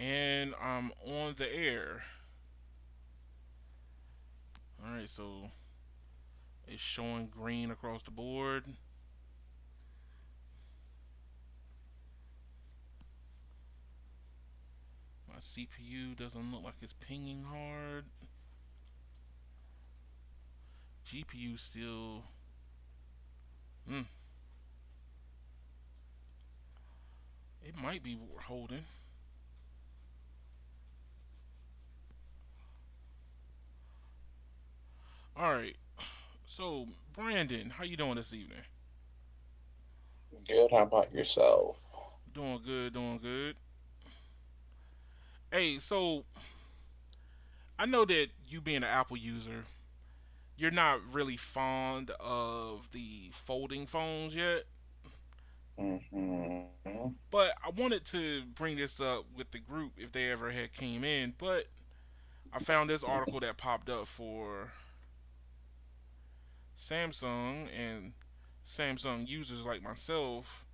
And I'm on the air. Alright, so it's showing green across the board. My CPU doesn't look like it's pinging hard. GPU still. Hmm, it might be holding. Alright, so Brandon, how you doing this evening? Good. How about yourself? Doing good, doing good. Hey, so I know that you being an Apple user, you're not really fond of the folding phones yet. Mm-hmm. But I wanted to bring this up with the group if they ever had came in. But I found this article that popped up for Samsung and Samsung users like myself,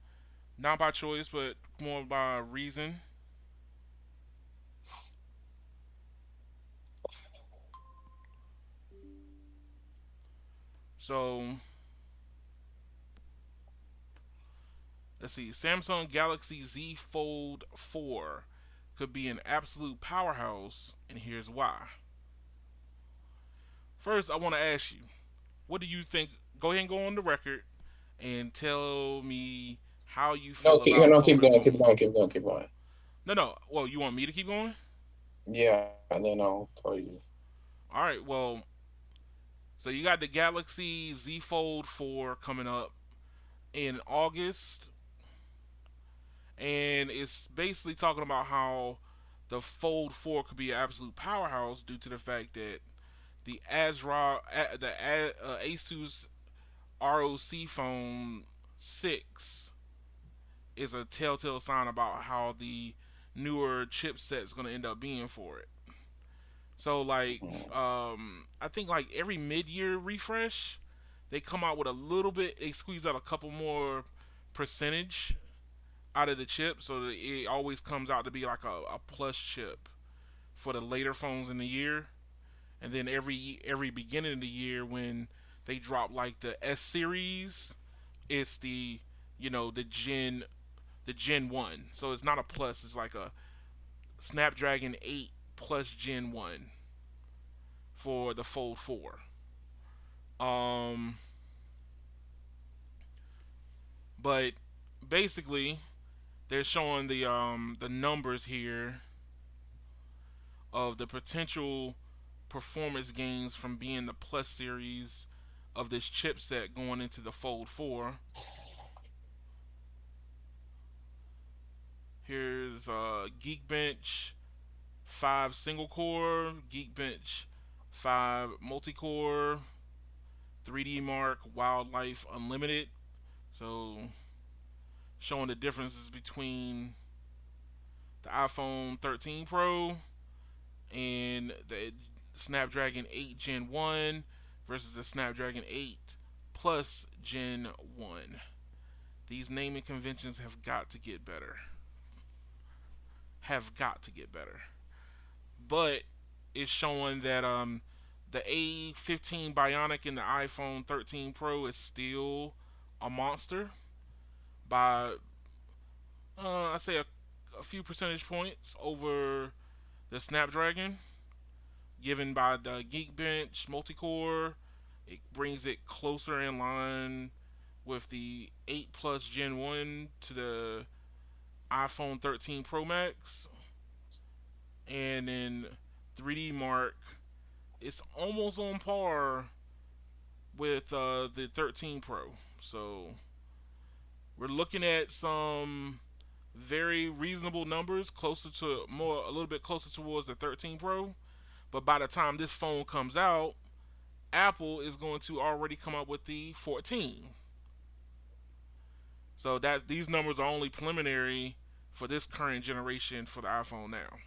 not by choice, but more by reason. So let's see. Samsung Galaxy Z Fold 4 could be an absolute powerhouse, and here's why. First, I want to ask you, what do you think? Go ahead and go on the record and tell me how you No, feel about keep folding going, keep phones. going, keep going, keep going. No, no. Well, you want me to keep going? Yeah, and then I'll tell you. All right. Well, so you got the Galaxy Z Fold 4 coming up in August, and it's basically talking about how the Fold 4 could be an absolute powerhouse due to the fact that the Asus ROC phone 6 is a telltale sign about how the newer chipset is going to end up being for it. So like, Mm, I think like every mid-year refresh, they come out with a little bit. They squeeze out a couple more percentage out of the chip, so that it always comes out to be like a plus chip for the later phones in the year. And then every beginning of the year when they drop like the S series, it's the Gen 1. So it's not a plus. It's like a Snapdragon 8 plus Gen 1 for the Fold 4. Um, but basically, they're showing the numbers here of the potential performance gains from being the Plus series of this chipset going into the Fold 4. Here's Geekbench 5 single core, Geekbench 5 multi core, 3D Mark Wildlife Unlimited. So showing the differences between the iPhone 13 Pro and the Snapdragon 8 Gen 1 versus the Snapdragon 8 Plus Gen 1. These naming conventions have got to get better. Have got to get better. But it's showing that the A15 Bionic in the iPhone 13 Pro is still a monster by I say a few percentage points over the Snapdragon given by the Geekbench multi-core. It brings it closer in line with the 8 Plus Gen 1 to the iPhone 13 Pro Max. And in 3D Mark, it's almost on par with the 13 Pro. So we're looking at some very reasonable numbers, closer to more, a little bit closer towards the 13 Pro. But by the time this phone comes out, Apple is going to already come up with the 14. So that these numbers are only preliminary for this current generation for the iPhone now.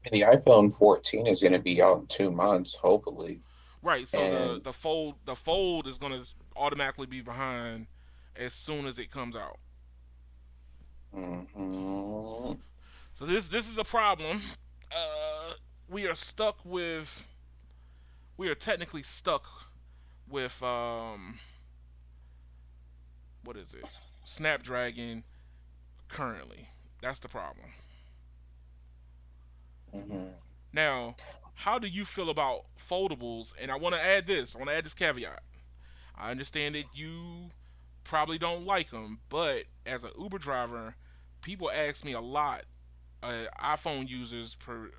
And the iPhone 14 is going to be out in 2 months, hopefully. Right. So the And the fold is going to automatically be behind as soon as it comes out. mhm, So this is a problem. Uh, we are stuck with. We are technically stuck with what is it? Snapdragon currently. That's the problem. Hmm. Now, how do you feel about foldables? And I want to add this. I want to add this caveat. I understand that you probably don't like them, but as an Uber driver, people ask me a lot. iPhone users per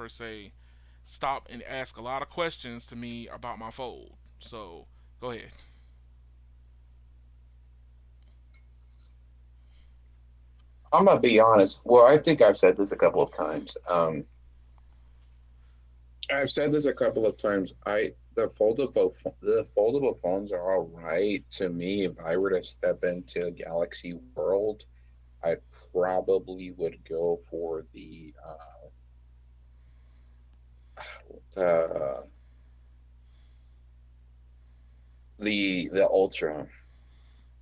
se stop and ask a lot of questions to me about my fold. So go ahead. I'm gonna be honest. Well, I think I've said this a couple of times. I've said this a couple of times. The foldable phones are all right to me. If I were to step into a Galaxy world, I probably would go for uh the Ultra.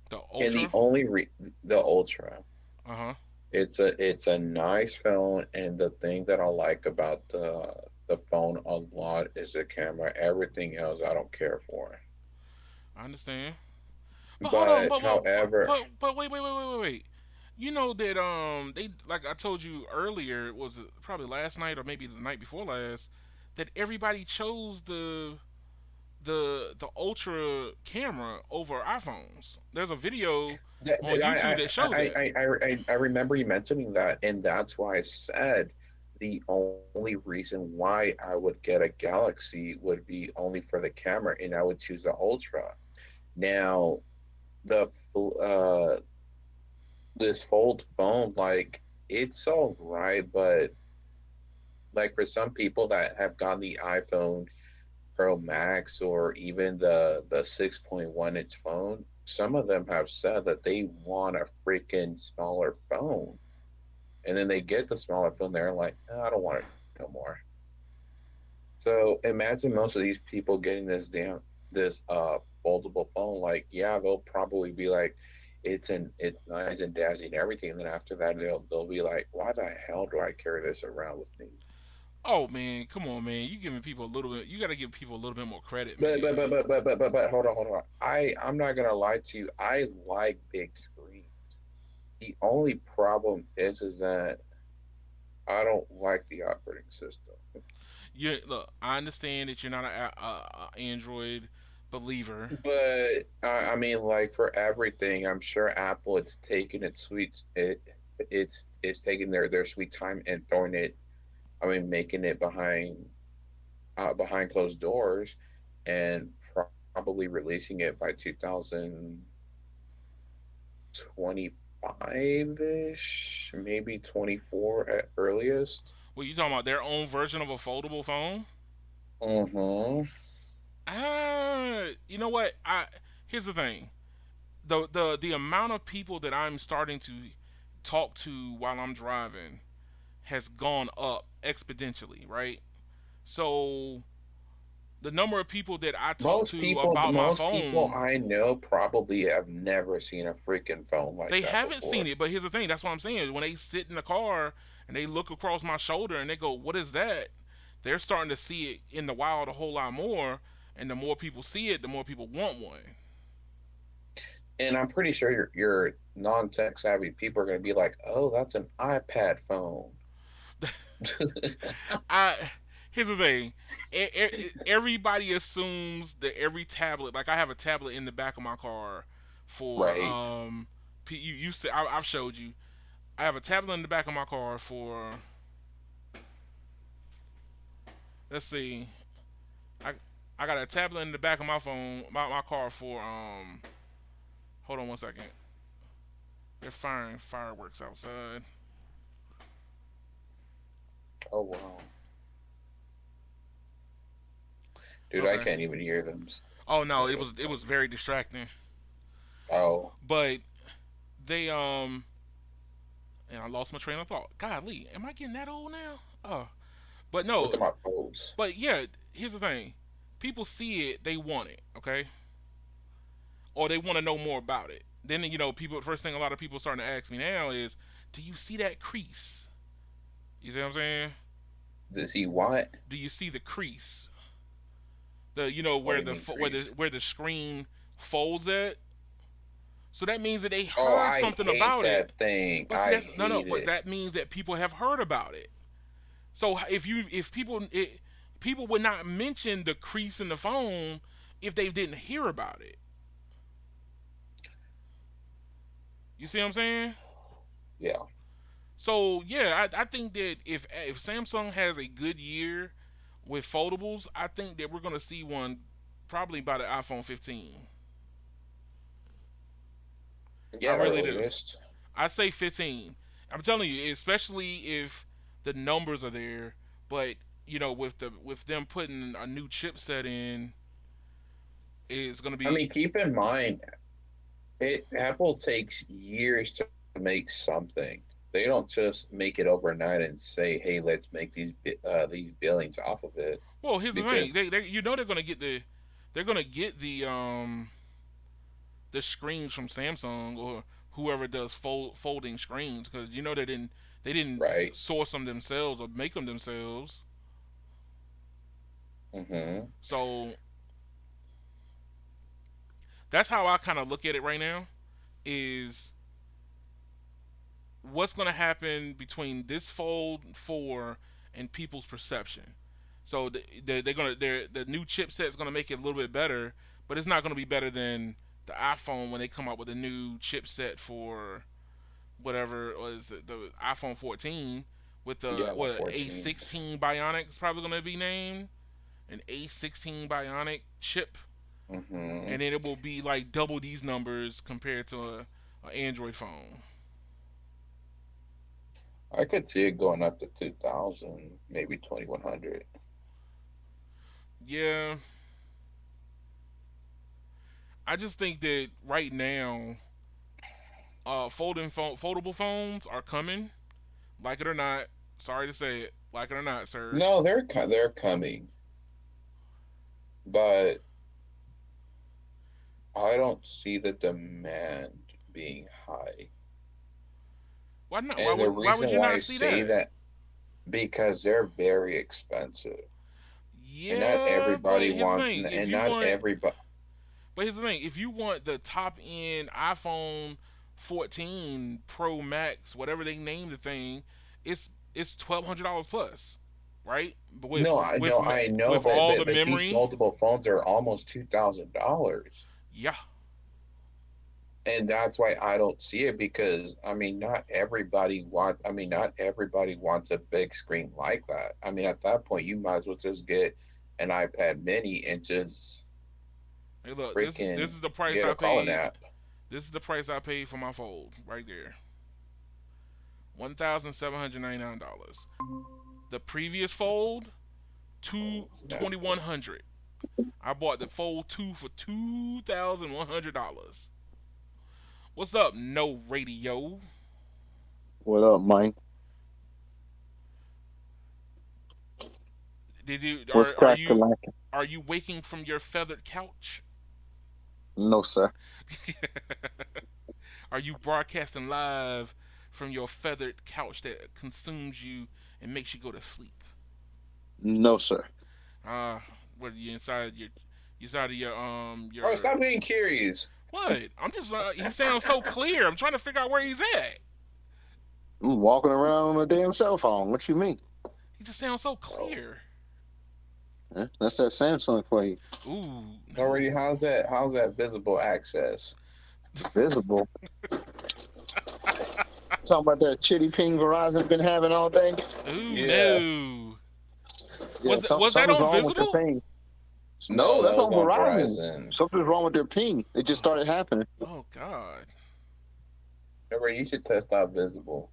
The And Ultra. the Ultra. Uh huh. It's a nice phone, and the thing that I like about the phone a lot is the camera. Everything else I don't care for. I understand. But hold on. But however, But wait. You know that they, like I told you earlier, was it probably last night or maybe the night before last, that everybody chose the ultra camera over iPhones. There's a video on YouTube that showed that. I remember you mentioning that, and that's why I said the only reason why I would get a Galaxy would be only for the camera, and I would choose the Ultra. Now, the this fold phone, like it's all right, but like for some people that have gotten the iPhone Pro Max or even the 6.1 inch phone, some of them have said that they want a freaking smaller phone. And then they get the smaller phone, they're like, "Oh, I don't want it no more." So imagine most of these people getting this foldable phone. Like, yeah, they'll probably be like, it's nice and dazzy and everything. And then after that, they'll be like, "Why the hell do I carry this around with me?" Oh man, come on, man. You giving people a little bit. You got to give people a little bit more credit, But but man. but but but but but, but hold on. I'm not gonna lie to you. I like big screens. The only problem is that I don't like the operating system. You look. I understand that you're not a Android believer. But I mean, like for everything, I'm sure Apple it's taking its it's taking their sweet time and throwing it. I mean, making it behind closed doors, and probably releasing it by 2025 ish, maybe 24 at earliest. Well, you talking about their own version of a foldable phone? Mm-hmm. You know what? I Here's the thing. The amount of people that I'm starting to talk to while I'm driving has gone up exponentially, right? So the number of people that I talk to about my Most people phone, I know probably have never seen a freaking phone like they that haven't seen before. it. But here's the thing. That's what I'm saying. When they sit in the car and they look across my shoulder and they go, "What is that?" They're starting to see it in the wild a whole lot more. And the more people see it, the more people want one. And I'm pretty sure your non-tech savvy people are going to be like, "Oh, that's an iPad phone." I Here's the thing. Everybody assumes that every tablet, like I have a tablet in the back of my car for Right. you said I've showed you. I have a tablet in the back of my car for, let's see. I I got a tablet in the back of my phone, my car for hold on one second. They're firing fireworks outside. Oh wow, dude, I Okay. can't even hear them. Oh no, it was very distracting. Oh, But they and I lost my train of thought. Golly, am I getting that old now? Oh, but look no, at my folds. but yeah. Here's the thing: people see it, they want it, okay, or they want to know more about it. Then people, first thing a lot of people starting to ask me now is, "Do you see that crease? You see what I'm saying? Does he what? Do you see the crease? The What where do you the mean crease? where the screen folds at. So that means that they Oh, heard I something hate about it. that thing. But see, I that's no. hate But it. that means that people have heard about it. So if people would not mention the crease in the phone if they didn't hear about it. You see what I'm saying? Yeah. So yeah, I think that if Samsung has a good year with foldables, I think that we're gonna see one probably by the iPhone 15. I Yeah, really do. earliest. I'd say 15. I'm telling you, especially if the numbers are there. But with them putting a new chipset in, it's gonna I be. mean, keep in mind, Apple takes years to make something. They don't just make it overnight and say, "Hey, let's make these billings off of it." Well, here's the thing. Because They're gonna get the screens from Samsung or whoever does folding screens, because they didn't right. source them themselves or make them themselves. Hmm. So that's how I kind of look at it right now. Is what's going to happen between this Fold 4 and people's perception. So the new chipset's going to make it a little bit better, but it's not going to be better than the iPhone when they come out with a new chipset for whatever was the iPhone 14 with the Yeah, the what 14. A16 Bionic is probably going to be named an A16 Bionic chip, Hmm. and then it will be like double these numbers compared to a Android phone. I could see it going up to 2000, maybe 2100. Yeah, I just think that right now, foldable phones are coming, like it or not. Sorry to say it, like it or not, sir. No, they're coming, but I don't see the demand being high. Why not? And the Why would reason you why I not see say that? that because they're very expensive. And not Yeah, but everybody here's the wants thing: if and you not want, everybody. but here's the thing: if you want the top end iPhone 14 Pro Max, whatever they name the thing, it's $1,200 plus, right? But No, I know, I know, with all the but these memory, multiple phones are almost $2,000. yeah. And that's why I don't see it because not everybody wants a big screen like that. I mean, at that point, you might as well just get an iPad Mini and just Hey, look, this freaking is the price get I a calling paid. app. This is the price I paid for my Fold right there. $1,799. The previous Fold, Oh, two snap. 2,100. I bought the Fold 2 for $2,100. What's up, no radio? What up, Mike? Did you What's are crack a you lacking? are you waking from your feathered couch? No, sir. Are you broadcasting live from your feathered couch that consumes you and makes you go to sleep? No, sir. Uh, what are you inside of Oh, your stop being curious. what? I'm just he sounds so clear. I'm trying to figure out where he's at. I'm walking around on a damn cell phone. What you mean? He just sounds so Oh, clear. That's that Samsung for you. Ooh, already, no. how's that visible access? Visible. Talking about that chitty ping Verizon been having all day. Ooh, Yeah. no. Yeah, Was that something's on wrong with their visible? ping. No, No, that that's was on on Verizon. Verizon. Something's wrong with their ping. It just started happening. Oh God. Remember, you should test out visible.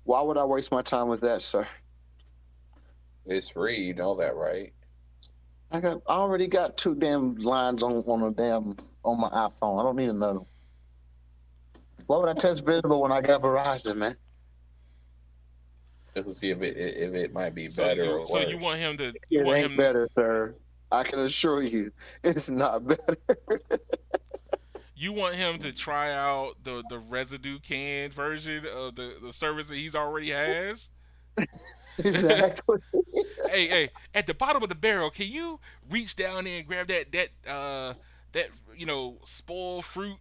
Why would I waste my time with that, sir? It's free, you know that, right? I already got two damn lines on a damn on my iPhone. I don't need another. Why would I test visible when I got Verizon, man? Just to see if it might be So better you or so you worse. want him to you It want ain't him better, sir. I can assure you, it's not better. you want him to try out the residue canned version of the service that he's already has? Exactly. Hey, at the bottom of the barrel, can you reach down there and grab that spoiled fruit?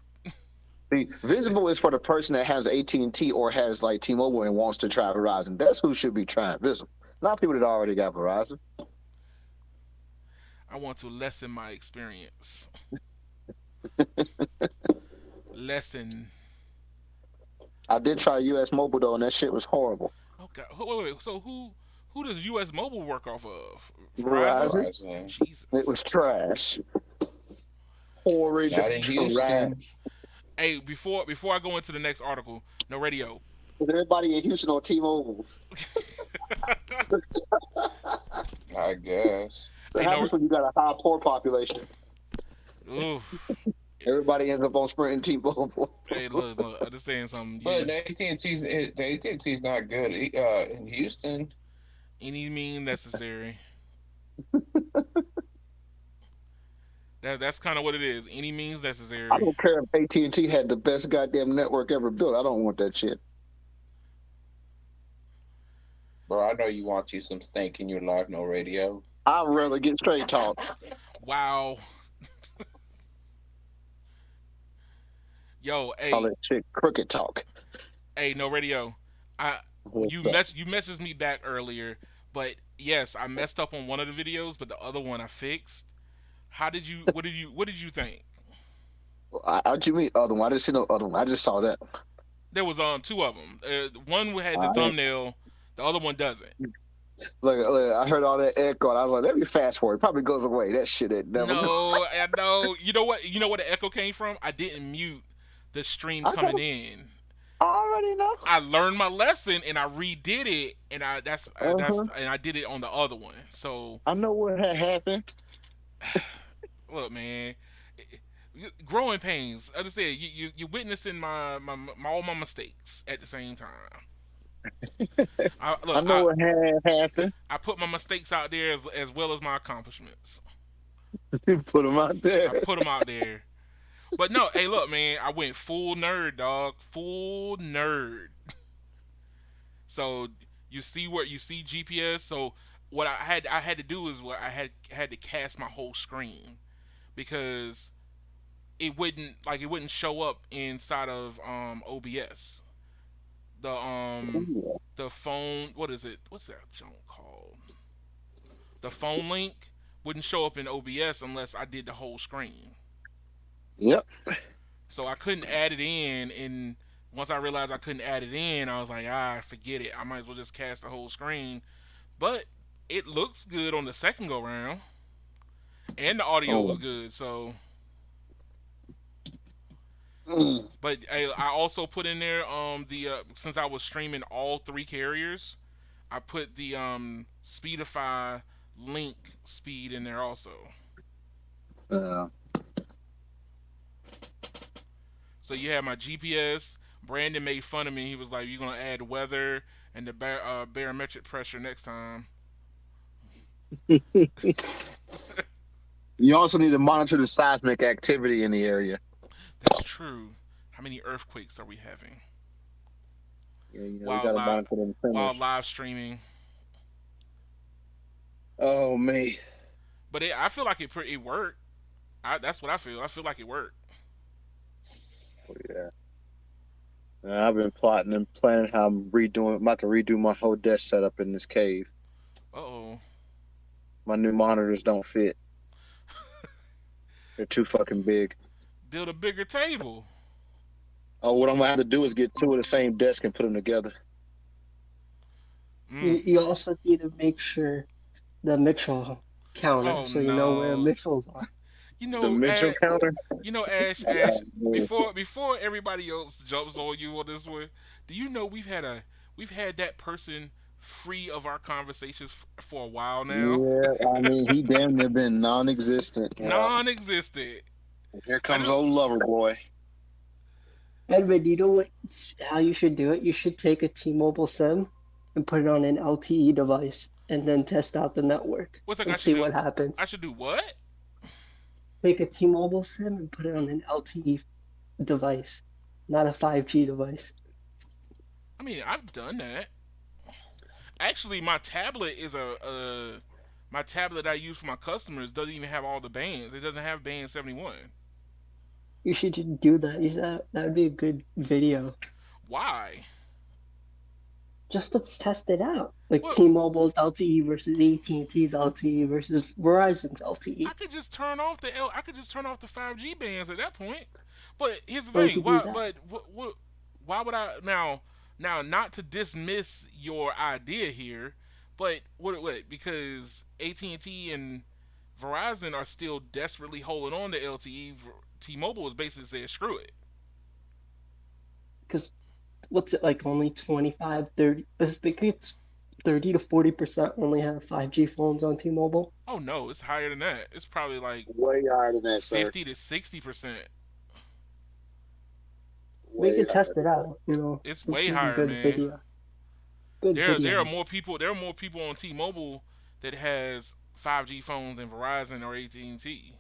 See, visible is for the person that has AT&T or has like T-Mobile and wants to try Verizon. That's who should be trying visible. Not people that already got Verizon. I want to lessen my experience. Lessen. I did try US Mobile though, and that shit was horrible. Okay, wait. So who does U.S. Mobile work off of? Verizon. Verizon, Verizon. it Jesus. was trash. Horrid Not in trash. Houston. Hey, before I go into the next article, no radio. Is everybody in Houston on T-Mobile? I guess. What Hey, no. happens when you got a high poor population? Ooh. Everybody ends up on Sprint and T-Mobile. Hey, look. Understand something. But the AT&T's not good in Houston. Any mean necessary. That's kind of what it is. Any means I necessary. don't care if AT&T had the best goddamn network ever built. I don't want that shit. Bro, I know you want you some stank in your life, no radio. I'd rather get straight talk. Wow. Yo, Call hey, that shit crooked talk. no radio. I What's up? you messaged me back earlier, but yes, I messed up on one of the videos, but the other one I fixed. How did you? What did you think? How'd you mean other one? I didn't see no other one. I just saw that. There was two of them. One had the I didn't- thumbnail. The other one doesn't. look, I heard all that echo, and I was like, let me fast forward. It probably goes away. That shit ain't never go. No, I know. You know what? You know where the echo came from? I didn't mute the stream I coming know. in. I already know. I learned my lesson and I redid it, and that's Uh-huh. and I did it on the other one. So I know what had happened. look, man, growing pains. Understand? You witnessing my all my mistakes at the same time. I know what had happened. I put my mistakes out there as well as my accomplishments. Put them out I there. put them out there. But no, hey, look, man, I went full nerd, dog, full nerd. So you see GPS. So what I had to do is what I had to cast my whole screen because it wouldn't show up inside of OBS. The the phone, what is it? What's that junk called? The phone link wouldn't show up in OBS unless I did the whole screen. Yep. So I couldn't add it in, and once I realized I couldn't add it in, I was like, forget it. I might as well just cast the whole screen. But it looks good on the second go round, and the audio was good. So, but I also put in there the since I was streaming all three carriers, I put the Speedify link speed in there also. Uh, So you have my GPS. Brandon made fun of me. He was like, "You're gonna add weather and the barometric pressure next time." you also need to monitor the seismic activity in the area. That's true. How many earthquakes are we having Yeah, you know, while we gotta live monitor them while tremors. live streaming? Oh me. But I feel like it worked. That's what I feel. I feel like it worked. Oh, yeah. I've been plotting and planning how I'm about to redo my whole desk setup in this cave. Oh. My new monitors don't fit. They're too fucking big. Build a bigger table. Oh, what I'm gonna have to do is get two of the same desk and put them together. You also need to make sure the Mitchell counter, Oh so you know where no. Mitchells are. You The know, Mitchell counter. Ash, before everybody else jumps on you on this one, do you know we've had that person free of our conversations for a while now? Yeah, I mean he damn near been non-existent. Non-existent. Here comes old lover boy. Edwin, you know how you should do it? You should take a T-Mobile SIM and put it on an LTE device, and then test out the network What's that and I should see do? what happens. I should do what? Take a T-Mobile SIM and put it on an LTE device, not a 5G device. I mean, I've done that. Actually, my tablet is my tablet I use for my customers doesn't even have all the bands. It doesn't have band 71. You should do that. That would be a good video. Why? Just let's test it out. Like Well, T-Mobile's LTE versus AT&T's LTE versus Verizon's I LTE. could just turn off I could just turn off the 5G bands at that point. But here's the Or you thing. could do Why? that. But why would I now not to dismiss your idea here, but what because AT&T and T and Verizon are still desperately holding on to LTE. T-Mobile is basically saying screw it. Because what's it like? Only 25, 30. I think it's 30 to 40% only have 5G phones on T-Mobile. Oh no, it's higher than that. It's probably like Way higher than that, sir. 50 to 60%. We Way could test higher it than that. out. It's We way can do higher, good man. video. Good There are video. more people. There are more people on T-Mobile that has 5G phones than Verizon or AT&T.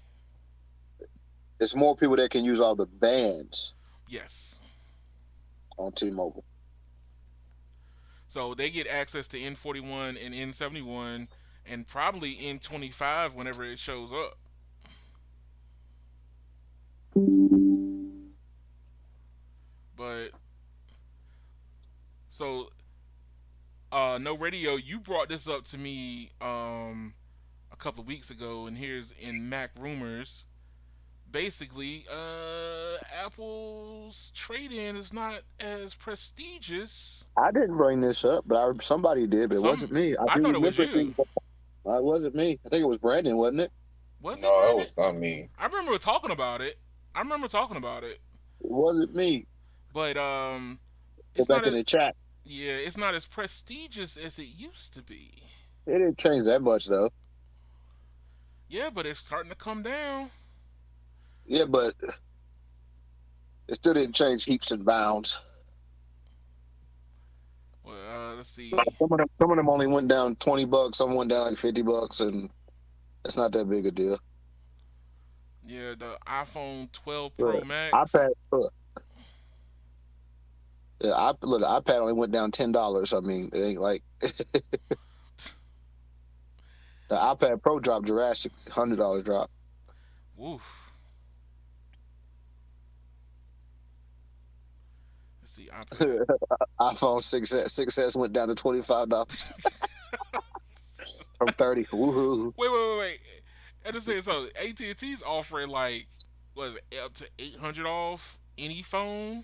It's more people that can use all the bands Yes. on T-Mobile. So they get access to N41 and N71 and probably N25 whenever it shows up. But so no radio, you brought this up to me a couple of weeks ago, and here's in Mac rumors. Basically, Apple's trade-in is not as prestigious. I didn't bring this up, but somebody did, but it wasn't Some, me. I I do thought it was remember you. things. It wasn't me. I think it was Brandon, wasn't it? Was it No, it Brandon? was not me. I remember talking about it. It wasn't me. But Go it's not back in as the chat. yeah, it's not as prestigious as it used to be. It didn't change that much, though. Yeah, but it's starting to come down. Yeah, but it still didn't change heaps and bounds. Well, let's see. Like some of them only went down $20. Some went down like $50, and it's not that big a deal. Yeah, the iPhone 12 Pro Look, Max. iPad. Look, yeah, look, the iPad only went down $10. I mean, it ain't like the iPad Pro dropped drastically, $100 drop. Woof. Let's see. iPad. iPhone 6S went down to $25 from 30. Woohoo! Wait. And to say so, AT&T's offering like what is it, up to 800 off any phone.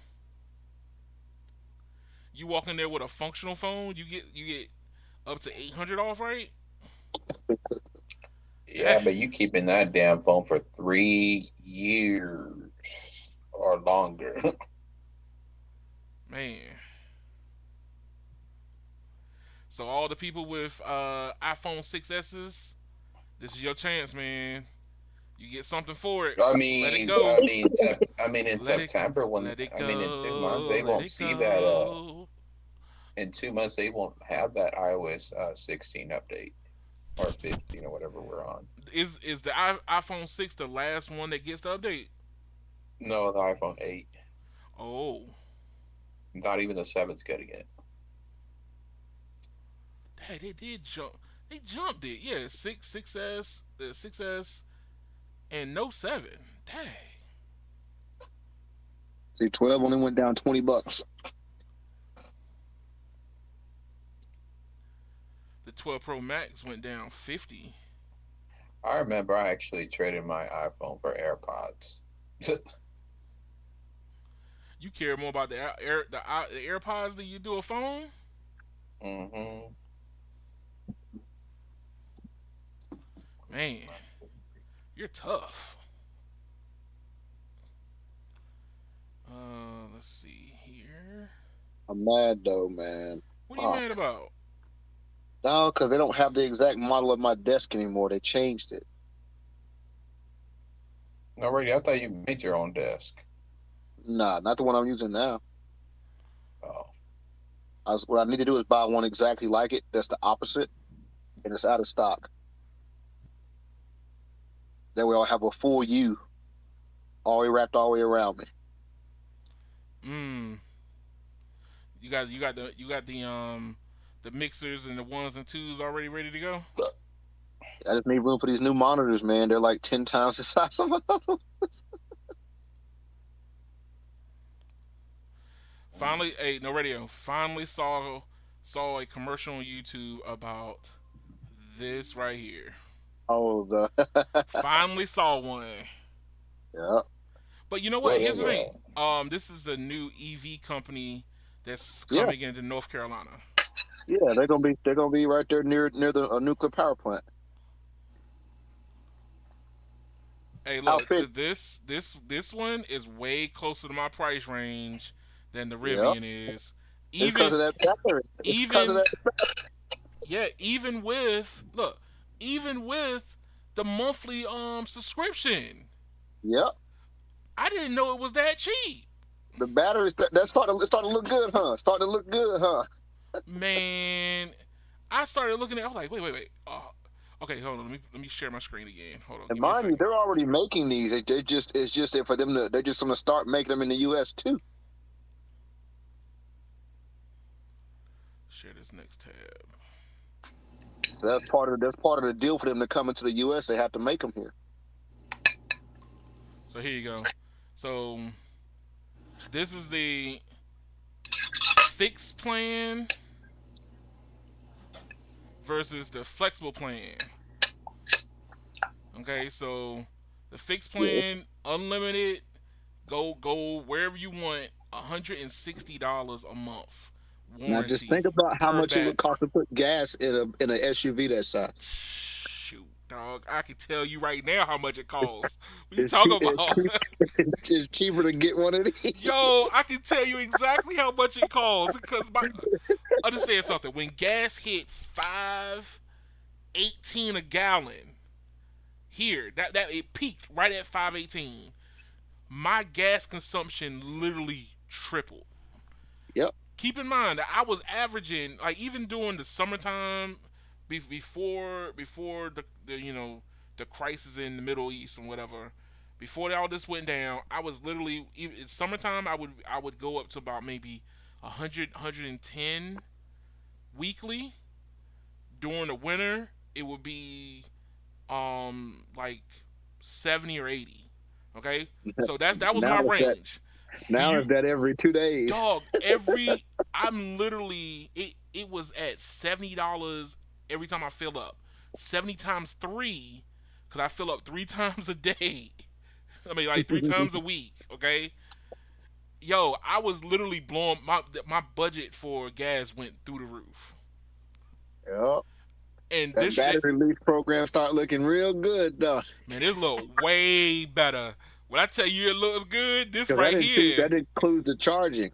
You walk in there with a functional phone, you get up to 800 off, right? Yeah, Dang, but you keeping that damn phone for 3 years or longer. man. So all the people with iPhone 6s's, this is your chance, man. You get something for it. I Let it mean, go. in Let it September when let it in 2 months they go. Let won't it see that. go. In 2 months they won't have that iOS 16 update or 15 or whatever we're on. Is the iPhone 6 the last one that gets the update? No, the iPhone 8. Oh, Not even the 7's getting it. hey, they did jump. They jumped it. Yeah, 6S, the 6S, and no 7. Dang. See, 12 only went down $20. The 12 Pro Max went down 50. I remember I actually traded my iPhone for AirPods. You care more about the AirPods than you do a phone? hmm Man, you're tough. Let's see here. I'm mad though, man. What are you mad about? No, because they don't have the exact model of my desk anymore. They changed it. No, really, I thought you made your own desk. Nah, not the one I'm using now. Oh, What I need to do is buy one exactly like it. That's the opposite, and it's out of stock. That way I'll have a full U, all the way wrapped all the way around me. Mm. You got the the mixers and the ones and twos already ready to go. I just need room for these new monitors, man. They're like 10 times the size of my other. Finally, hey, no radio. Finally saw a commercial on YouTube about this right here. Oh, the Finally saw one. yeah, But you know what? What Here's is the thing. that? This is the new EV company that's yeah, coming into North Carolina. yeah. They're gonna be right there near the nuclear power plant. Hey, How look, fit? this one is way closer to my price range than the Yeah, Rivian is. it's because Even of that battery. It's because of even that. yeah, even with look, even with the monthly subscription, Yep, I didn't know it was that cheap. the batteries that starting to look good, huh? Starting to look good, huh? Man, I started looking at. I was like, wait. Okay, hold on. Let me share my screen again. Hold on, And give me a mind you, second. they're already making these. They just it's just that for them to they're just gonna start making them in the U.S. too. Share this next tab. So that's part of the deal for them to come into the U.S. They have to make them here. So here you go. So this is the fixed plan versus the flexible plan. Okay, so the fixed Yeah. plan, unlimited, go wherever you want, $160 a month, Now just warranty think about how per much it would bat. cost to put gas in a SUV that size. Shoot, dog, I can tell you right now how much it costs. What you It's talking cheap. It's about? cheap. It's cheaper to get one of these. Yo, I can tell you exactly how much it costs because understand something. When gas hit 5.18 a gallon here, that it peaked right at 5.18. My gas consumption literally tripled. Yep. Keep in mind that I was averaging, like, even during the summertime, before the the crisis in the Middle East and whatever. Before all this went down, I was literally, even in summertime, I would go up to about maybe 100 weekly. During the winter, it would be like 70 or 80. Okay, so that was Now my it's that. range. Do Now you it's that every 2 days. dog every I'm literally it was at $70 every time I fill up. 70 times 3 cuz I fill up 3 times a day. I mean, like 3 times a week, okay? Yo, I was literally blowing my budget for gas went through the roof. Yep. And That battery lease program start looking real good though. man, this look way better. When I tell you it looks good, this Because right here, that includes the charging.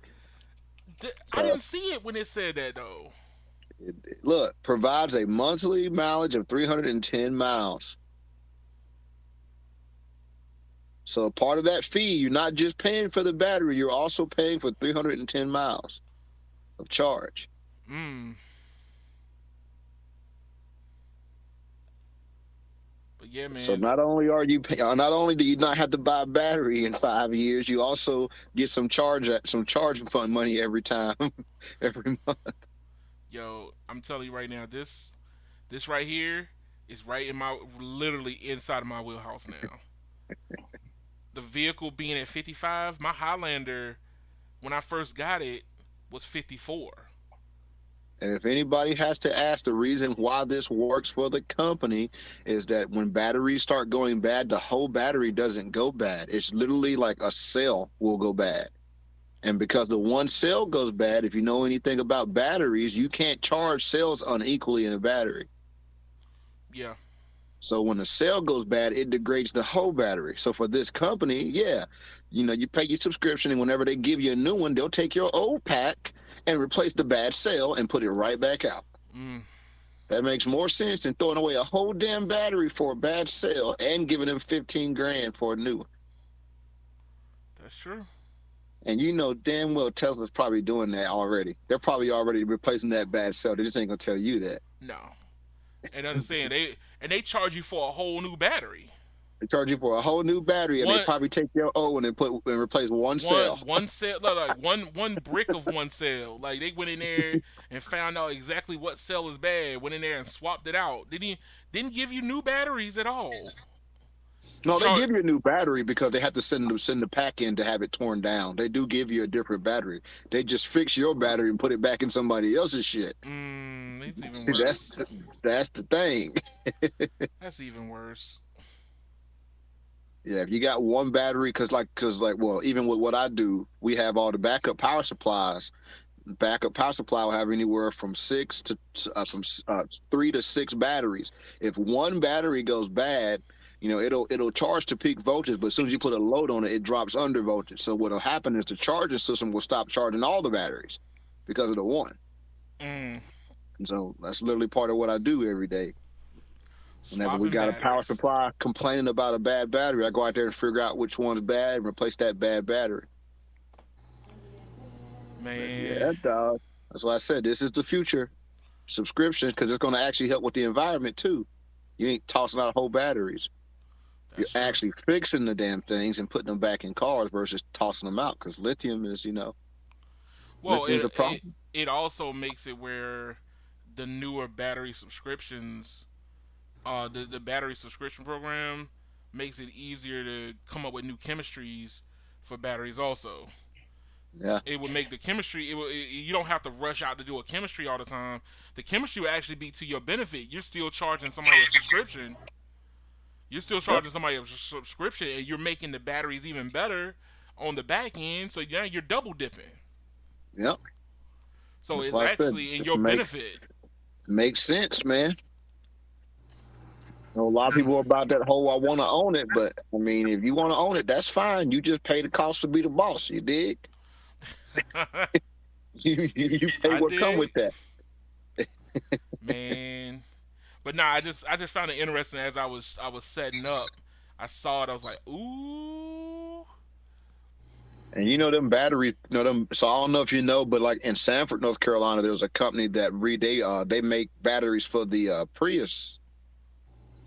I So didn't see it when it said that though. look, provides a monthly mileage of 310 miles. So part of that fee, you're not just paying for the battery, you're also paying for 310 miles of charge. Mm. But yeah, So man. not only not only do you not have to buy a battery in 5 years, you also get some charging fund money every time, every month. Yo, I'm telling you right now, this right here is right in my literally inside of my wheelhouse now. The vehicle being at 55, my Highlander when I first got it was 54. And if anybody has to ask, the reason why this works for the company is that when batteries start going bad, the whole battery doesn't go bad. It's literally like a cell will go bad. And because the one cell goes bad, if you know anything about batteries, you can't charge cells unequally in a battery. Yeah. So when the cell goes bad, it degrades the whole battery. So for this company, yeah, you pay your subscription, and whenever they give you a new one, they'll take your old pack and replace the bad cell and put it right back out. Mm, That makes more sense than throwing away a whole damn battery for a bad cell and giving them 15 grand for a new one. that's true. And you know damn well Tesla's probably doing that already. They're probably already replacing that bad cell. They just ain't gonna tell you that. No. And understand they charge you for a whole new battery. They charge you for a whole new battery, and they One probably take your old and replace one cell. one cell, like one brick of one cell. Like they went in there and found out exactly what cell is bad. Went in there and swapped it out. Didn't give you new batteries at all. No, they Char- give you a new battery because they have to send the pack in to have it torn down. They do give you a different battery. They just fix your battery and put it back in somebody else's shit. It's even See, worse. that's the thing. That's even worse. Yeah, if you got one battery, well, even with what I do, we have all the backup power supplies. Backup power supply will have anywhere from 3 to 6 batteries. If one battery goes bad, it'll charge to peak voltage, but as soon as you put a load on it, it drops under voltage. So what'll happen is the charging system will stop charging all the batteries because of the one. Mm. And so that's literally part of what I do every day. Whenever we Swapping got a power batteries. supply complaining about a bad battery, I go out there and figure out which one's bad and replace that bad battery. Man. Yeah, dog. That's why I said this is the future subscription, because it's going to actually help with the environment too. You ain't tossing out whole batteries. You're That's true. actually fixing the damn things and putting them back in cars versus tossing them out, because lithium is, Well, lithium's a problem. it also makes it where the newer battery subscriptions, the battery subscription program makes it easier to come up with new chemistries for batteries. Also, Yeah. it would make the chemistry. You don't have to rush out to do a chemistry all the time. The chemistry will actually be to your benefit. You're still charging somebody a subscription. You're still charging somebody a subscription, and you're making the batteries even better on the back end. So yeah, you're double dipping. Yep. So That's it's why I said actually in it your benefit. makes sense, man. A lot of people are about that whole I want to own it, but I mean, if you want to own it, that's fine. You just pay the cost to be the boss. You dig? You pay I what come dig. with that. Man. But nah, I just found it interesting as I was setting up. I saw it. I was like, ooh. And them batteries, them. So I don't know if you know, but like in Sanford, North Carolina, there's a company that they make batteries for the Prius.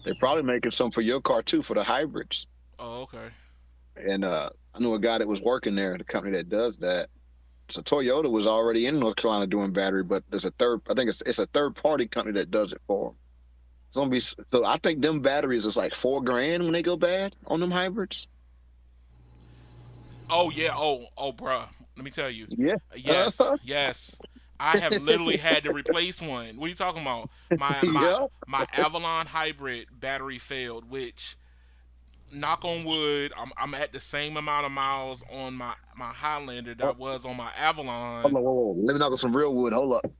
They're probably making some for your car too, for the hybrids. Oh, okay. And I knew a guy that was working there, the company that does that. So Toyota was already in North Carolina doing battery, but there's I think it's a third party company that does it for them. It's gonna be so. I think them batteries is like $4,000 when they go bad on them hybrids. Oh yeah. Oh, bruh. Let me tell you. Yeah. Yes. Yes. I have literally had to replace one. What are you talking about? My my Yeah. my Avalon hybrid battery failed, which knock on wood, I'm at the same amount of miles on my Highlander that I Oh, was on my hold Avalon. on, whoa. Let me knock on some real wood. Hold up.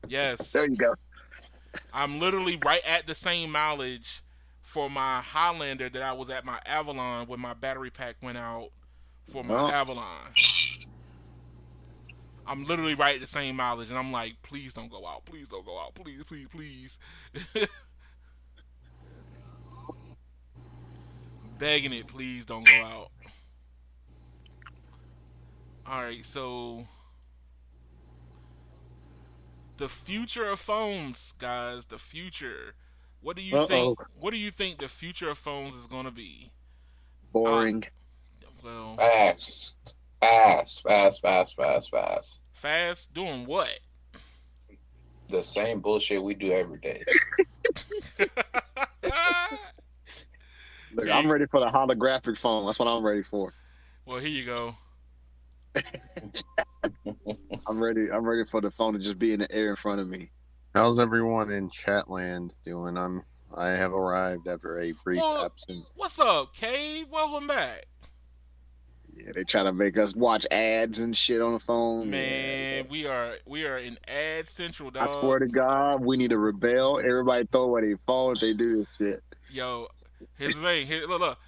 Yes, There you go. I'm literally right at the same mileage for my Highlander that I was at my Avalon when my battery pack went out for my Oh, Avalon. I'm literally right at the same mileage, and I'm like, please don't go out, please don't go out, please, please, please, begging it, please don't go out. All right, so the future of phones, guys, the future. What do you think? uh-oh. What do you think the future of phones is gonna be? Uh, Boring. well, Fast, fast, fast, fast, fast, fast. fast doing what? The same bullshit we do every day. Look, Here I'm you- ready for the holographic phone. That's what I'm ready for. well, here you go. I'm ready. I'm ready for the phone to just be in the air in front of me. How's everyone in Chatland doing? I have arrived after a brief Well, absence. what's up, Cade? Welcome back, Yeah, they try to make us watch ads and shit on the phone. man. Yeah. We are in Ad Central, I dog. swear to God, we need to rebel. Everybody throw away their phone if they do this shit. Yo, here's the thing. Here, look.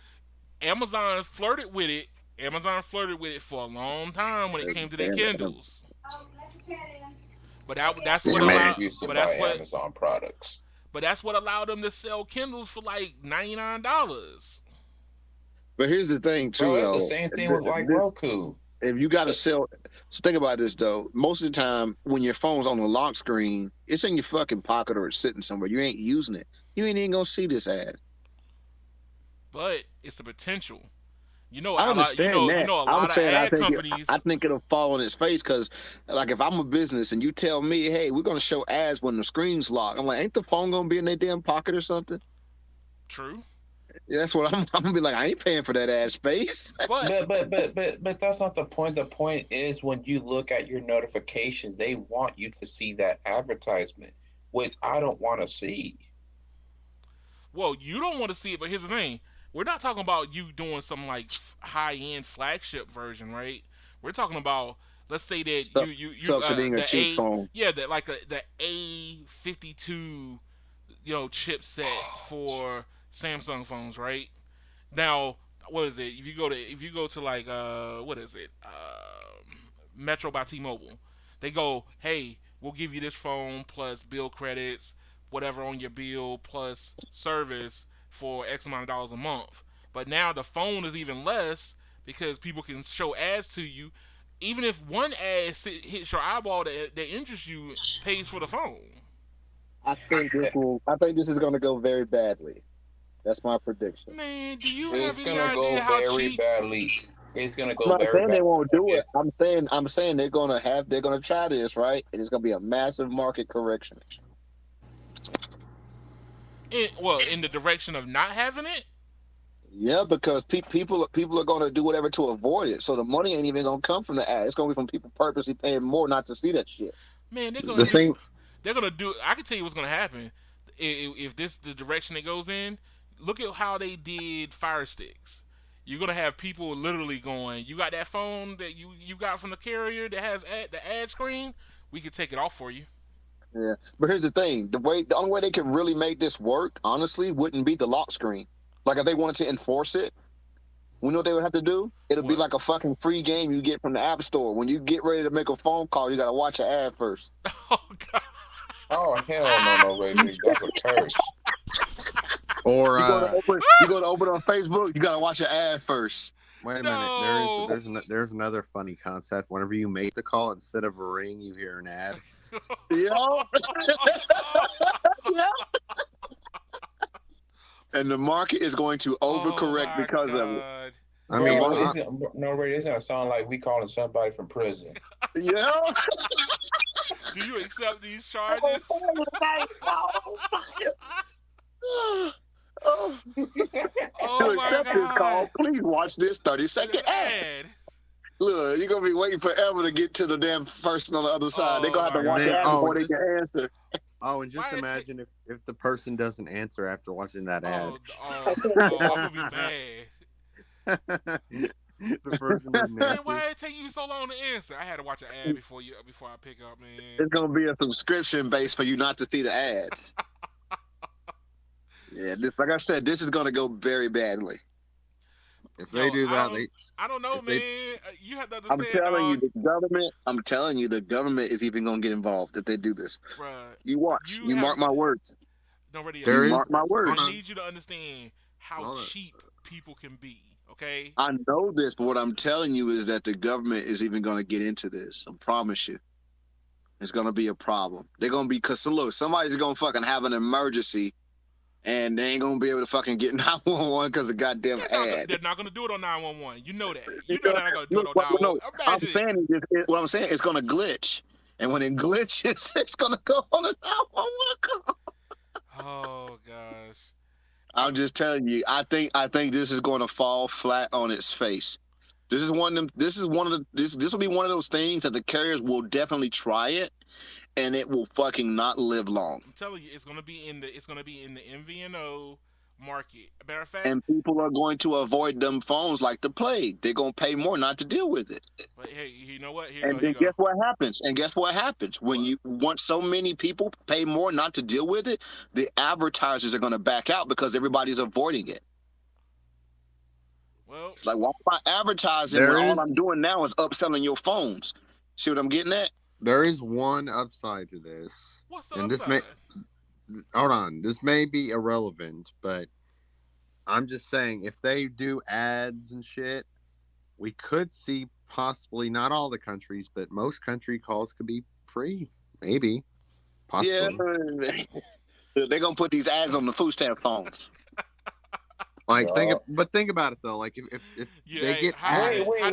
Amazon flirted with it. Amazon flirted with it for a long time when it came to their Damn it. Kindles. But that's I what Man. allowed. refuse to But buy that's what. Amazon products. But that's what allowed them to sell Kindles for like $99. But here's the thing, too, Bro, it's though. the same thing with like This- Roku. if you got to sell, so think about this though. Most of the time, when your phone's on the lock screen, it's in your fucking pocket or it's sitting somewhere. You ain't using it. You ain't even gonna see this ad. but it's a potential. I understand You that. know, a I'm lot of saying ad I companies. think it'll fall on its face because, like, if I'm a business and you tell me, hey, we're gonna show ads when the screen's locked, I'm like, ain't the phone gonna be in their damn pocket or something? True, Yeah, that's what I'm gonna be like. I ain't paying for that ad space. but But that's not the point. The point is when you look at your notifications, they want you to see that advertisement, which I don't want to see. well, you don't want to see it. But here's the thing: we're not talking about you doing some like high end flagship version, right? We're talking about, let's say that Subsidizing a the cheap phone. the A52 chipset for Samsung phones, right? Now, what is it? If you go to like what is it? Metro by T-Mobile, they go, hey, we'll give you this phone plus bill credits, whatever on your bill plus service for X amount of dollars a month. But now the phone is even less because people can show ads to you. Even if one ad hits your eyeball that interests you, pays for the phone. I think this is gonna go very badly. That's my prediction. Man, do you have It's any gonna idea go how very cheap? badly. It's gonna I'm go not very saying they badly. won't do it. I'm saying they're gonna try this, right? And it's gonna be a massive market correction. In the direction of not having it. Yeah, because people are gonna do whatever to avoid it. So the money ain't even gonna come from the ad. It's gonna be from people purposely paying more not to see that shit. Man, The thing, they're gonna do. I can tell you what's gonna happen if this the direction it goes in. Look at how they did Fire Sticks. You're gonna have people literally going, "You got that phone that you got from the carrier that has the ad screen? We can take it off for you." Yeah, but here's the thing: the only way they could really make this work, honestly, wouldn't be the lock screen. Like if they wanted to enforce it, we know what they would have to do. It'll be What? like a fucking free game you get from the app store. When you get ready to make a phone call, you gotta watch an ad first. Oh God! Oh hell no, no, Ray, that's a curse. or You go to open on Facebook, you gotta watch an ad first. wait a minute. No. There's another funny concept. Whenever you make the call, instead of a ring, you hear an ad. Yeah. Yeah. And the market is going to overcorrect because of it. God. I Bro, mean, no, Ray, it's gonna sound like we calling somebody from prison. Yeah. Do you accept these charges? Oh, Oh to my accept this call, God! please watch this 30-second ad. Ad. Look, you're gonna be waiting forever to get to the damn person on the other side. They're Oh gonna have to my watch the God. ad Oh, before they just- can answer. and just Why it imagine if the person doesn't answer after watching that ad. I'm gonna be mad. The person doesn't Man, answer. why did it take you so long to answer? I had to watch an ad before I pick up, man. It's gonna be a subscription base for you not to see the ads. Yeah, like I said, this is gonna go very badly. If they do that, I don't know, if man. they- You have to I'm understand, telling you, dog. I'm telling you, the government is even gonna get involved if they do this. Bruh, You watch. You You have- mark my words. no radio. There You is- mark my I words. need you to understand how Hold on. cheap people can be. Okay. I know this, but what I'm telling you is that the government is even gonna get into this. I promise you. It's gonna be a problem. They're gonna be because look, somebody's gonna fucking have an emergency and they ain't gonna be able to fucking get 911 because of goddamn ad. They're not gonna do it on 911. You know that. You know they're not gonna do it on Look, 911. I'm Imagine. saying what I'm saying is gonna glitch, and when it glitches, it's gonna go on a 911 call. Oh gosh. I'm just telling you. I think this is going to fall flat on its face. This is one of them. This will be one of those things that the carriers will definitely try it, and it will fucking not live long. I'm telling you, it's gonna be in the MVNO market. Matter of fact, And people are going to avoid them phones like the plague. They're gonna pay more not to deal with it. but hey, you know what? Here And you then go. guess what happens? When you want so many people pay more not to deal with it, the advertisers are going to back out because everybody's avoiding it. Well, It's like, why am I advertising when all I'm doing now is upselling your phones? See what I'm getting at? There is one upside to this. what's the And upside? Hold on, this may be irrelevant, but I'm just saying if they do ads and shit, we could see possibly not all the countries, but most country calls could be free. Maybe. Possibly. Yeah. They're going to put these ads on the food stamp phones. Like Yeah. think about it though. Like if Yeah, they hey, get ads, how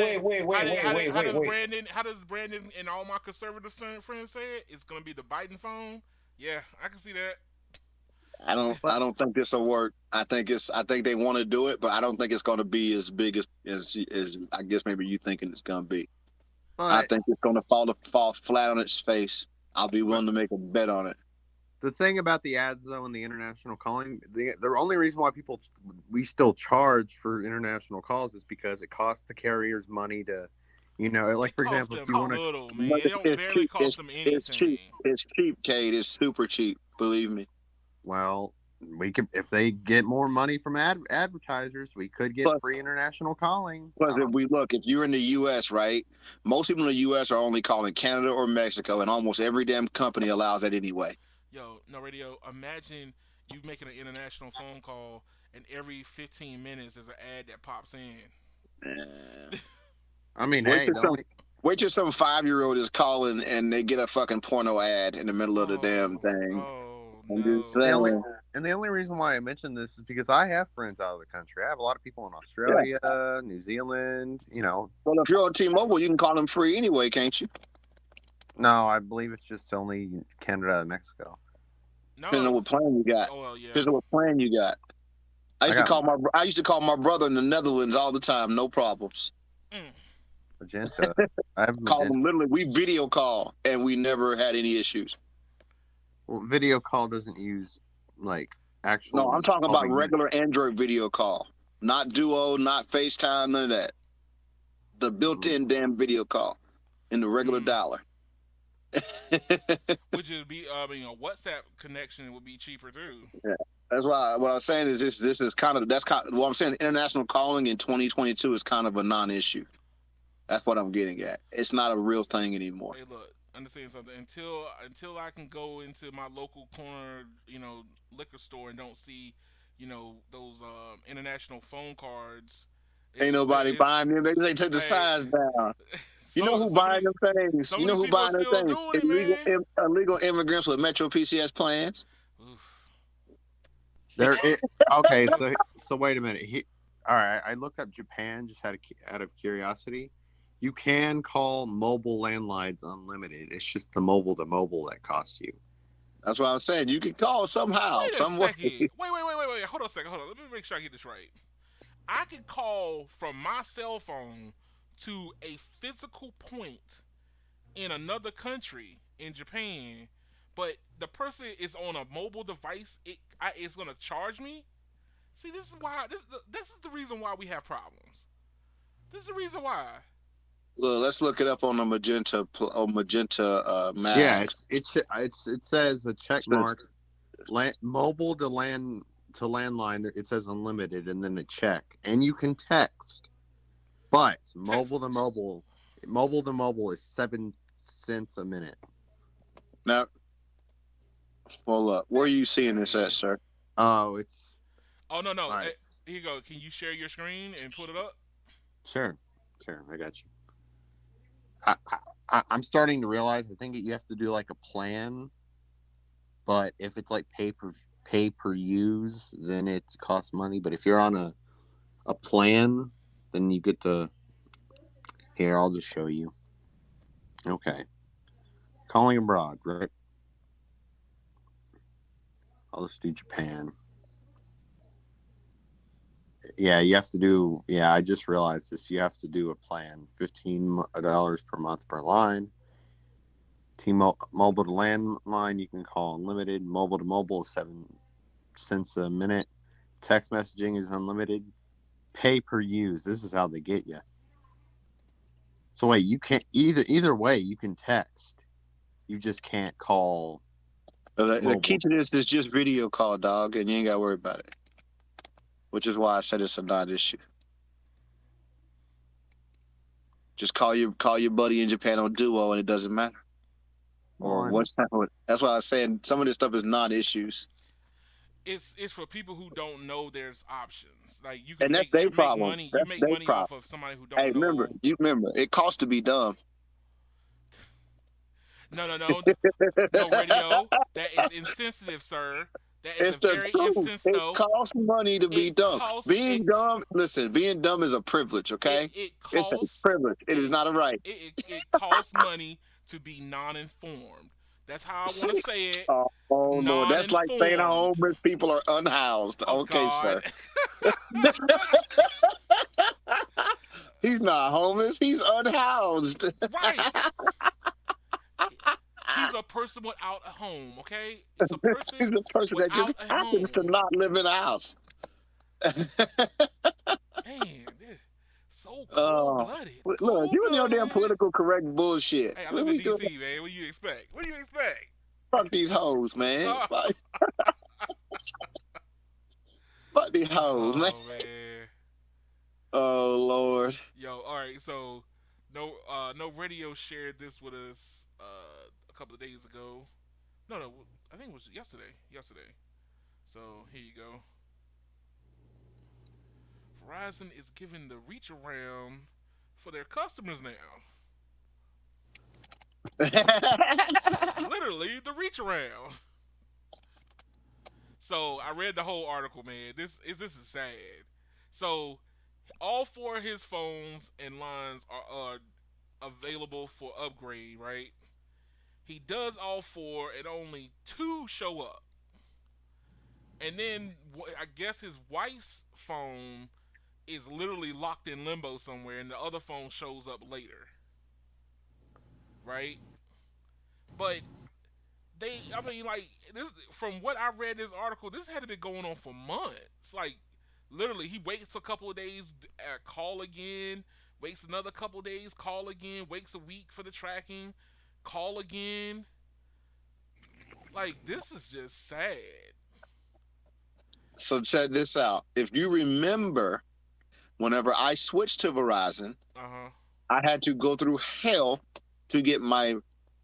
does Brandon and all my conservative friends say it? It's gonna be the Biden phone. Yeah, I can see that. but I don't think this will work. I think they want to do it, but I don't think it's going to be as big as I guess maybe you thinking it's going to be. I but think it's going to fall flat on its face. I'll be but willing to make a bet on it. the thing about the ads though and the international calling, the only reason why we still charge for international calls is because it costs the carriers money to, like It for costs example, if them you want to, little, man. But It don't it's barely cheap. cost them It's cheap. anything. It's cheap, Cade. It's super cheap. Believe me. well, we could if they get more money from advertisers, we could get Plus, free international calling. plus, if you're in the U.S., right? Most people in the U.S. are only calling Canada or Mexico, and almost every damn company allows that anyway. Yo, no radio. Imagine you making an international phone call, and every 15 minutes there's an ad that pops in. Eh. I mean, Wait hey, till the some only wait till some 5-year-old is calling and they get a fucking porno ad in the middle of the damn Oh, thing. oh I'm just no. the only saying. and the only reason why I mentioned this is because I have friends out of the country. I have a lot of people in Yeah. Australia, New Zealand. Well, if you're on T-Mobile, you can call them free anyway, can't you? No, I believe it's just only Canada and Mexico. Depending No. on what plan you got. Oh well, yeah. Depending on what plan you got. I got I used to call my brother in the Netherlands all the time, no problems. Mm. Magenta. I have Call Magenta. him literally. We video call and we never had any issues. Well, video call doesn't use like actual. No, I'm talking about calling. regular Android video call, not Duo, not FaceTime, none of that. The built-in damn video call in the regular Mm. dollar. Which would be, I mean, a WhatsApp connection would be cheaper too. Yeah. That's why what I was saying is this is kind of what I'm saying. International calling in 2022 is kind of a non-issue. That's what I'm getting at. It's not a real thing anymore. Hey, look, understand something. Until I can go into my local corner, liquor store and don't see, those international phone cards. Ain't nobody buying them. They took the Hey, signs down. You know some who some of buying these, them things? some You of know these who people are buying them still things? doing it, man. Illegal immigrants with Metro PCS plans. Oof. Okay, so wait a minute. All right, I looked up Japan just out of curiosity. You can call mobile landlines unlimited. It's just the mobile to mobile that costs you. That's what I'm saying. You can call somehow, Wait a some way. second. Wait. Hold on a second. Hold on. Let me make sure I get this right. I can call from my cell phone to a physical point in another country in Japan, but the person is on a mobile device. It's gonna charge me. See, this is why. This is the reason why we have problems. This is the reason why. Look, let's look it up on the Magenta Yeah, Mag. it says a check mark, mobile to landline. It says unlimited, and then a check, and you can text. But mobile to mobile is 7 cents a minute. Now, well, look, where are you seeing this at, sir? Oh, it's Oh no. all right. Here you go. Can you share your screen and put it up? Sure, I got you. I'm starting to realize I think you have to do like a plan, but if it's like pay per use, then it costs money. But if you're on a plan, then you get to. Here, I'll just show you. Okay, calling abroad, right? I'll just do Japan. Yeah, you have to do. Yeah, I just realized this. You have to do a plan. $15 per month per line. Mobile to landline, you can call unlimited. Mobile to mobile is 7 cents a minute. Text messaging is unlimited. Pay per use. This is how they get you. So wait, you can't either way. You can text. You just can't call. The key to this is just video call, dog, and you ain't got to worry about it. Which is why I said it's a non-issue. Just call your buddy in Japan on Duo, and it doesn't matter. Or that's why I was saying some of this stuff is non-issues. It's for people who don't know there's options. Like you can And that's their problem. money. That's you make their money problem. off of somebody who don't know. Remember, it costs to be dumb. No, no, no, no radio. That is insensitive, sir. That is a It's the very truth. insensitive. It No, costs money to be it dumb. costs Being dumb, listen, being dumb is a privilege, okay? it It's a costs privilege. It is it not a right. it costs money to be non-informed. That's how I want to See? say it. Oh, Lord. That's like saying Non-informed. homeless people are unhoused. Oh Okay, God. sir. He's not homeless. He's unhoused. Right. He's a person without a home. Okay. It's a person He's the person that without just a happens to home. not live in a house. Man, this so cold Oh, blooded. look, Cold you and your blooded, damn man. political correct bullshit. Hey, I What live in we doing? DC, man. What do you expect? What do you expect? Fuck these hoes, man. Oh, Fuck these hoes, man. man. Oh, Lord. Yo, all right. So, no radio shared this with us a couple of days ago. No, no, I think it was yesterday. Yesterday. So here you go. Verizon is giving the reach around for their customers now. Literally, the reach around. So I read the whole article, man. This is sad. So all four of his phones and lines are available for upgrade, right? He does all four, and only two show up. And then I guess his wife's phone is literally locked in limbo somewhere, and the other phone shows up later, right? But I mean, like this. From what I read this article, this had to be going on for months. Like, literally, he waits a couple of days, call again, waits another couple of days, call again, waits a week for the tracking, call again. Like, this is just sad. So check this out. If you remember, whenever I switched to Verizon, I had to go through hell to get my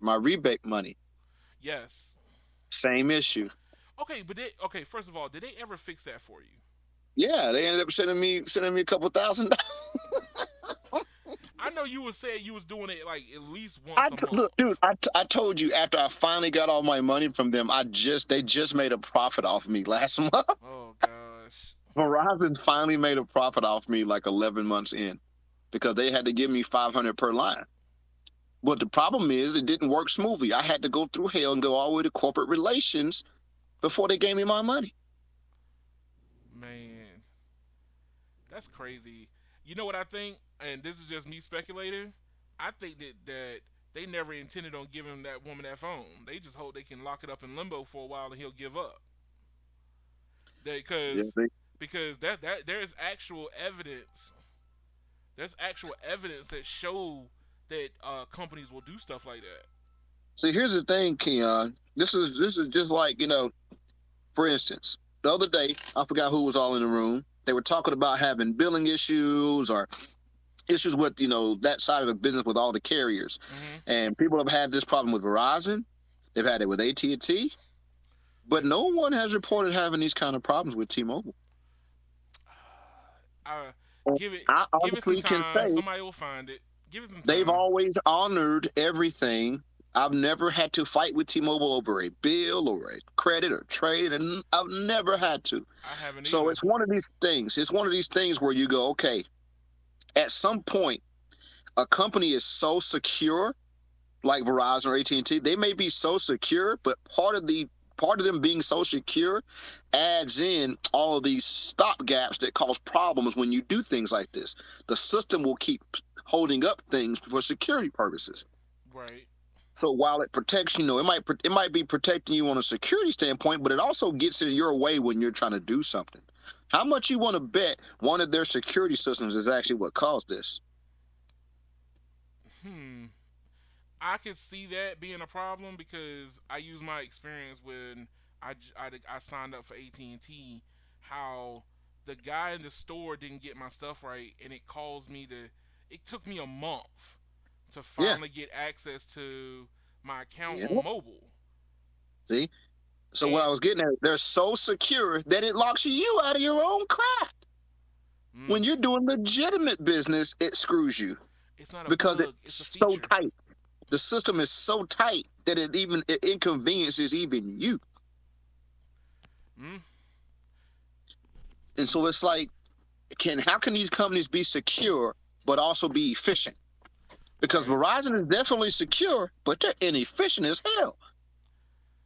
rebate money. Yes. Same issue. Okay, but first of all, did they ever fix that for you? Yeah, they ended up sending me a couple $1,000. I know you would say you was doing it like at least once a month. Look, dude, I told you after I finally got all my money from them, they just made a profit off me last month. Oh gosh. Verizon finally made a profit off me like 11 months in because they had to give me $500 per line. But the problem is it didn't work smoothly. I had to go through hell and go all the way to corporate relations before they gave me my money. Man, that's crazy. You know what I think? And this is just me speculating. I think that they never intended on giving that woman that phone. They just hope they can lock it up in limbo for a while and he'll give up. Because that there's actual evidence. There's actual evidence that show that companies will do stuff like that. See, here's the thing, Keon. This is just like, for instance, the other day, I forgot who was all in the room. They were talking about having billing issues or issues with, that side of the business with all the carriers. Mm-hmm. And people have had this problem with Verizon. They've had it with AT&T. But no one has reported having these kind of problems with T-Mobile. Give it honestly some time. can say Somebody will find it. Give it some time. They've always honored everything. I've never had to fight with T-Mobile over a bill or a credit or trade, and I've never had to. I haven't So either. it's one of these things. It's one of these things where you go, okay, at some point, a company is so secure, like Verizon or AT&T, they may be so secure, but part of them being so secure adds in all of these stopgaps that cause problems when you do things like this. The system will keep holding up things for security purposes. Right. So while it protects, it might be protecting you on a security standpoint, but it also gets in your way when you're trying to do something. How much you want to bet one of their security systems is actually what caused this? I could see that being a problem because I use my experience when I signed up for AT&T, how the guy in the store didn't get my stuff right, and it took me a month to finally get access to my account on mobile. See? So what I was getting at, they're so secure that it locks you out of your own craft. When you're doing legitimate business, it screws you. It's not a because bug, it's a so feature. tight. The system is so tight that it inconveniences even you. Mm, And so it's like, how can these companies be secure but also be efficient? Because right. Verizon is definitely secure, but they're inefficient as hell.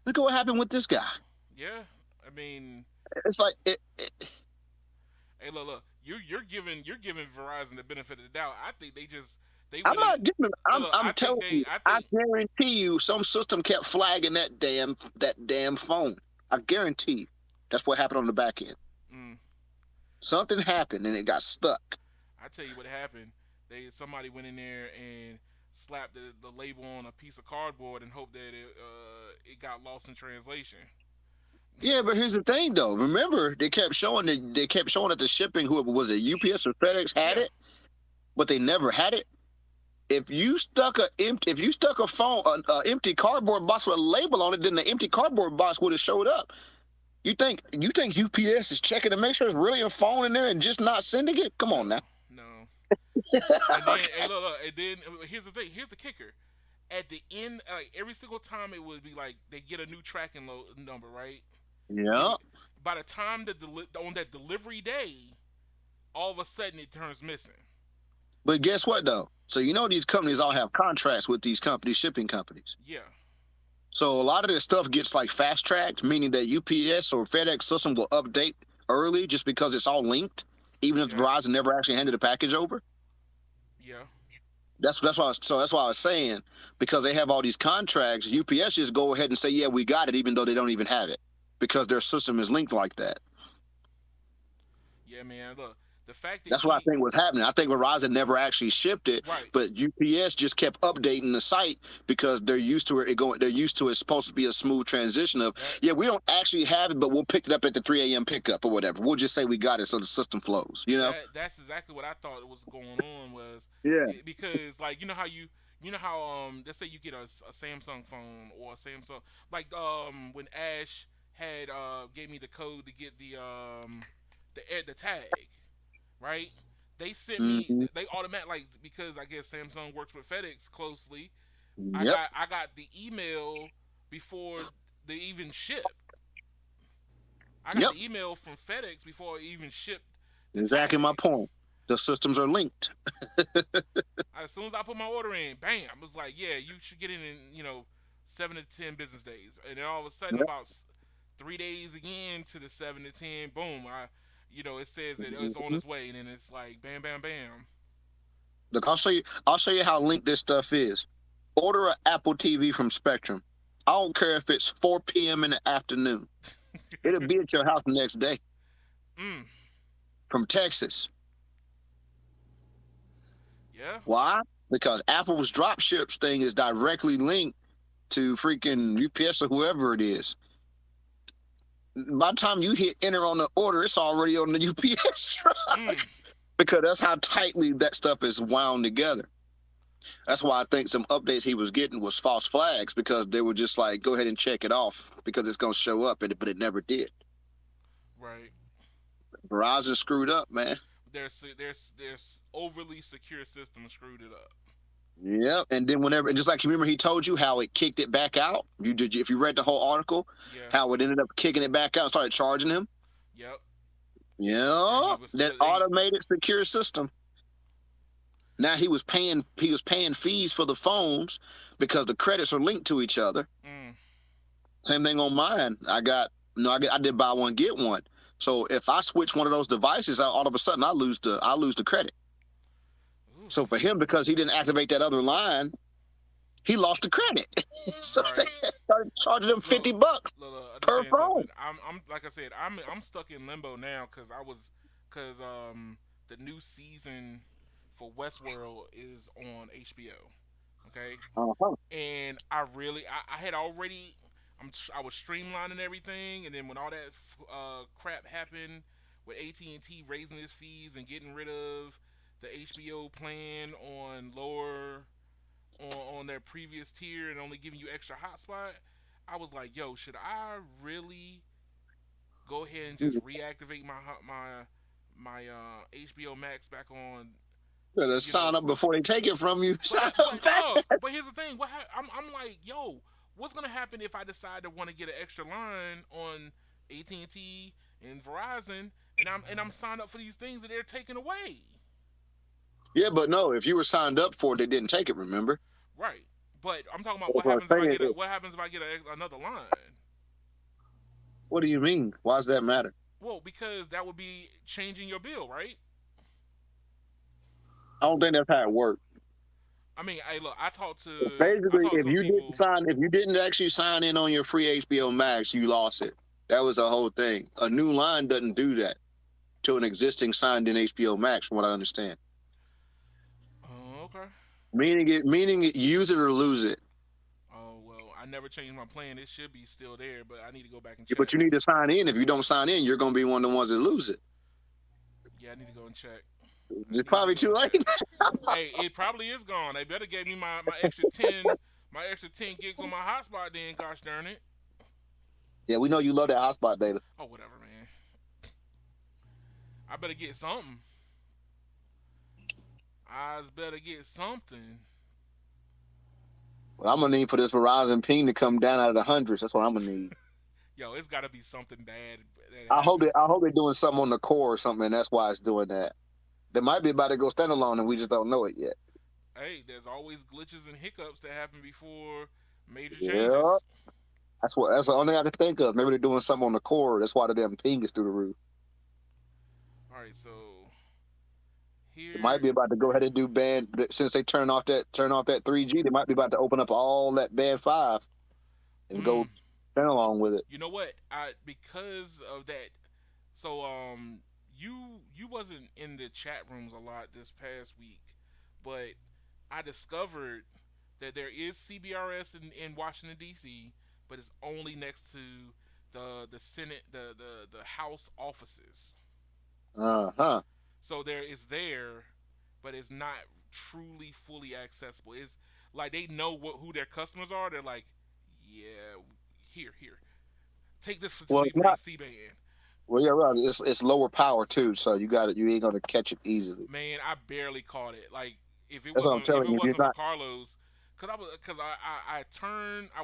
Look at what happened with this guy. Yeah. I mean, It's like hey, look. You're giving Verizon the benefit of the doubt. I think they I'm went in. not giving. Look. I'm I think telling they. you. I I think. guarantee you, some system kept flagging that damn phone. I guarantee you, that's what happened on the back end. Mm, Something happened and it got stuck. I tell you what happened. Somebody went in there and slapped the label on a piece of cardboard and hoped that it got lost in translation. Yeah, but here's the thing, though. Remember, they kept showing that the shipping, whoever was it, UPS or FedEx had Yeah. it, but they never had it. If you stuck a phone, an empty cardboard box with a label on it, then the empty cardboard box would have showed up. You think UPS is checking to make sure it's really a phone in there and just not sending it? Come on now. No. No. And then, hey, look. And then here's the thing. Here's the kicker. At the end, like every single time, it would be like they get a new tracking number, right? Yeah. And by the time on that delivery day, all of a sudden it turns missing. But guess what though? So these companies all have contracts with these companies, shipping companies. Yeah. So a lot of this stuff gets like fast tracked, meaning that UPS or FedEx system will update early just because it's all linked, even if Yeah. Verizon never actually handed the package over. Yeah. That's why I was saying, because they have all these contracts, UPS just go ahead and say, yeah, we got it, even though they don't even have it, because their system is linked like that. Yeah, man. Look, the fact that That's what I think was happening. I think Verizon never actually shipped it, right. but UPS just kept updating the site because they're used to it going. They're used to it's supposed to be a smooth transition of, That, yeah, we don't actually have it, but we'll pick it up at the 3 a.m. pickup or whatever. We'll just say we got it so the system flows. that's exactly what I thought was going on was Yeah. because like you know how let's say you get a Samsung phone or a Samsung like when Ash had gave me the code to get the tag, right? They sent me Mm-hmm. they automatic like because I guess Samsung works with FedEx closely. I Yep. got I got the email before they even shipped. I got Yep. the email from FedEx before it even shipped the Exactly my tag. point. The systems are linked. As soon as I put my order in, bam, it was like, yeah, you should get it in 7 to 10 business days, and then all of a sudden Yep. about 3 days again to the 7 to 10, boom, it says that it's on Mhm. its way, and then it's like bam, bam, bam. Look, I'll show you. I'll show you how linked this stuff is. Order an Apple TV from Spectrum. I don't care if it's 4 p.m. in the afternoon. It'll be at your house the next day Mm, from Texas. yeah, Why? Because Apple's drop ships thing is directly linked to freaking UPS or whoever it is. By the time you hit enter on the order, it's already on the UPS truck mm, because that's how tightly that stuff is wound together. That's why I think some updates he was getting was false flags because they were just like, go ahead and check it off because it's going to show up, but it never did. right. Verizon screwed up, man. There's overly secure system screwed it up. Yep. And then and just like you remember, he told you how it kicked it back out. If you read the whole article, Yeah, how it ended up kicking it back out and started charging him. yep. And Yeah, he was that automated secure system. Now he was paying fees for the phones because the credits are linked to each other. mm, Same thing on mine. I did buy one get one. So if I switch one of those devices, all of a sudden I lose the credit. So oof, for him, because he didn't activate that other line, he lost the credit. So they right. started charging him Look, $50 I'm just per saying phone. something. I'm like I said, I'm stuck in limbo now because the new season for Westworld is on HBO. Okay, Uh-huh. and I had already I was streamlining everything, and then when all that crap happened with AT&T raising its fees and getting rid of the HBO plan on lower on their previous tier and only giving you extra hotspot, I was like, yo, should I really go ahead and just reactivate my HBO Max back on Better You sign know, up before they take it from you. Sign up but fast. dog. But here's the thing. I'm like, yo, what's gonna happen if I decide to want to get an extra line on AT&T and Verizon, and I'm signed up for these things that they're taking away? Yeah, but no, if you were signed up for it, they didn't take it. Remember? Right. But I'm talking about That's what I'm saying. what happens if I get another line? What do you mean? Why does that matter? Well, because that would be changing your bill, right? I don't think that's how it works. I mean, hey, look, I Basically, talked to some people. if you didn't actually sign in on your free HBO Max, you lost it. That was the whole thing. A new line doesn't do that to an existing signed in HBO Max, from what I understand. Oh, okay. Meaning it, use it or lose it. Oh well, I never changed my plan. It should be still there, but I need to go back and Yeah, but check. you need to sign in. If you don't sign in, you're going to be one of the ones that lose it. Yeah, I need to go and check. I It's need probably to go too and late. check. Hey, it probably is gone. They better give me my extra 10 gigs on my hotspot. Then, gosh darn it. Yeah, we know you love that hotspot data. Oh, whatever, man. I better get something. I better get something. What I'm gonna need for this Verizon ping to come down out of the hundreds. That's what I'm gonna need. Yo, it's got to be something bad that I hope happened. they're doing something on the core or something, and that's why it's doing that. They might be about to go standalone, and we just don't know it yet. Hey, there's always glitches and hiccups that happen before major Yeah, changes. that's the only thing I can think of. Maybe they're doing something on the core. That's why the damn ping is through the roof. All right, so They might here, be about to go ahead and do band since they turn off that 3G. They might be about to open up all that band 5 and go mm, standalone with it. you know what? I because of that. So you wasn't in the chat rooms a lot this past week, but I discovered that there is CBRS in Washington D.C., but it's only next to the Senate, the House offices. Uh-huh. So there is there, but it's not truly fully accessible. It's like they know who their customers are. They're like, yeah, here, take this until Well, we it's bring not. C band. Well, yeah, right. It's lower power too, so you got it. You ain't gonna catch it easily. Man, I barely caught it. Like That's what I'm if telling it you. If you're wasn't for not, Carlos, I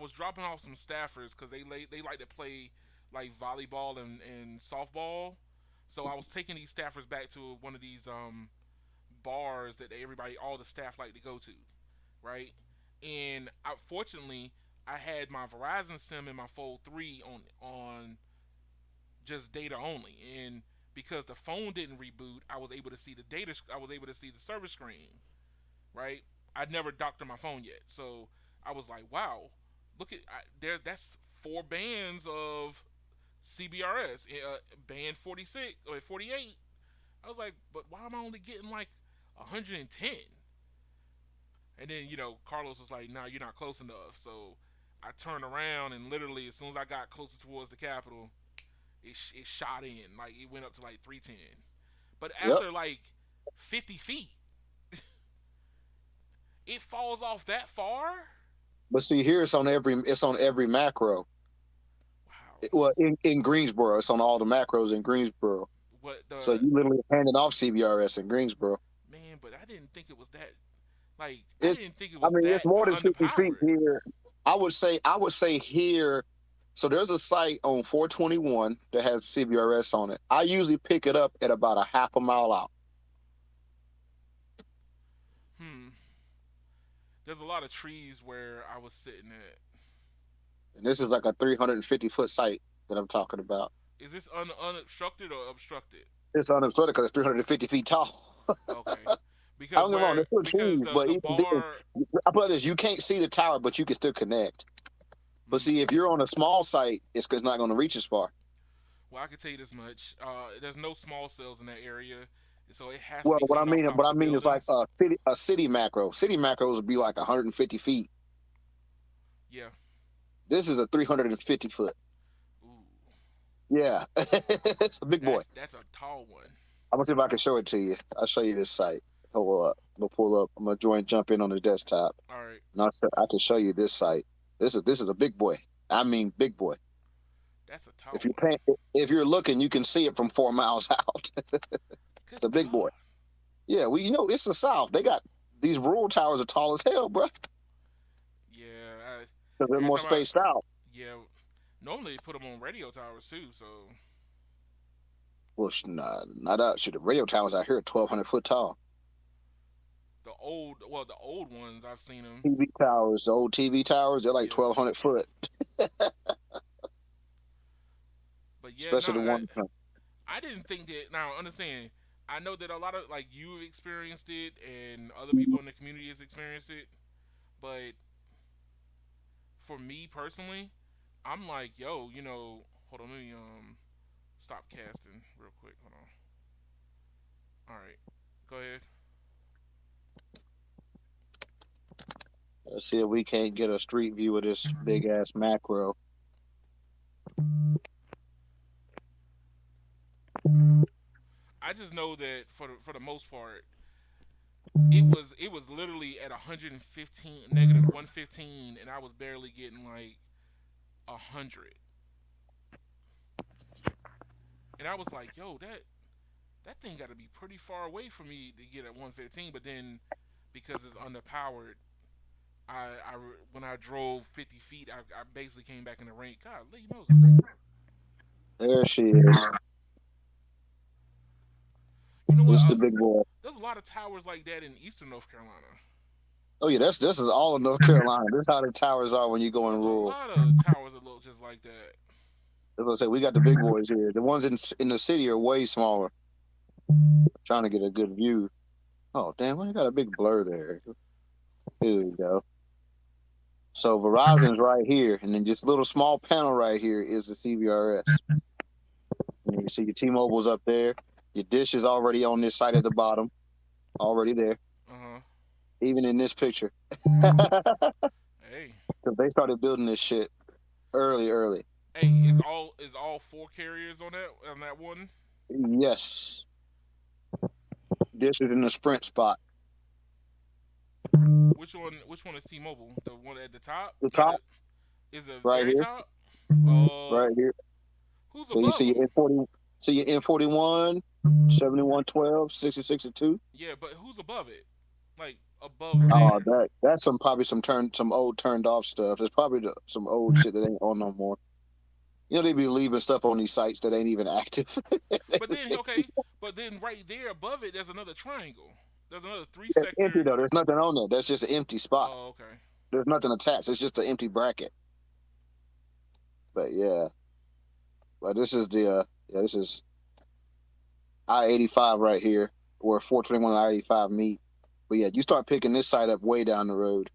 was dropping off some staffers because they like to play like volleyball and softball. So I was taking these staffers back to one of these bars that all the staff like to go to, right? And fortunately, I had my Verizon SIM and my Fold 3 on just data only, and because the phone didn't reboot, I was able to see the data. I was able to see the service screen, right? I'd never doctored my phone yet, so I was like, wow, look at there. That's 4 bands of CBRS, band 46 or 48. I was like, but why am I only getting like 110? And then Carlos was like, "Nah, you're not close enough." So I turned around and literally, as soon as I got closer towards the Capitol, it shot in like it went up to like 310. But yep. after like 50 feet, it falls off that far. But see, here it's on every macro. Wow. Well, in Greensboro, it's on all the macros in Greensboro. What So you literally handed off CBRS in Greensboro. Man, but I didn't think it was that. Like I It's, didn't think it I was mean, it's that more than 50 feet underpowered. here. I would say here. So there's a site on 421 that has CBRS on it. I usually pick it up at about a half a mile out. There's a lot of trees where I was sitting at. And this is like a 350-foot site that I'm talking about. Is this unobstructed or obstructed? It's unobstructed because it's 350 feet tall. Okay. I Because don't get wrong, there's still because trees, but the even bar. then, I put this, you can't see the tower, but you can still connect. But see, if you're on a small site, it's not going to reach as far. Well, I can tell you this much: there's no small cells in that area, so it has to Well, be coming off top what of I the mean is like buildings. a city macro. City macros would be like 150 feet. Yeah. This is a 350 foot. Ooh. Yeah, it's a big boy. That's a tall one. I'm gonna see if I can show it to you. I'll show you this site. Hold up. I'm gonna pull up. I'm gonna jump in on the desktop. All right. And I can show you this site. This is a big boy. I mean, big boy. That's a tall If you one. if you're looking, you can see it from 4 miles out. It's a big boy. Yeah, it's the South. They got these rural towers are tall as hell, bro. Yeah, Because they're every more time I spaced out. yeah, normally they put them on radio towers too. So Well, nah, not out. Shit, the radio towers out here are 1,200 foot tall. the old ones I've seen them. TV towers, the old TV towers, they're like Yeah, 1,200 foot, but yeah, no, especially the one. I didn't think that. Now, understand, I know that a lot of like you've experienced it, and other people in the community has experienced it. But for me personally, I'm like, yo, hold on, let me stop casting real quick. Hold on. All right, go ahead. Let's see if we can't get a street view of this big ass macro. I just know that for the most part, it was literally at 115 negative 115, and I was barely getting like 100, and I was like, yo, that thing got to be pretty far away from me to get at 115. But then because it's underpowered, when I drove 50 feet, I basically came back in the range. God, Lee Moses. There she is. You know what? This is the big boy. There's a lot of towers like that in eastern North Carolina. Oh yeah, this is all of North Carolina. This is how the towers are when you go in There's a rural. lot of towers that look just like that. As I say, we got the big boys here. The ones in the city are way smaller. Trying to get a good view. Oh damn, why you got a big blur there? Here we go. So Verizon's right here, and then just a little small panel right here is the CBRS. And you see your T-Mobile's up there. Your dish is already on this side at the bottom, already there. Uh huh. Even in this picture, because Hey, they started building this shit early. hey, is all four carriers on that one? Yes, dish is in the Sprint spot. Which one is T-Mobile? The one at the top? The Not top, the is the right very here, top? Oh, right here. who's So you above see your them? N40, see your N41, 7112, 6062. Yeah, but who's above it? Like above Oh, there? that's probably some old turned off stuff. It's probably some old shit that ain't on no more. They be leaving stuff on these sites that ain't even active. But then okay, but then right there above it, there's another triangle. There's another three That's empty sector. though. There's nothing on there. That's just an empty spot. Oh, okay. There's nothing attached. It's just an empty bracket. But yeah, but this is I-85 right here, where 421 and I-85 meet. But yeah, you start picking this site up way down the road.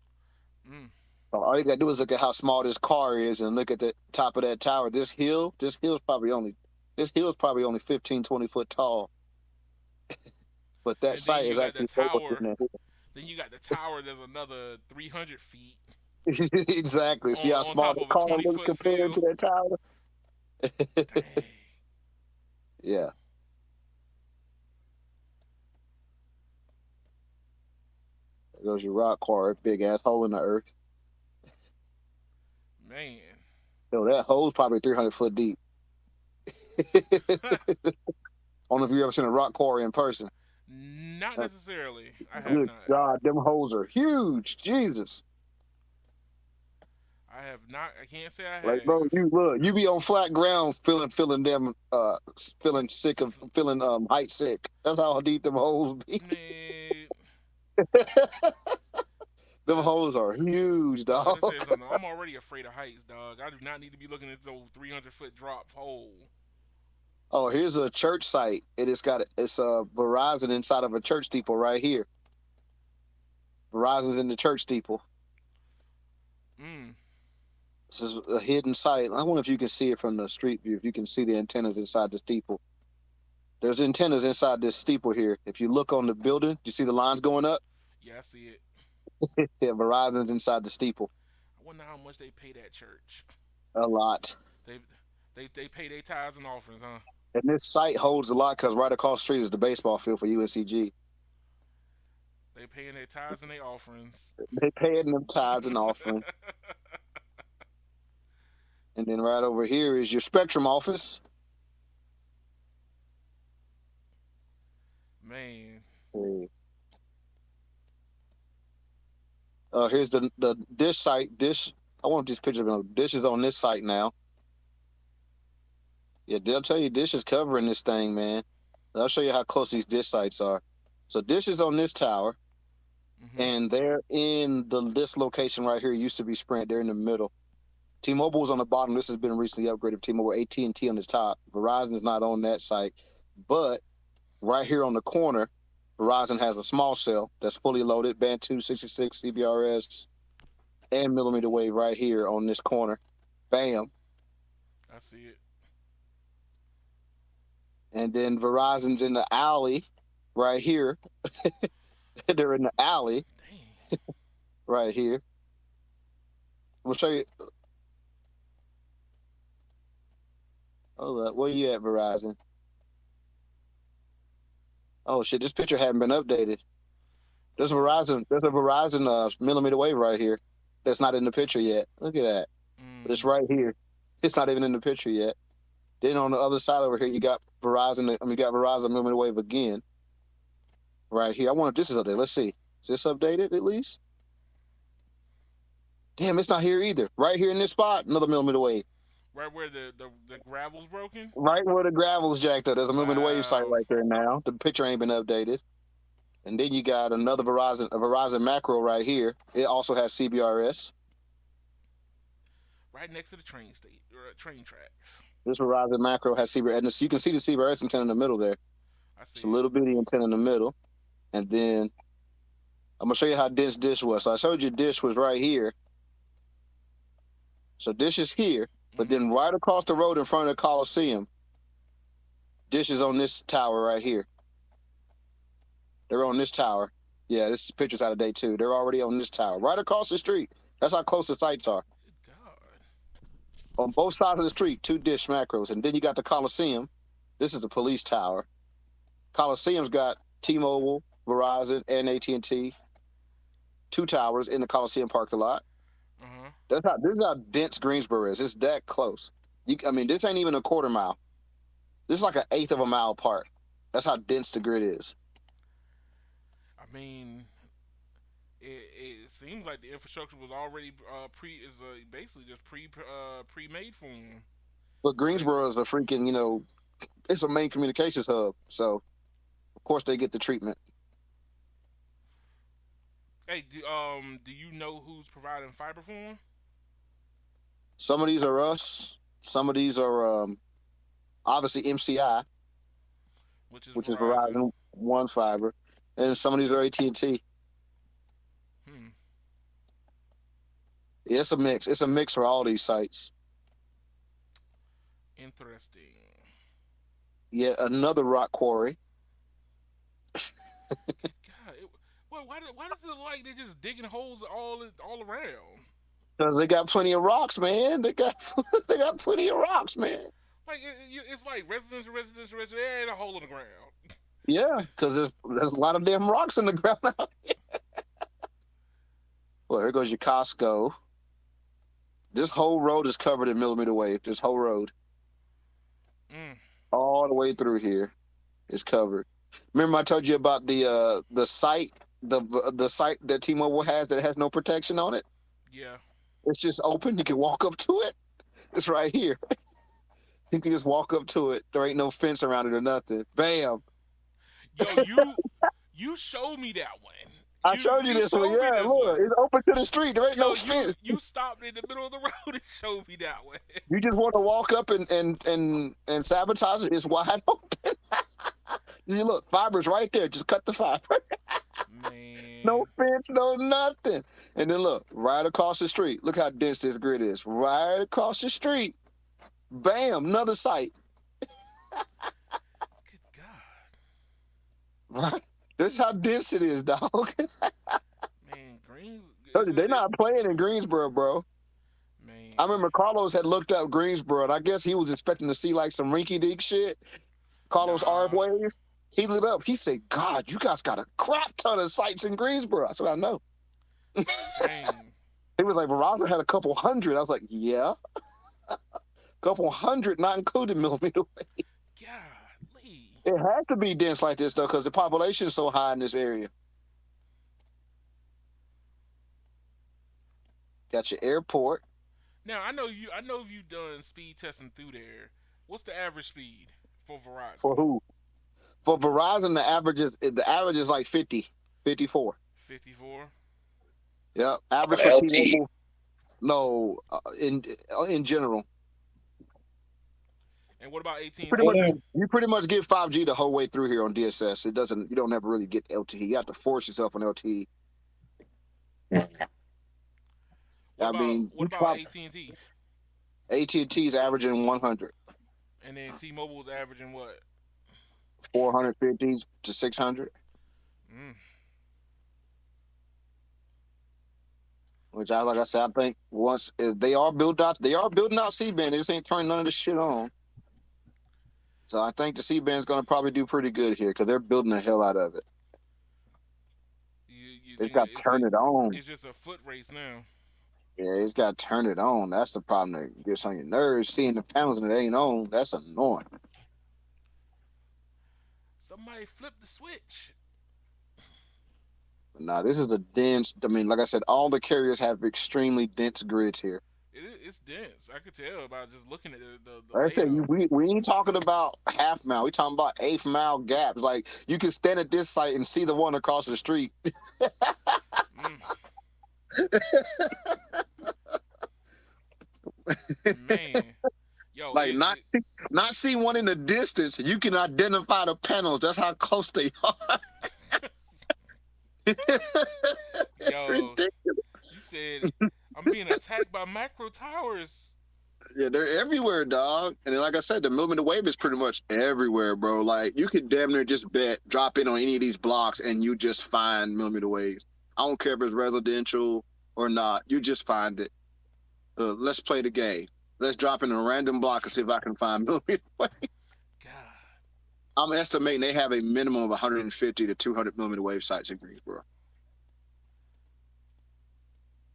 Mm. All you gotta do is look at how small this car is and look at the top of that tower. This hill's probably only 15, 20 foot tall. But that And then site you is got the actually lower tower. than Then you got the tower. There's another 300 feet that. Exactly. See how on small top the of a car 20 looks foot compared to field. that tower? Dang. Yeah. There goes your rock car, big ass hole in the earth. Man. Yo, that hole's probably 300 foot deep. I don't know if you ever seen a rock quarry in person. Not necessarily. I have Good not. God, them holes are huge. Jesus. I have not. I can't say I Like, bro, have. you be on flat ground feeling them feeling sick of feeling height sick. That's how deep them holes be. Man, Them let, holes are huge, let me dog. say something. I'm already afraid of heights, dog. I do not need to be looking at those 300-foot drop hole. Oh, here's a church site. It's a Verizon inside of a church steeple right here. Verizon's in the church steeple. Mm. This is a hidden site. I wonder if you can see it from the street view. If you can see the antennas inside the steeple. There's antennas inside this steeple here. If you look on the building, you see the lines going up. Yeah, I see it. Yeah, Verizon's inside the steeple. I wonder how much they pay that church. A lot. They they pay their tithes and offerings, huh? And this site holds a lot because right across the street is the baseball field for UNCG. They paying their tithes and their offerings. They paying them tithes and offering. And then right over here is your Spectrum office. Man, see. Here's the Dish site. Dish. I want these pictures of Dish is on this site now. Yeah, they'll tell you Dish is covering this thing, man. I'll show you how close these Dish sites are. So Dish is on this tower, and they're in this location right here. It used to be Sprint. They're in the middle. T-Mobile is on the bottom. This has been recently upgraded. T-Mobile, AT&T on the top. Verizon is not on that site, but right here on the corner, Verizon has a small cell that's fully loaded, band 266 CBRS and millimeter wave right here on this corner. Bam. I see it. And then Verizon's in the alley right here. They're in the alley Dang. right here. We'll show you. Hold up. Where you at, Verizon? Oh shit! This picture hadn't been updated. There's a Verizon millimeter wave right here. That's not in the picture yet. Look at that. But it's right here. It's not even in the picture yet. Then on the other side over here, you got Verizon. You got Verizon millimeter wave again. Right here. I wonder if this is updated. Let's see. Is this updated at least? Damn, it's not here either. Right here in this spot, another millimeter wave. Right where the gravel's broken? Right where the gravel's jacked up. There's a millimeter wave site Wow. right there now. The picture ain't been updated. And then you got another Verizon macro right here. It also has CBRS. Right next to the train tracks. This Verizon macro has CBRS. And you can see the CBRS antenna in the middle there. I see It's a little bitty antenna in the middle. And then I'm going to show you how dense Dish was. So I showed you Dish was right here. So Dish is here. But then right across the road in front of the Coliseum, Dish is on this tower right here. They're on this tower. Yeah, this picture's out of date too. They're already on this tower, right across the street. That's how close the sites are. Good God. On both sides of the street, 2 Dish macros. And then you got the Coliseum. This is the police tower. Coliseum's got T-Mobile, Verizon, and AT&T. 2 towers in the Coliseum parking lot. This is how dense Greensboro is. It's that close. This ain't even a quarter mile. This is like an eighth of a mile apart. That's how dense the grid is. I mean, it seems like the infrastructure was already basically just pre-made for them. But Greensboro is a freaking, it's a main communications hub. So, of course, they get the treatment. Hey, do you know who's providing fiber for them? Some of these are us. Some of these are obviously MCI, Which is Verizon One Fiber, and some of these are AT&T. Yeah, it's a mix. It's a mix for all these sites. Interesting. Yeah, another rock quarry. God, why does it look like they're just digging holes all around? Because they got plenty of rocks, man. They got plenty of rocks, man. Like it's like residence. There ain't a hole in the ground. Yeah, because there's a lot of damn rocks in the ground out here. Well, here goes your Costco. This whole road is covered in millimeter wave. This whole road, all the way through here, is covered. Remember I told you about the site, the site that T-Mobile has that has no protection on it? Yeah. It's just open. You can walk up to it. It's right here. You can just walk up to it. There ain't no fence around it or nothing. Bam. Yo, you showed me that one. I showed you this one. Yeah, look, it's open to the street. There ain't no fence. You stopped in the middle of the road and showed me that one. You just want to walk up and sabotage it. It's wide open. You look, fiber's right there. Just cut the fiber. Man. No fence, no nothing. And then look, right across the street. Look how dense this grid is. Right across the street. Bam, another site. Good God. Right? This is how dense it is, dog. Man, They're not playing in Greensboro, bro. Man. I remember Carlos had looked up Greensboro, and I guess he was expecting to see like some rinky-dink shit. Carlos RF Waves. He lit up. He said, God, you guys got a crap ton of sites in Greensboro. I said, I know. He was like, Verizon had a couple hundred. I was like, yeah. Couple hundred, not including millimeter wave. Golly. It has to be dense like this though, because the population is so high in this area. Got your airport. Now I know you. I know you've done speed testing through there. What's the average speed for For Verizon? who? For Verizon, the average is like 50, 54. 54. Yeah, average for LT. T-Mobile. No, in general, And what about AT you and pretty Well, much T? then, you pretty much get 5G the whole way through here on DSS. It doesn't. You don't ever really get LTE. You have to force yourself on LTE. I mean, What about AT and T? AT&T is averaging 100, And then T-Mobile's averaging what? 450 to 600. Mm. Which like I said, I think once if they are building out C-band. They just ain't turning none of this shit on. So I think the C-band's going to probably do pretty good here because they're building the hell out of it. You They just think got to turn it on. it's just a foot race now? Yeah, it's got to turn it on. That's the problem that gets on your nerves. Seeing the panels and it ain't on, that's annoying. Somebody flip the switch. But nah, this is a dense. I mean, like I said, all the carriers have extremely dense grids here. It's dense. I could tell by just looking at the Like I said, layout. we ain't talking about half mile. We talking about eighth mile gaps. Like you can stand at this site and see the one across the street. Man, yo, Like not see one in the distance. You can identify the panels. That's how close they are. It's yo, ridiculous. you said I'm being attacked by macro towers. Yeah, they're everywhere, dog. And then, like I said, the millimeter wave is pretty much everywhere, bro. Like you could damn near just drop in on any of these blocks, and you just find millimeter waves. I don't care if it's residential or not. You just find it. Let's play the game. Let's drop in a random block and see if I can find millimeter wave. God, I'm estimating they have a minimum of 150 to 200 millimeter wave sites in Greensboro.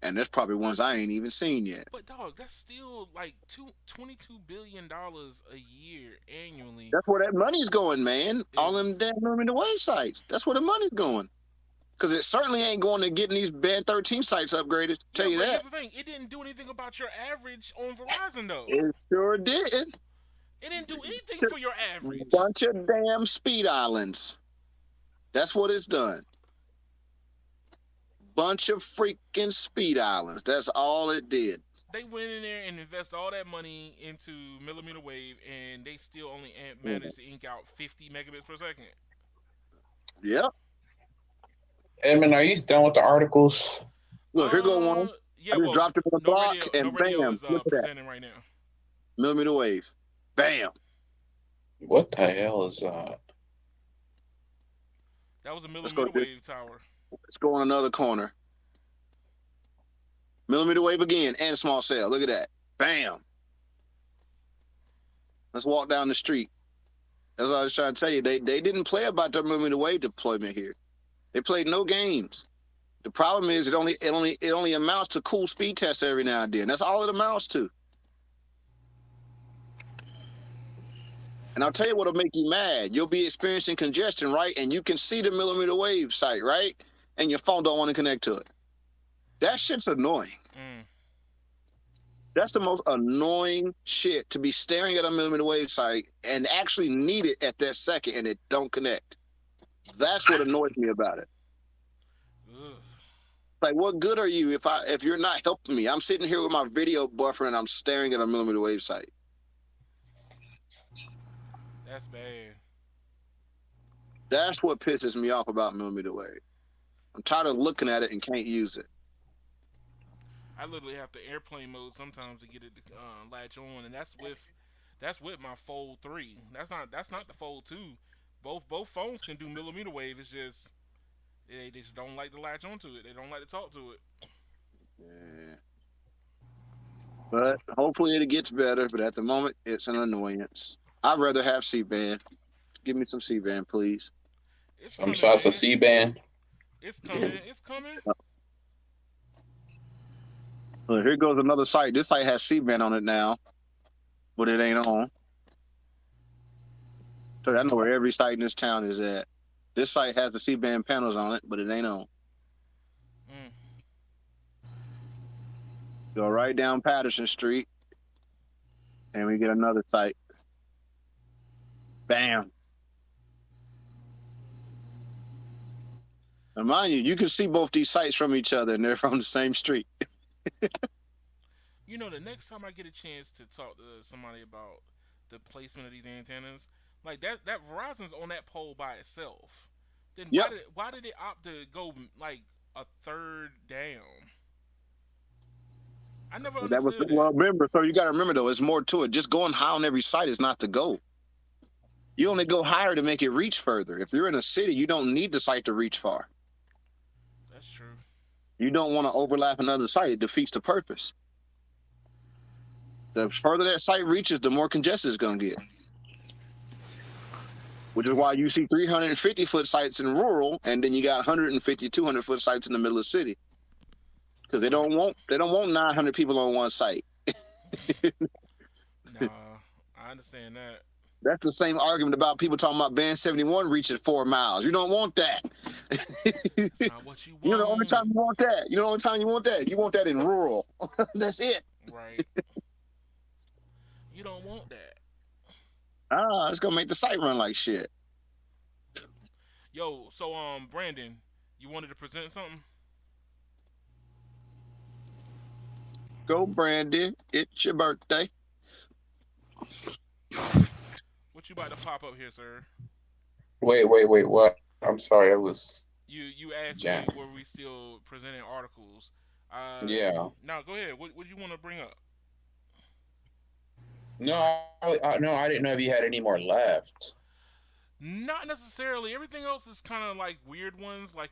And there's probably ones I ain't even seen yet. but dog, that's still like $22 billion a year annually. That's where that money's going, man. All them Is damn millimeter wave sites. That's where the money's going. Because it certainly ain't going to getting these Band 13 sites upgraded. Tell you but that. here's the thing: it didn't do anything about your average on Verizon, though. It sure did. It didn't do anything for your average. Bunch of damn speed islands. That's what it's done. Bunch of freaking speed islands. That's all it did. They went in there and invested all that money into millimeter wave, and they still only managed to ink out 50 megabits per second. Yep. Edmund, are you done with the articles? Look, here go one. Yeah, I just well, dropped it in the no block, radio, and no radio bam, is look at that. presenting right now. Millimeter wave. Bam. What the hell is that? That was a Let's go millimeter to this. wave tower. Let's go on another corner. Millimeter wave again and small cell. Look at that. Bam. Let's walk down the street. That's what I was trying to tell you. They didn't play about their millimeter wave deployment here. They played no games. The problem is it only amounts to cool speed tests every now and then. That's all it amounts to. And I'll tell you what'll make you mad. You'll be experiencing congestion, right? And you can see the millimeter wave site, right? And your phone don't want to connect to it. That shit's annoying. That's the most annoying shit, to be staring at a millimeter wave site and actually need it at that second and it don't connect. That's what annoys me about it. Ugh. Like, what good are you if you're not helping me? I'm sitting here with my video buffer and I'm staring at a millimeter wave site. That's bad. That's what pisses me off about millimeter wave. I'm tired of looking at it and can't use it. I literally have to airplane mode sometimes to get it to latch on, and that's with my Fold 3. That's not the Fold 2. Both phones can do millimeter wave. It's just they just don't like to latch onto it. They don't like to talk to it. Yeah. But hopefully it gets better. But at the moment, it's an annoyance. I'd rather have C-band. Give me some C-band, please. It's Some coming, shots man. of C-band. It's coming. It's coming. Here goes another site. This site has C-band on it now, but it ain't on. So I know where every site in this town is at. This site has the C-band panels on it, but it ain't on. Mm. Go right down Patterson Street, and we get another site. Bam. And mind you, you can see both these sites from each other, and they're from the same street. You know, the next time I get a chance to talk to somebody about the placement of these antennas, like that Verizon's on that pole by itself. Then Yep. why did it opt to go like a third down? I never That was understood that. well. Remember, so you got to remember though, it's more to it. Just going high on every site is not the goal. You only go higher to make it reach further. If you're in a city, you don't need the site to reach far. That's true. You don't want to overlap another site. It defeats the purpose. The further that site reaches, the more congested it's going to get. Which is why you see 350-foot sites in rural, and then you got 150, 200-foot sites in the middle of the city. Because they don't want 900 people on one site. Nah, I understand that. That's the same argument about people talking about Band 71 reaching 4 miles. You don't want that. It's not what you You know the only want. time you want that. You know the only time you want that. You want that in rural. That's it. Right. You don't want that. It's gonna make the site run like shit. Yo, so Brandon, you wanted to present something? Go, Brandon. It's your birthday. What you about to pop up here, sir? Wait, what? I'm sorry, I was You asked jam. me were we still presenting articles. Yeah. Now go ahead. What do you want to bring up? No, no, I didn't know if you had any more left. Not necessarily. Everything else is kind of like weird ones, like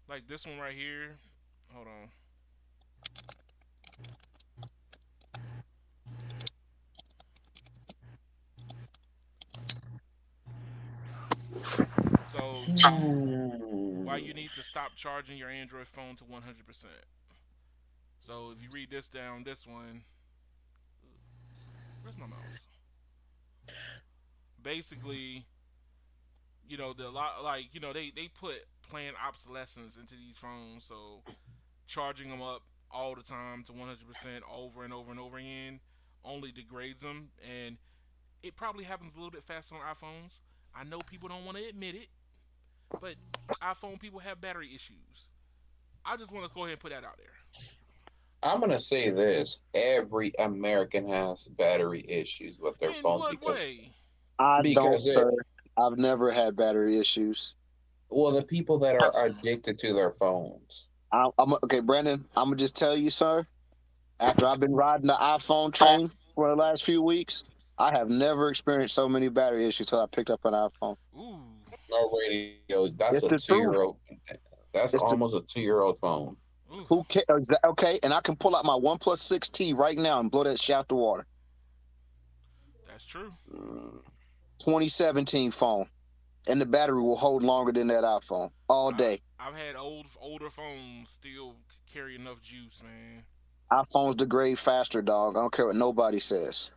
like this one right here. Hold on. So, why you need to stop charging your Android phone to 100%. So, if you read this down, this one, where's my mouse? Basically, the lot like they put planned obsolescence into these phones, so charging them up all the time to 100% over and over and over again only degrades them, and it probably happens a little bit faster on iPhones. I know people don't want to admit it, but iPhone people have battery issues. I just want to go ahead and put that out there. I'm gonna say this: every American has battery issues with their In phones what way? I don't, because it. sir. I've never had battery issues. Well, the people that are addicted to their phones. Okay, Brandon. I'm gonna just tell you, sir. After I've been riding the iPhone train for the last few weeks, I have never experienced so many battery issues till I picked up an iPhone. Ooh, No radio. That's It's a the truth. 2-year-old. That's It's the almost a 2-year-old phone. ooh, who cares? Okay, and I can pull out my OnePlus 6T right now and blow that shit out the water. that's true. 2017 phone, and the battery will hold longer than that iPhone all I, day. I've had older phones still carry enough juice, man. iPhones degrade faster, dog. I don't care what nobody says.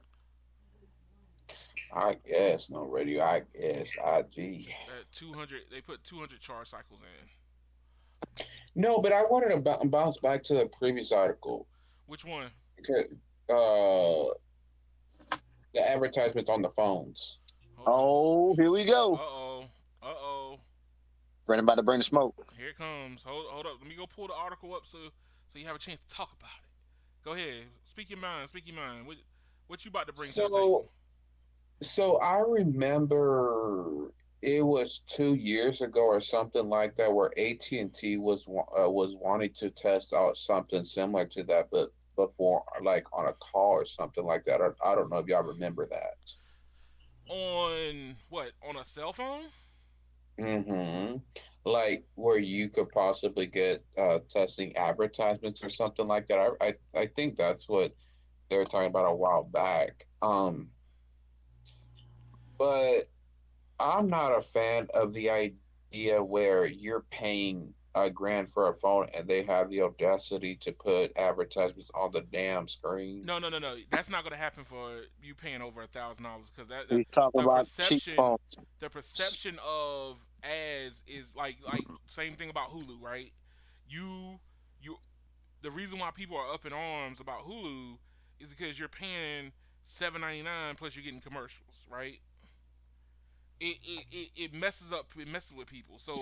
I guess no radio. I guess IG. At 200, they put 200 charge cycles in. No, but I wanted to bounce back to the previous article Which one? because uh, the advertisements on the phones. Hold on. Oh, here we Uh go. oh. Uh oh. Brandon about to bring the smoke. Here it comes. Hold up. Let me go pull the article up so you have a chance to talk about it. Go ahead. Speak your mind. Speak your mind. What you about to bring to the So, table? so I remember it was 2 years ago or something like that, where AT&T was wanting to test out something similar to that, but before, like on a call or something like that. I don't know if y'all remember that. On what? On a cell phone? Mm-hmm. Like where you could possibly get testing advertisements or something like that. I think that's what they were talking about a while back. But I'm not a fan of the idea where you're paying. a grand for a phone, and they have the audacity to put advertisements on the damn screen. No, no, no, no. That's not going to happen for you paying over $1,000 because He's talking the about cheap perception, phones. the perception of ads is like same thing about Hulu, right? You you the reason why people are up in arms about Hulu is because you're paying $7.99 plus you're getting commercials, right? It messes with people. So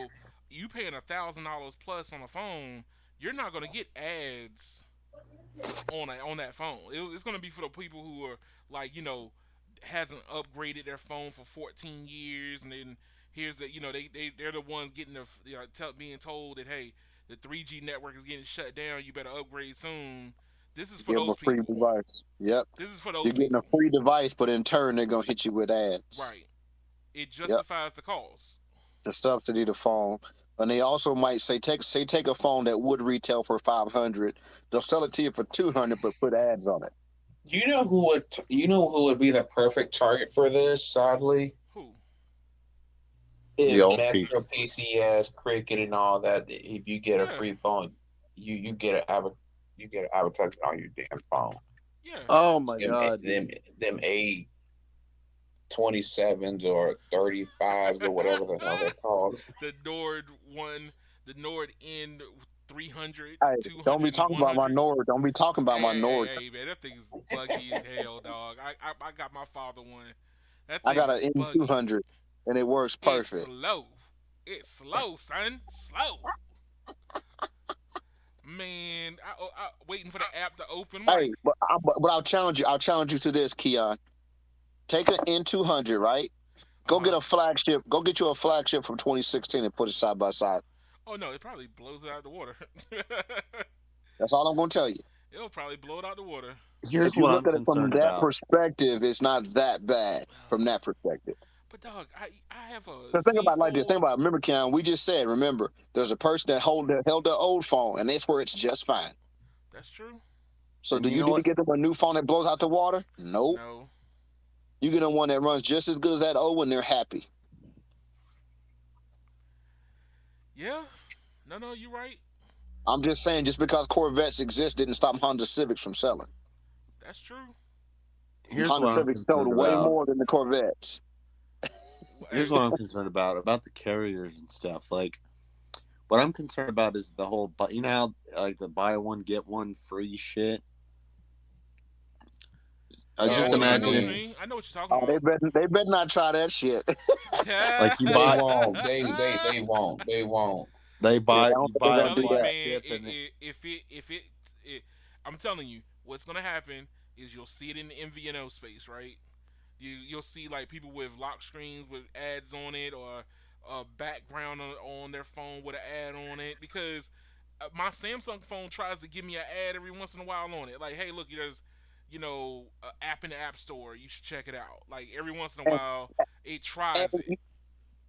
you paying $1,000 plus on a phone, you're not gonna get ads on that phone. It's gonna be for the people who are like hasn't upgraded their phone for 14 years, and then here's the they're the ones getting being told that hey, the 3G network is getting shut down. You better upgrade soon. This is for Give them a those free people. device. Yep. This is for those You're getting a people. free device, but in turn, they're going to hit you with ads. Right. It Yep. justifies the cost. To subsidy the phone. And they also might say, take a phone that would retail for 500. They'll sell it to you for 200, but put ads on it. You know who would be the perfect target for this? Sadly, Who? if The old Metro people. PCS, Cricket, and all that. If you get a Yeah. free phone, you get you get an advertisement on your damn phone. Yeah. Oh my Them god, them dude. them A27s or 35s or whatever the hell they're called. the Nord one, the Nord N 300, Hey, don't be 200, and talking about my 100. Nord. Don't be talking about my Hey, hey, Nord. hey, man, that thing is buggy as hell, dog. I got my father one. That I thing got an is buggy. N200, and it works It's perfect. slow. It's slow, son. Slow. Man, I waiting for the app to open. Hey, Like, but I'll challenge you. I'll challenge you to this, Keon. Take an N200, right? Go uh get huh. a flagship. Go get you a flagship from 2016 and put it side by side. Oh no, it probably blows it out of the water. That's all I'm going to tell you. It'll probably blow it out the water. If Here's you what look I'm at it from concerned that about. perspective, it's not that bad from that perspective. But dog, I have a So think Z about it like this. Think Fold. about it. Remember, Keon, we just said, remember, there's a person that held their old phone, and that's where it's just fine. That's true. So And do you you know need to what? get them a new phone that blows out the water? Nope. No. You get them one that runs just as good as that old one, they're happy. Yeah. No, you're right. I'm just saying, just because Corvettes exist didn't stop Honda Civics from selling. That's true. Here's Honda what I'm Civics sold concerned way about. more than the Corvettes. Here's what I'm concerned about the carriers and stuff. Like, what I'm concerned about is the whole, you know, how, like the buy one get one free shit. I Yeah, just Oh I know imagine what you yeah. if, mean. I know what you're talking Oh, about. they better not try that shit. like, you They buy, won't. They won't. They won't. they Yeah, I buy, don't you think they're I'm buy a gonna telling do you, that. man. flagship, and it, I'm telling you, what's gonna happen is you'll see it in the MVNO space, right? You'll see like people with lock screens with ads on it, or a background on their phone with an ad on it. Because my Samsung phone tries to give me an ad every once in a while on it. Like, hey, look, there's an app in the App Store. You should check it out. Like every once in a And, while, it tries it.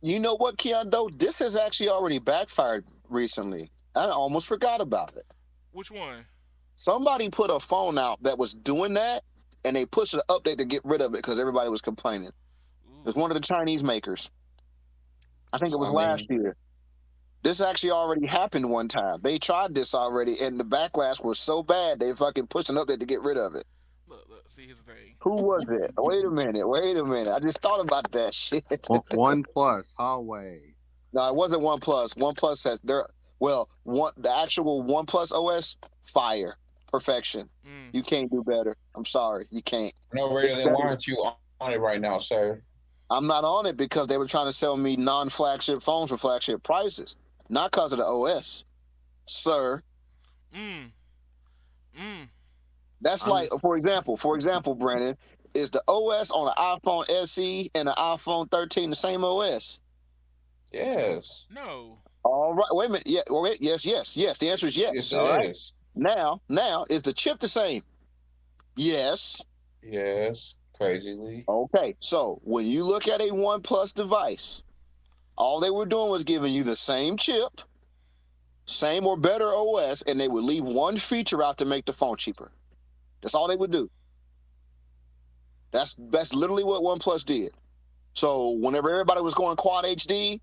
you know what, Keon, though? This has actually already backfired recently. I almost forgot about it. Which one? Somebody put a phone out that was doing that, and they pushed an update to get rid of it because everybody was complaining. It was Ooh. one of the Chinese makers. I think it was I last mean, year. This actually already happened one time. They tried this already, and the backlash was so bad they fucking pushed an update to get rid of it. Look. See, here's the thing. Who was it? Wait a minute. Wait a minute. I just thought about that shit. One Plus, Huawei. No, it wasn't OnePlus. OnePlus has the actual OnePlus OS, fire, perfection. Mm. You can't do better. I'm sorry, you can't. no, It's really. Then why better. aren't you on it right now, sir? I'm not on it because they were trying to sell me non-flagship phones for flagship prices, not because of the OS, sir. Mm. Mm. That's I'm like, just, for example, Brandon, is the OS on an iPhone SE and an iPhone 13 the same OS? Yes. No. All right, wait a minute. Yeah, wait, yes. The answer is yes. Yes, it All right. is. Now, is the chip the same? Yes. Yes. Crazily. Okay. So when you look at a OnePlus device, all they were doing was giving you the same chip, same or better OS, and they would leave one feature out to make the phone cheaper. That's all they would do. That's literally what OnePlus did. So whenever everybody was going Quad HD,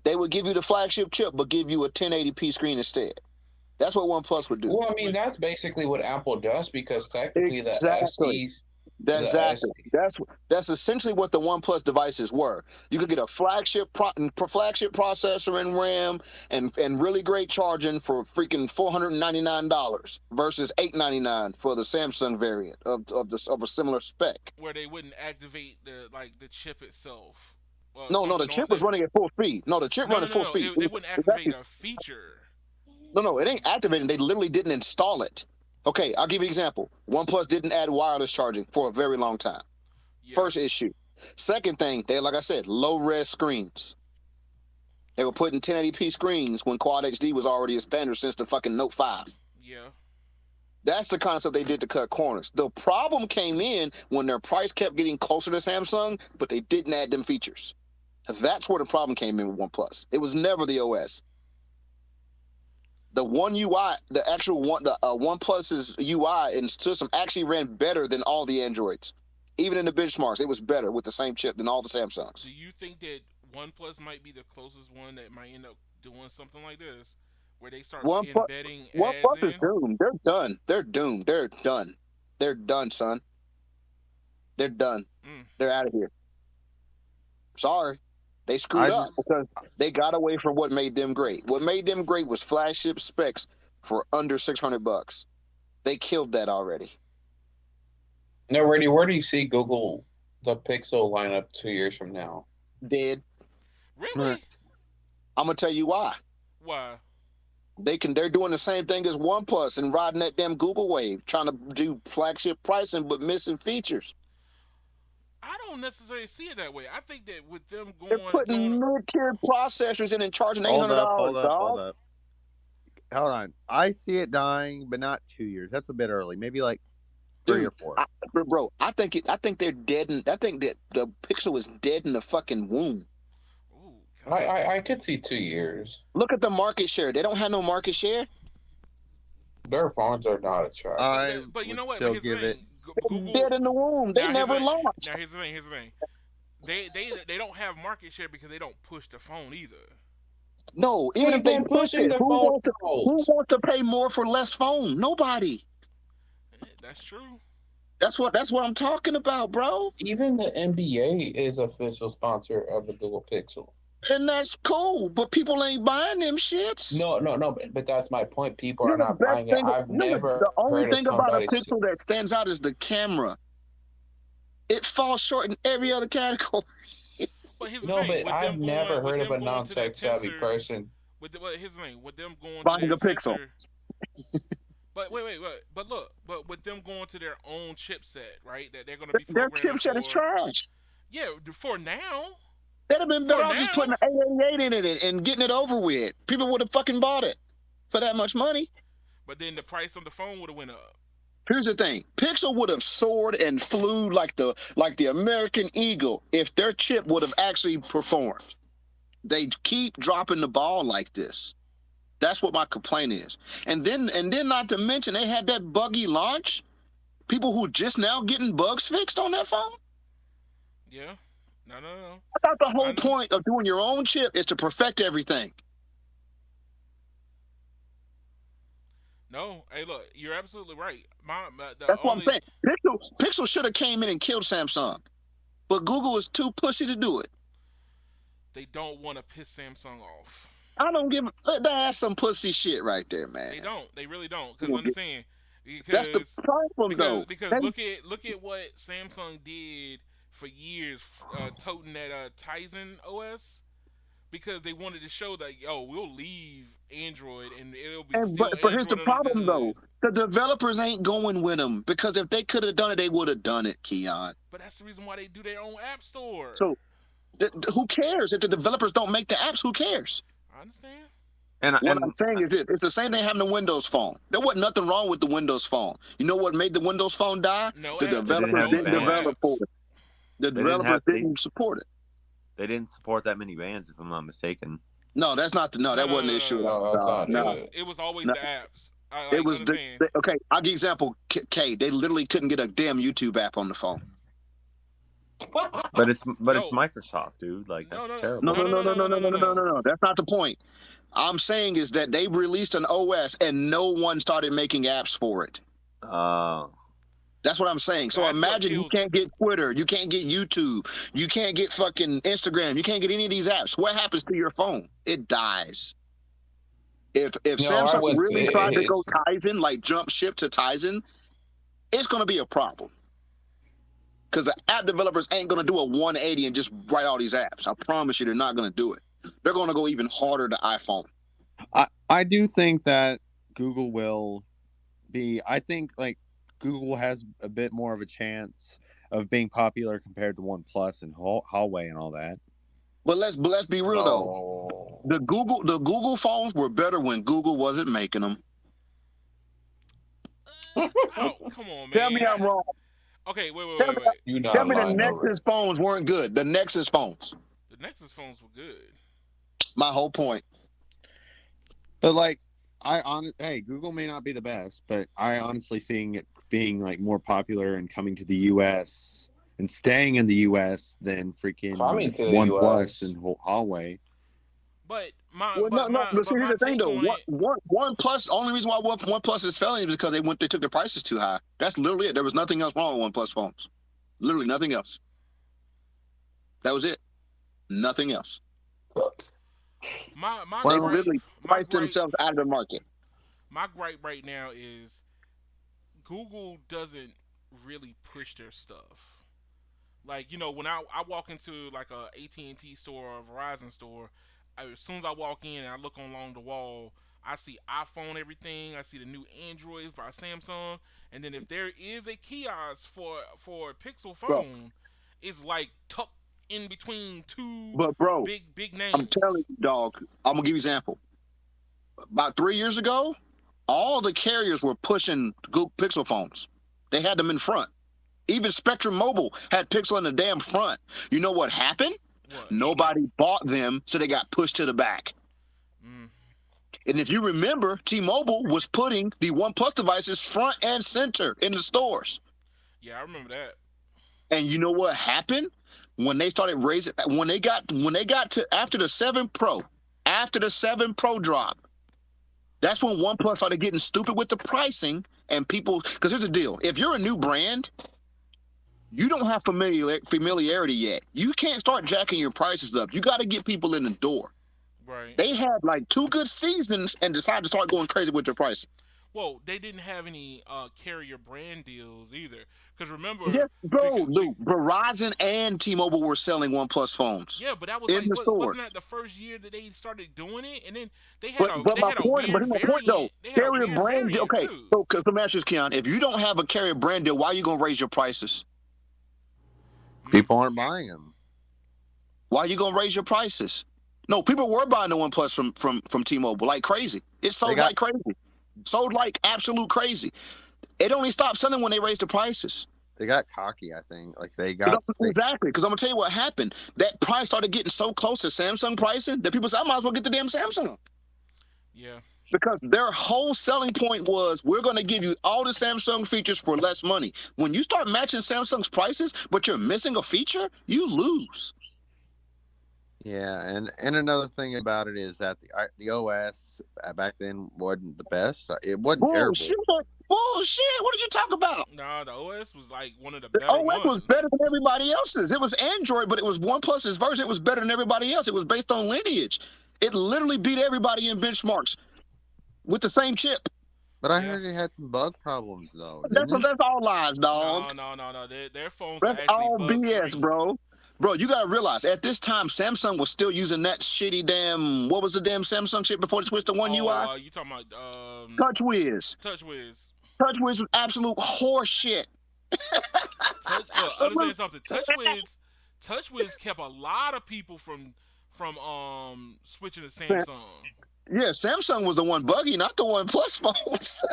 They would give you the flagship chip, but give you a 1080p screen instead. That's what OnePlus would do. Well, I mean, that's basically what Apple does because technically the Exactly. SEs, the Exactly. SE, That's essentially what the OnePlus devices were. You could get a flagship processor and RAM and really great charging for freaking $499 versus $899 for the Samsung variant of a similar spec. Where they wouldn't activate the chip itself. No, the chip was running at full speed. No, the chip running full speed. They wouldn't activate a feature. No, it ain't activating. They literally didn't install it. Okay, I'll give you an example. OnePlus didn't add wireless charging for a very long time. Yeah. First issue. Second thing, they, like I said, low-res screens. They were putting 1080p screens when Quad HD was already a standard since the fucking Note 5. Yeah. That's the concept they did to cut corners. The problem came in when their price kept getting closer to Samsung, but they didn't add them features. That's where the problem came in with OnePlus. It was never the OS. The One UI, the actual one, the OnePlus's UI and system actually ran better than all the Androids. Even in the benchmarks, it was better with the same chip than all the Samsungs. Do you think that OnePlus might be the closest one that might end up doing something like this, where they start embedding ads OnePlus in? is doomed. They're done. They're doomed. They're done. They're done, son. They're done. They're out of here. Sorry. They screwed up because they got away from what made them great. What made them great was flagship specs for under $600. They killed that already. No, Randy, where do you see Google, the Pixel lineup 2 years from now? Dead. Really? I'm gonna tell you why. Why? They're doing the same thing as OnePlus and riding that damn Google wave, trying to do flagship pricing but missing features. I don't necessarily see it that way. I think that with them they're putting mid-tier processors in and charging $800. Hold on. I see it dying, but not 2 years. That's a bit early. Maybe like 3 or 4. I think they're dead. I think that the Pixel is dead in the fucking womb. Ooh, I could see 2 years. Look at the market share. They don't have no market share. Their phones are not attractive. But you know what? Still give it. Google, dead in the womb. They never launched. Now here's the thing. They don't have market share because they don't push the phone either. No, even if they push it, who wants to pay more for less phone? Nobody. That's true. That's what I'm talking about, bro. Even the NBA is official sponsor of the Google Pixel. And that's cool, but people ain't buying them shits. No, but that's my point. People are not buying it. I've never. The only thing about a Pixel that stands out is the camera. It falls short in every other category. But I've never heard of a non-tech savvy person. Here's the thing: with them going buying to a Pixel. But wait. But with them going to their own chipset, right? That they're going to be their chipset is trash. Yeah, for now. They'd have been better off just putting an 888 in it and getting it over with. People would have fucking bought it for that much money. But then the price of the phone would have went up. Here's the thing: Pixel would have soared and flew like the American eagle if their chip would have actually performed. They keep dropping the ball like this. That's what my complaint is. And then not to mention they had that buggy launch. People who just now getting bugs fixed on that phone. Yeah. No. I thought the whole point of doing your own chip is to perfect everything. No, hey, look, you're absolutely right. That's what I'm saying. Pixel should have came in and killed Samsung, but Google is too pussy to do it. They don't want to piss Samsung off. I don't give a. That's some pussy shit right there, man. They don't. They really don't. Because understand. That's the problem, though. Because look at what Samsung did for years, toting that Tizen OS, because they wanted to show that we'll leave Android and it'll be still. But here's the problem, though: the developers ain't going with them because if they could have done it, they would have done it, Keon. But that's the reason why they do their own app store. So, who cares if the developers don't make the apps? Who cares? I understand. And I'm saying is it's the same thing having the Windows Phone. There wasn't nothing wrong with the Windows Phone. You know what made the Windows Phone die? The developers didn't develop for it. The developers didn't support it. They didn't support that many bands, if I'm not mistaken. No, that's not that wasn't the issue. No. It was always the apps. It was okay. I'll give you an example. K. They literally couldn't get a damn YouTube app on the phone. But it's Yo, Microsoft, dude. Like no, that's no, No, terrible. no, no, no, no, no, no, no, no, no, no, no, no, no, no, no. no, no. That's not the point. I'm saying is that they released an OS and no one started making apps for it. Oh. That's what I'm saying. So That's what imagine you kills can't me. get Twitter, you can't get YouTube, you can't get fucking Instagram, you can't get any of these apps. What happens to your phone? It dies. If No, I Samsung would say really tried to go it's Tizen, like jump ship to Tizen, it's gonna be a problem. Because the app developers ain't gonna do a 180 and just write all these apps. I promise you, they're not gonna do it. They're gonna go even harder to iPhone. I do think that Google will be. I think like Google has a bit more of a chance of being popular compared to OnePlus and Huawei and all that. But let's be real though. no. The Google phones were better when Google wasn't making them. Oh, come on, Tell me man. I'm wrong. Okay, wait, wait, Tell wait, me, wait. You tell not me the lying over. Nexus phones weren't good. The Nexus phones. The Nexus phones were good. My whole point. But like, hey, Google may not be the best, but I honestly seeing it being like more popular and coming to the U.S. and staying in the U.S. than freaking Coming to the OnePlus US. and Huawei. But my, Well, but no. my, But but see, here's my the thing take though. on it. One Plus. The only reason why one Plus is failing is because they took the prices too high. That's literally it. There was nothing else wrong with One Plus phones. Literally nothing else. That was it. Nothing else. My They Well, gripe, literally my priced gripe, themselves out of the market. my gripe right now is Google doesn't really push their stuff. Like, when I walk into like a AT&T store or a Verizon store, as soon as I walk in and I look along the wall, I see iPhone everything. I see the new Androids by Samsung, and then if there is a kiosk for a Pixel Bro, phone, it's like tucked in between two but bro, big I'm telling names. you, dog. I'm gonna give you an example. About 3 years ago, all the carriers were pushing Google Pixel phones. They had them in front. Even Spectrum Mobile had Pixel in the damn front. You know what happened? What? Nobody bought them, so they got pushed to the back. Mm, And if you remember, T-Mobile was putting the OnePlus devices front and center in the stores. yeah, I remember that. And you know what happened? When they started raising, when they got to after the 7 Pro, after the 7 Pro drop, that's when OnePlus started getting stupid with the pricing and people. Because here's the deal: if you're a new brand, you don't have familiarity yet. You can't start jacking your prices up. You got to get people in the door. Right. They had like 2 good seasons and decided to start going crazy with their pricing. Well, they didn't have any carrier brand deals either. Because remember, Yes, bro. because, Verizon and T-Mobile were selling OnePlus phones yeah, but that was in like, the stores. wasn't that the first year that they started doing it? And then they had But a but they my had a point, but weird here's my point though. variant. They had a Carrier weird brand deal. variant Okay, too. so let me ask you this, Keon. If you don't have a carrier brand deal, why are you gonna raise your prices? people aren't buying them. Why are you gonna raise your prices? No, people were buying the OnePlus from T-Mobile like crazy. It sold got- like crazy. Sold like absolute crazy. It only stopped selling when they raised the prices. They got cocky, I think. Like they got Exactly, because I'm gonna tell you what happened. That price started getting so close to Samsung pricing that people said, I might as well get the damn Samsung. Yeah. Because their whole selling point was, we're going to give you all the Samsung features for less money. When you start matching Samsung's prices, but you're missing a feature, you lose. Yeah, and another thing about it is that the OS back then wasn't the best. It wasn't Bullshit. terrible. Bullshit. What are you talking about? Nah, the OS was like one of the The better OS was ones. better than everybody else's. It was Android, but it was OnePlus's version. It was better than everybody else. It was based on lineage. It literally beat everybody in benchmarks with the same chip. But I Yeah. heard it had some bug problems though. That's Didn't it? all lies, dog. No. Their phones were That's actually all bug BS, free. bro. Bro, you gotta realize at this time Samsung was still using that shitty damn, what was the damn Samsung shit before they switched to One UI? You talking about TouchWiz. TouchWiz? TouchWiz was absolute horse shit. Look, understand something. TouchWiz kept a lot of people from switching to Samsung. Yeah, Samsung was the one buggy, not the OnePlus phones.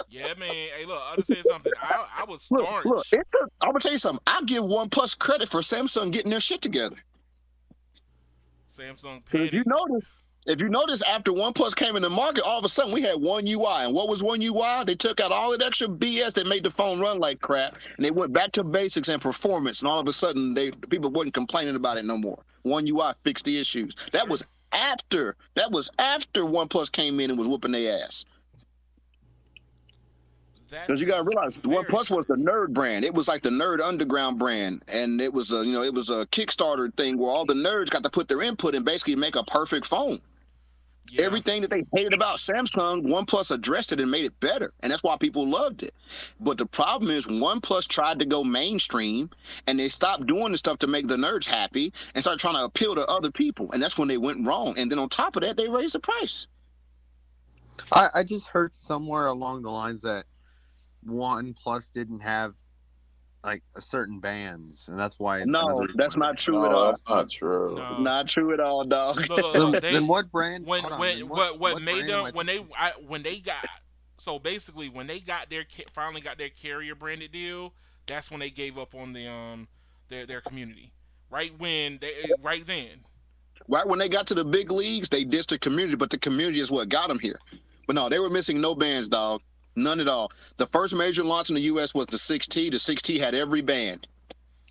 Yeah, man. Hey, look, understand something. I was staunch. Look, I'm gonna tell you something. I give OnePlus credit for Samsung getting their shit together. Samsung If you panic. notice, If you notice, after OnePlus came in the market, all of a sudden we had One UI. And what was One UI? They took out all that extra BS that made the phone run like crap, and they went back to basics and performance. And all of a sudden, people wasn't complaining about it no more. One UI fixed the issues. That was after. OnePlus came in and was whooping their ass. Because you got to realize, OnePlus was the nerd brand. It was like the nerd underground brand, and it was a Kickstarter thing where all the nerds got to put their input and basically make a perfect phone. Yeah. Everything that they hated about Samsung, OnePlus addressed it and made it better, and that's why people loved it. But the problem is, OnePlus tried to go mainstream, and they stopped doing the stuff to make the nerds happy and started trying to appeal to other people, and that's when they went wrong. And then on top of that, they raised the price. I just heard somewhere along the lines that OnePlus didn't have like a certain bands, and that's why. No, that's not true at all. That's not true. No. Not true at all, dog. Then what brand? What made them when they got so basically when they finally got their carrier branded deal, that's when they gave up on the their community. Right when they got to the big leagues, they dissed the community, but the community is what got them here. But no, they were missing no bands, dog. None at all. The first major launch in the U.S. was the 6T. The 6T had every band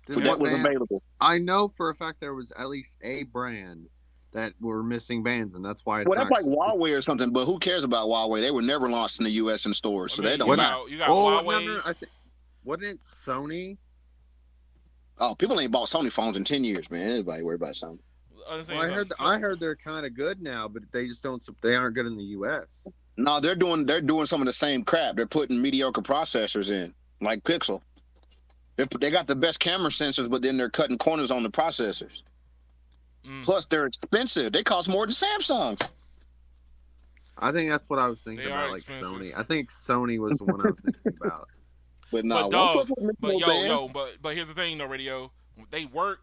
that was available. I know for a fact there was at least a brand that were missing bands, and that's why it's that's like Huawei or something, but who cares about Huawei? They were never launched in the U.S. in stores, so they don't matter. You got Huawei. No, wasn't it Sony? Oh, people ain't bought Sony phones in 10 years, man. Everybody worried about Sony. Well, I heard they're kind of good now, but they just don't. They aren't good in the U.S. No, they're doing some of the same crap. They're putting mediocre processors in, like Pixel. They got the best camera sensors, but then they're cutting corners on the processors. Plus, they're expensive. They cost more than Samsung. I think that's what I was thinking about, like expensive. Sony. I think Sony was the one I was thinking about. But no, but here's the thing, though, Radio. They work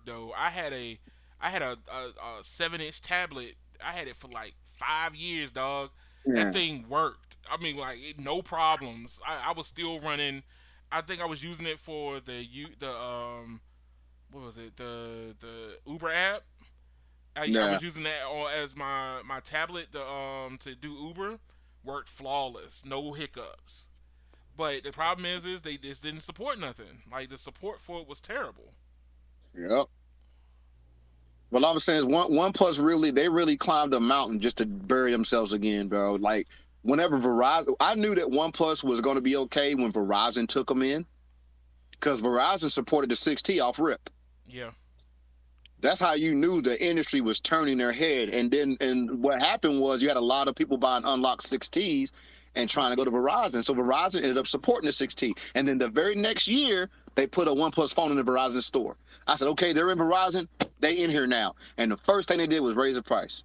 though. I had a 7-inch tablet. I had it for like 5 years, dog. Yeah. That thing worked. I mean, like no problems. I was still running. I think I was using it for the what was it? The Uber app. I was using that as my tablet to do Uber. Worked flawless, no hiccups. But the problem is they just didn't support nothing. Like the support for it was terrible. Yep. Well, all I'm saying is OnePlus really climbed a mountain just to bury themselves again, bro. Like whenever Verizon, I knew that OnePlus was going to be okay when Verizon took them in, because Verizon supported the 6T off rip. Yeah. That's how you knew the industry was turning their head. And what happened was you had a lot of people buying unlocked 6Ts and trying to go to Verizon. So Verizon ended up supporting the 6T. And then the very next year, they put a OnePlus phone in the Verizon store. I said, okay, they're in Verizon. They in here now. And the first thing they did was raise the price.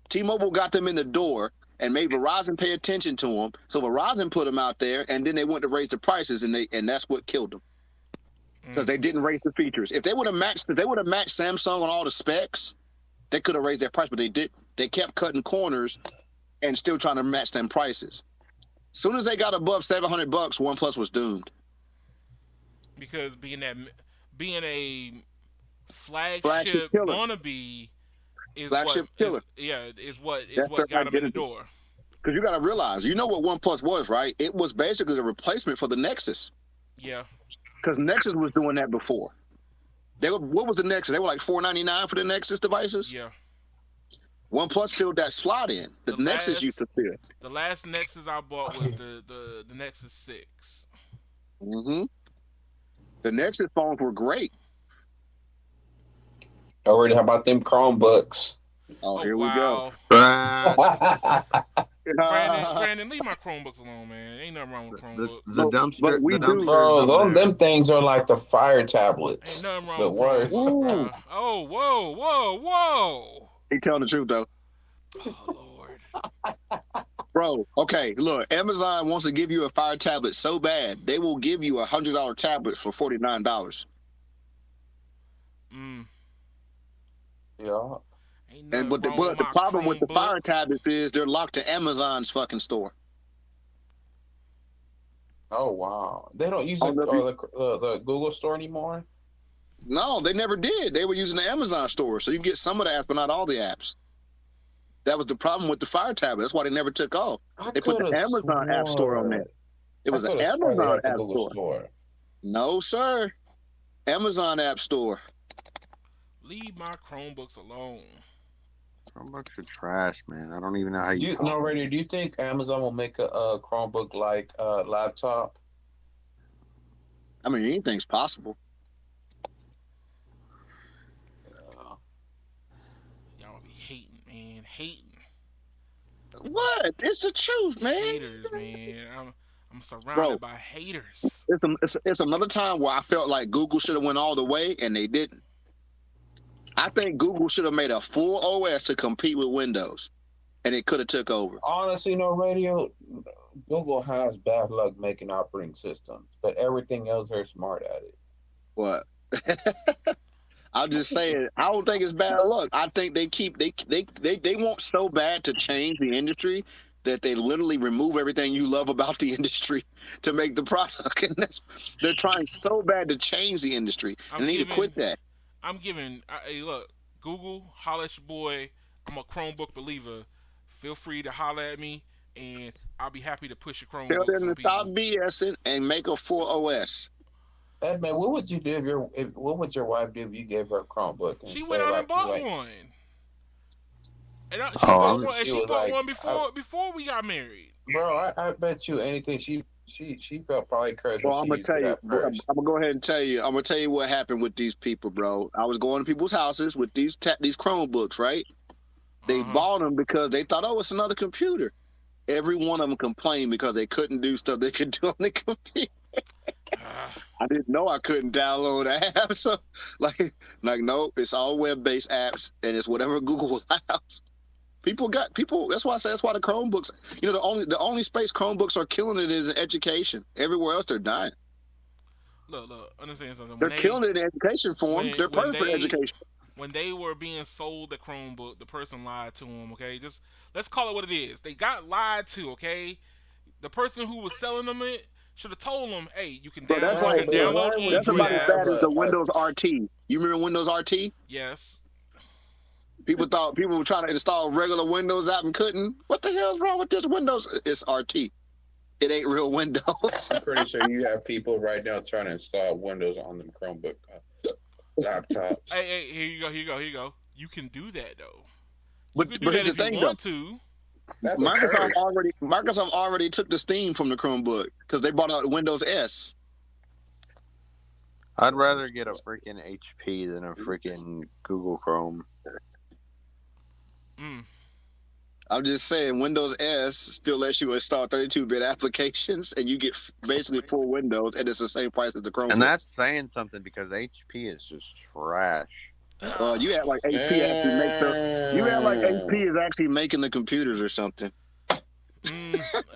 T-Mobile got them in the door and made Verizon pay attention to them. So Verizon put them out there, and then they went to raise the prices, and that's what killed them. Because they didn't raise the features. If they would have matched Samsung on all the specs, they could have raised their price, but they didn't. They kept cutting corners and still trying to match them prices. As soon as they got above $700, OnePlus was doomed. Because being a flagship wannabe is what got them in the door. Because you got to realize, you know what OnePlus was, right? It was basically the replacement for the Nexus. Yeah. Because Nexus was doing that before. What was the Nexus? They were like $499 for the Nexus devices? Yeah. OnePlus filled that slot in. The Nexus used to fill. The last Nexus I bought was the Nexus 6. Mm-hmm. The Nexus phones were great. Already, how about them Chromebooks? Oh, here we go. Brandon, leave my Chromebooks alone, man. Ain't nothing wrong with Chromebooks. The dumpster. Bro, them things are like the fire tablets. Ain't nothing wrong with Chromebooks. Oh, whoa. He telling the truth, though. Oh, Lord. Bro, okay, look, Amazon wants to give you a fire tablet so bad, they will give you a $100 tablet for $49. Yeah. But the problem with the fire tablets is they're locked to Amazon's fucking store. Oh, wow. They don't use the Google store anymore? No, they never did. They were using the Amazon store, so you get some of the apps, but not all the apps. That was the problem with the Fire tablet. That's why they never took off. I They put could the have Amazon App Store on there. swore. It I was an could have swore they Amazon had the App Google Store. Store. No, sir. Amazon App Store. Leave my Chromebooks alone. Chromebooks are trash, man. I don't even know how you You talk. no, Radio, do you think Amazon will make a Chromebook like a laptop? I mean, anything's possible. Y'all be hating, man. Hating. What? It's the truth, man. Haters, man. I'm surrounded Bro. by haters. It's another time where I felt like Google should have went all the way, and they didn't. I think Google should have made a full OS to compete with Windows, and it could have took over. Honestly, no, Radio, Google has bad luck making operating systems, but everything else they're smart at it. What? I'm just saying. I don't think it's bad luck. I think they want so bad to change the industry that they literally remove everything you love about the industry to make the product, and they're trying so bad to change the industry, and they need to quit that. I'm giving. Hey, look, Google, holla at your boy. I'm a Chromebook believer. Feel free to holla at me, and I'll be happy to push your Tell Chromebooks them on to stop people. BSing and make a full OS. Hey, man, what would you do what would your wife do if you gave her a Chromebook? And She say, went out like, and bought like, one. And she Oh, bought I'm- one. And She she was bought like, one before we got married. Bro, I bet you anything she felt probably cursed Well, when I'm she gonna used tell it you. at I'm first. gonna go ahead and tell you. I'm gonna tell you what happened with these people, bro. I was going to people's houses with these Chromebooks, right? They Uh-huh. bought them because they thought, oh, it's another computer. Every one of them complained because they couldn't do stuff they could do on the computer. Ah, I didn't know I couldn't download apps. So, like no, it's all web-based apps, and it's whatever Google allows. People. That's why I say that's why the Chromebooks. You know, the only space Chromebooks are killing it is in education. Everywhere else, they're dying. look, understand something. They're killing it in education form. They're when perfect for education. When they were being sold the Chromebook, the person lied to them. Okay, just let's call it what it is. They got lied to. Okay, the person who was selling them it should have told them, "Hey, you can, Bro, that's you like can download that's Android about as bad as apps." the Windows RT. You remember Windows RT? Yes. People thought people were trying to install regular Windows app and couldn't. What the hell's wrong with this Windows? It's RT. It ain't real Windows. I'm pretty sure you have people right now trying to install Windows on them Chromebook laptops. Hey, here you go. You can do that though. You But can do but that here's the if you thing, want though. to. That's a Microsoft curse. already took the steam from the Chromebook because they brought out Windows S. I'd rather get a freaking HP than a freaking Google Chrome. Mm. I'm just saying, Windows S still lets you install 32-bit applications, and you get basically full Windows, and it's the same price as the Chromebook. And that's saying something because HP is just trash. You act like HP actually makes the. You act like HP is actually making the computers or something.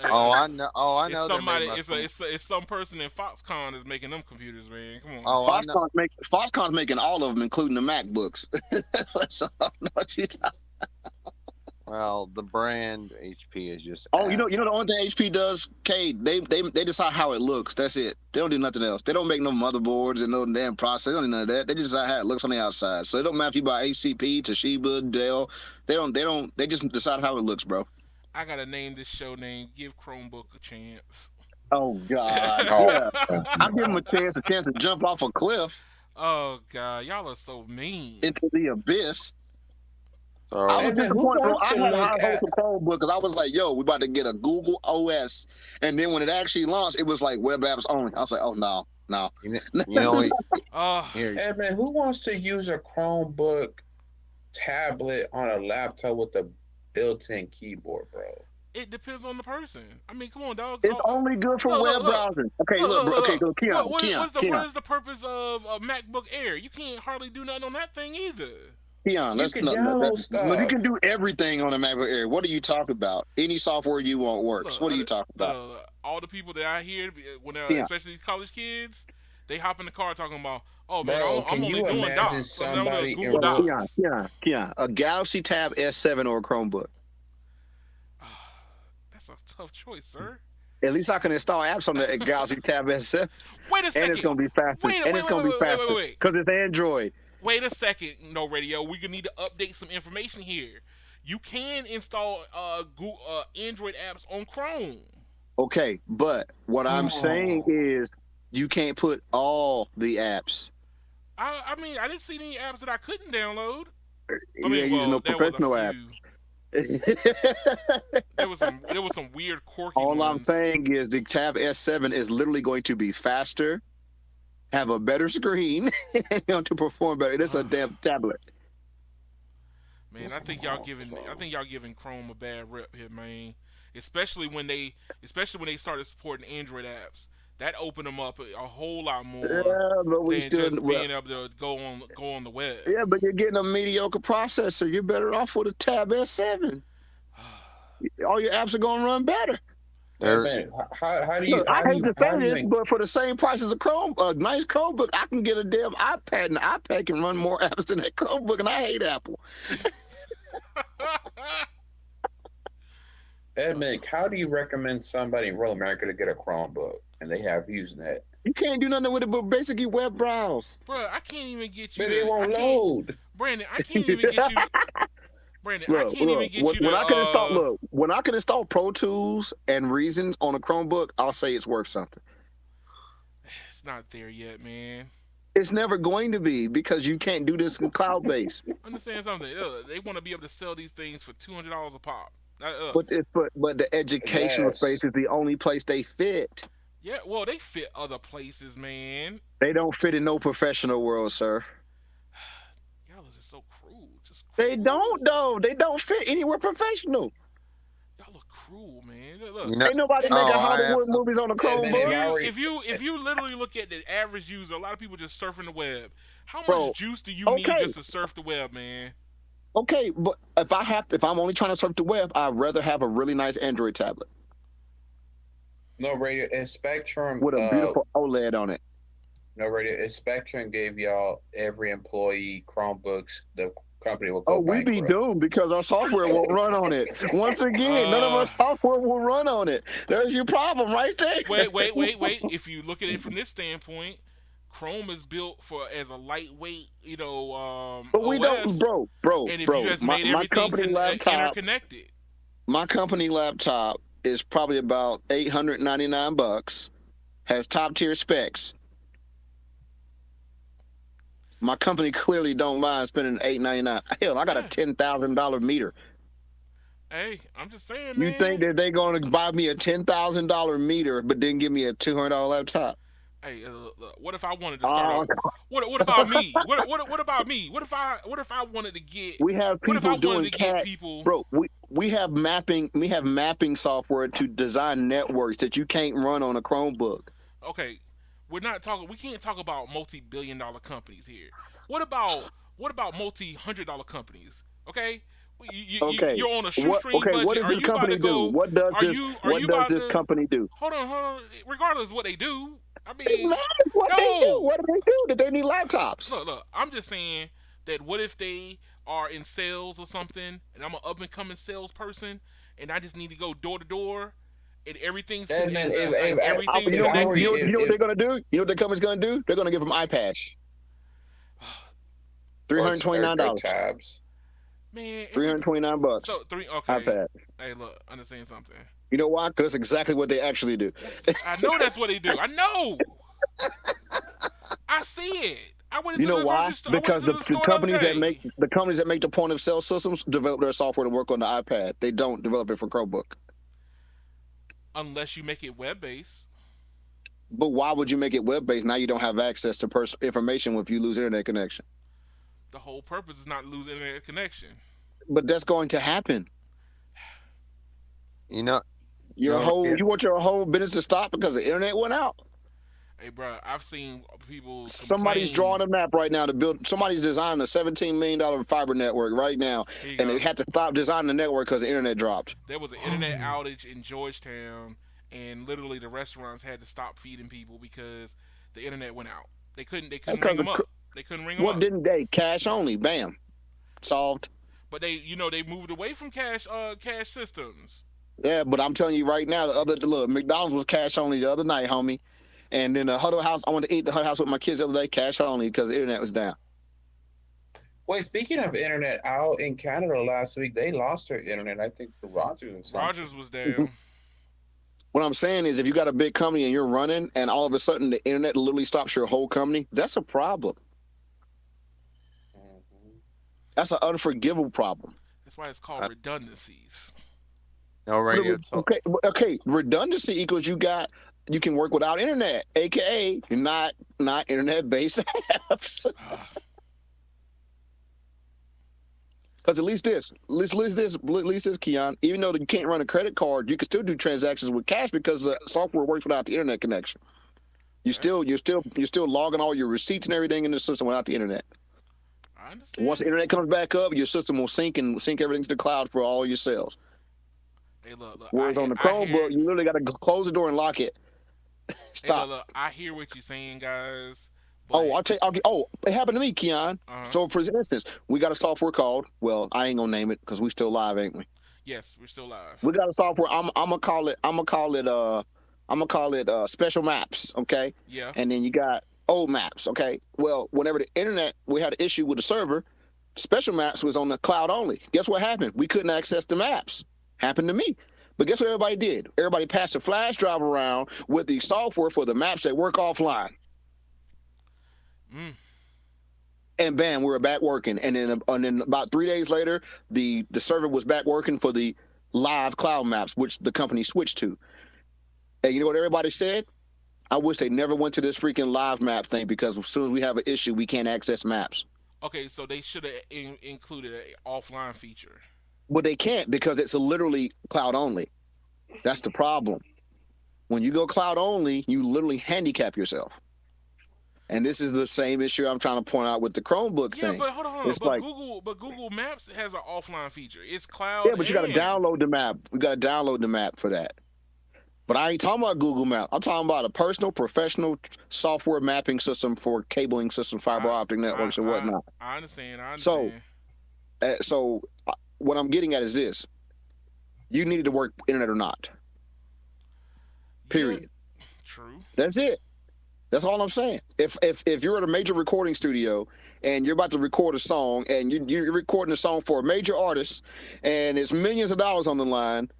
Oh, I know. Oh, I It's know. they're somebody. making It's some person in Foxconn is making them computers, man. Come on. Oh, I know. Foxconn's making all of them, including the MacBooks. So I don't know what you're talking. Well, the brand HP is just. Oh, you know the only thing HP does, Cade, they decide how it looks. That's it. They don't do nothing else. They don't make no motherboards and no damn processor. They don't do none of that. They just decide how it looks on the outside. So it don't matter if you buy HCP, Toshiba, Dell. They just decide how it looks, bro. I gotta name this show name. Give Chromebook a chance. Oh God. Yeah. I'll give them a chance to jump off a cliff Oh God, y'all are so mean. into the abyss. So, I was Hey, man, who disappointed, bro. wants I to had a look high at- hopes for Chromebook because I was like, yo, we about to get a Google OS. And then when it actually launched, it was like web apps only. I was like, oh, no. you know, Here, Hey man, who wants to use a Chromebook tablet on a laptop with a built-in keyboard, bro? it depends on the person. I mean, come on, dog. It's only good for Look, web look. browsing. Okay, look, bro. Okay, go, Keon. What Keon, is the purpose of a MacBook Air? You can't hardly do nothing on that thing either. Keon, You can download stuff. you can do everything on a MacBook Air. What are you talking about? Any software you want works. Look, What are you talking about? All the people that I hear, when they're, Yeah. especially these college kids, they hop in the car talking about, oh man, Bro, I'm can only you doing imagine docs. So I'm doing somebody Google in- Docs. Keon, a Galaxy Tab S7 or a Chromebook. That's a tough choice, sir. At least I can install apps on the Galaxy Tab S7, Wait a second. and it's gonna be faster. Wait, and it's gonna be faster wait. because it's Android. Wait a second, no radio. We gonna need to update some information here. You can install Google, Android apps on Chrome. Okay, but what I'm saying Oh. is you can't put all the apps. I mean, I didn't see any apps that I couldn't download. I You mean, ain't using well, no there was a professional app. few. There was some weird quirky All I'm ones. saying is the Tab S7 is literally going to be faster, have a better screen, and going to perform better. It's a damn tablet. Man, I think y'all giving Chrome a bad rep here, man. Especially when they started supporting Android apps. That opened them up a whole lot more Yeah, but we than still just being able to go on the web. yeah, but you're getting a mediocre processor. You're better off with a Tab S7. All your apps are going to run better. Hey, man, how do you Look, I how do hate you to say how do you this, make but for the same price as a nice Chromebook, I can get a damn iPad, and the iPad can run more apps than that Chromebook, and I hate Apple. Edmund, how do you recommend somebody in rural America to get a Chromebook and they have Usenet? You can't do nothing with it but basically web browse. Bro, I can't even get you. But it won't load. Brandon, I can't even get you. Brandon, I Look, can't even get you to. when I can install Pro Tools and Reason on a Chromebook, I'll say it's worth something. It's not there yet, man. It's never going to be because you can't do this in cloud base. Understand something? They want to be able to sell these things for $200 a pop. But the educational Yes. space is the only place they fit. Yeah, well, they fit other places, man. They don't fit in no professional world, sir. Y'all are just so cruel. Just They cruel. don't though. They don't fit anywhere professional. Y'all look cruel, man. Look, You know, Ain't nobody Oh, making I have Hollywood some- movies on a Chromebook. if you literally look at the average user, a lot of people just surfing the web. How Bro, much juice do you need okay. just to surf the web, man? Okay, but if I'm only trying to surf the web, I'd rather have a really nice Android tablet No radio. And Spectrum with a beautiful OLED on it. No radio. If Spectrum gave y'all every employee Chromebooks, the company will go Oh, we be bankrupt. doomed because our software won't run on it. Once again, none of our software will run on it. There's your problem right there. Wait. If you look at it from this standpoint, Chrome is built as a lightweight, But we OS. don't, bro. And if you just made my everything company laptop, interconnected, my company laptop is probably about $899. Has top tier specs. My company clearly don't mind spending $899. Hell, I got a $10,000 meter. hey, I'm just saying, You man. think that they're going to buy me a $10,000 meter, but then give me a $200 laptop? Hey, look, what if I wanted to start? What about me? What about me? What if I wanted to get? We have What if I people wanted doing to get cat, people? bro. We have mapping. We have mapping software to design networks that you can't run on a Chromebook. Okay, we're not talking. We can't talk about multi-billion-dollar companies here. What about multi-hundred-dollar companies? Okay, Okay. you're on a shoestring Okay, budget. what does Are this you about company to go? do? What does Are this? you What does about this to? company do? Hold on. Regardless of what they do, I It mean, matters what they do. no. What do they do? That they need laptops. Look. I'm just saying that what if they are in sales or something, and I'm an up and coming salesperson, and I just need to go door to door, and everything's Hey, man, everything's You know connected. what they're gonna do? You know what the company's gonna do? They're gonna give them iPads. $329. Tabs. Man, $329. So okay. iPad. Hey, look, understand something. You know why? Because that's exactly what they actually do. I know that's what they do. I know. I see it. I went into You know the why? grocery store. I Because went into the store the other companies that day. make the point of sale systems develop their software to work on the iPad. They don't develop it for Chromebook. Unless you make it web based. But why would you make it web based? Now you don't have access to information if you lose internet connection. The whole purpose is not to lose internet connection. But that's going to happen. You know, You want your whole business to stop because the internet went out. Hey, bro, I've seen people. Somebody's complain. drawing a map right now to build. Somebody's designing a $17 million fiber network right now, Here you and go. they had to stop designing the network because the internet dropped. There was an internet outage in Georgetown, and literally the restaurants had to stop feeding people because the internet went out. They couldn't That's ring 'cause them up. They couldn't ring them What up. didn't they? Cash only. Bam. Solved. But they moved away from cash systems. Yeah, but I'm telling you right now, look, McDonald's was cash only the other night, homie. And then the Huddle House, I went to eat the Huddle House with my kids the other day, cash only because the internet was down. Wait, speaking of internet, out in Canada last week, they lost their internet. I think the Rogers or something. Rogers was down. What I'm saying is, if you got a big company and you're running, and all of a sudden the internet literally stops your whole company, that's a problem. Mhm. That's an unforgivable problem. That's why it's called redundancies. No radio. Okay. Redundancy equals you can work without internet, aka not internet based apps. Because at least this, Keon. Even though you can't run a credit card, you can still do transactions with cash because the software works without the internet connection. You're still logging all your receipts and everything in the system without the internet. I understand. Once the internet comes back up, your system will sync everything to the cloud for all your sales. Hey, look. Whereas on the Chromebook, you literally got to close the door and lock it. Stop. Hey, look. I hear what you're saying, guys. But... it happened to me, Keon. So, for instance, we got a software called, well, I ain't gonna name it because we still live, ain't we? Yes, we're still live. We got a software. I'm gonna call it Special Maps, okay? Yeah. And then you got Old Maps, okay? Well, whenever we had an issue with the server, Special Maps was on the cloud only. Guess what happened? We couldn't access the maps. Happened to me. But guess what everybody did? Everybody passed a flash drive around with the software for the maps that work offline. And bam, we were back working. And then about 3 days later, the server was back working for the live cloud maps, which the company switched to. And you know what everybody said? I wish they never went to this freaking live map thing, because as soon as we have an issue, we can't access maps. Okay, so they should have included an offline feature. But they can't, because it's literally cloud only. That's the problem. When you go cloud only, you literally handicap yourself. And this is the same issue I'm trying to point out with the Chromebook thing. Yeah, but hold on. It's Google Maps has an offline feature. It's cloud. Yeah, but you got to download the map. You got to download the map for that. But I ain't talking about Google Maps. I'm talking about a personal, professional software mapping system for cabling systems, fiber optic networks, and whatnot. I understand. So what I'm getting at is this: you needed to work internet or not. Period. Yeah, true. That's it. That's all I'm saying. If you're at a major recording studio and you're about to record a song, and you're recording a song for a major artist, and it's millions of dollars on the line,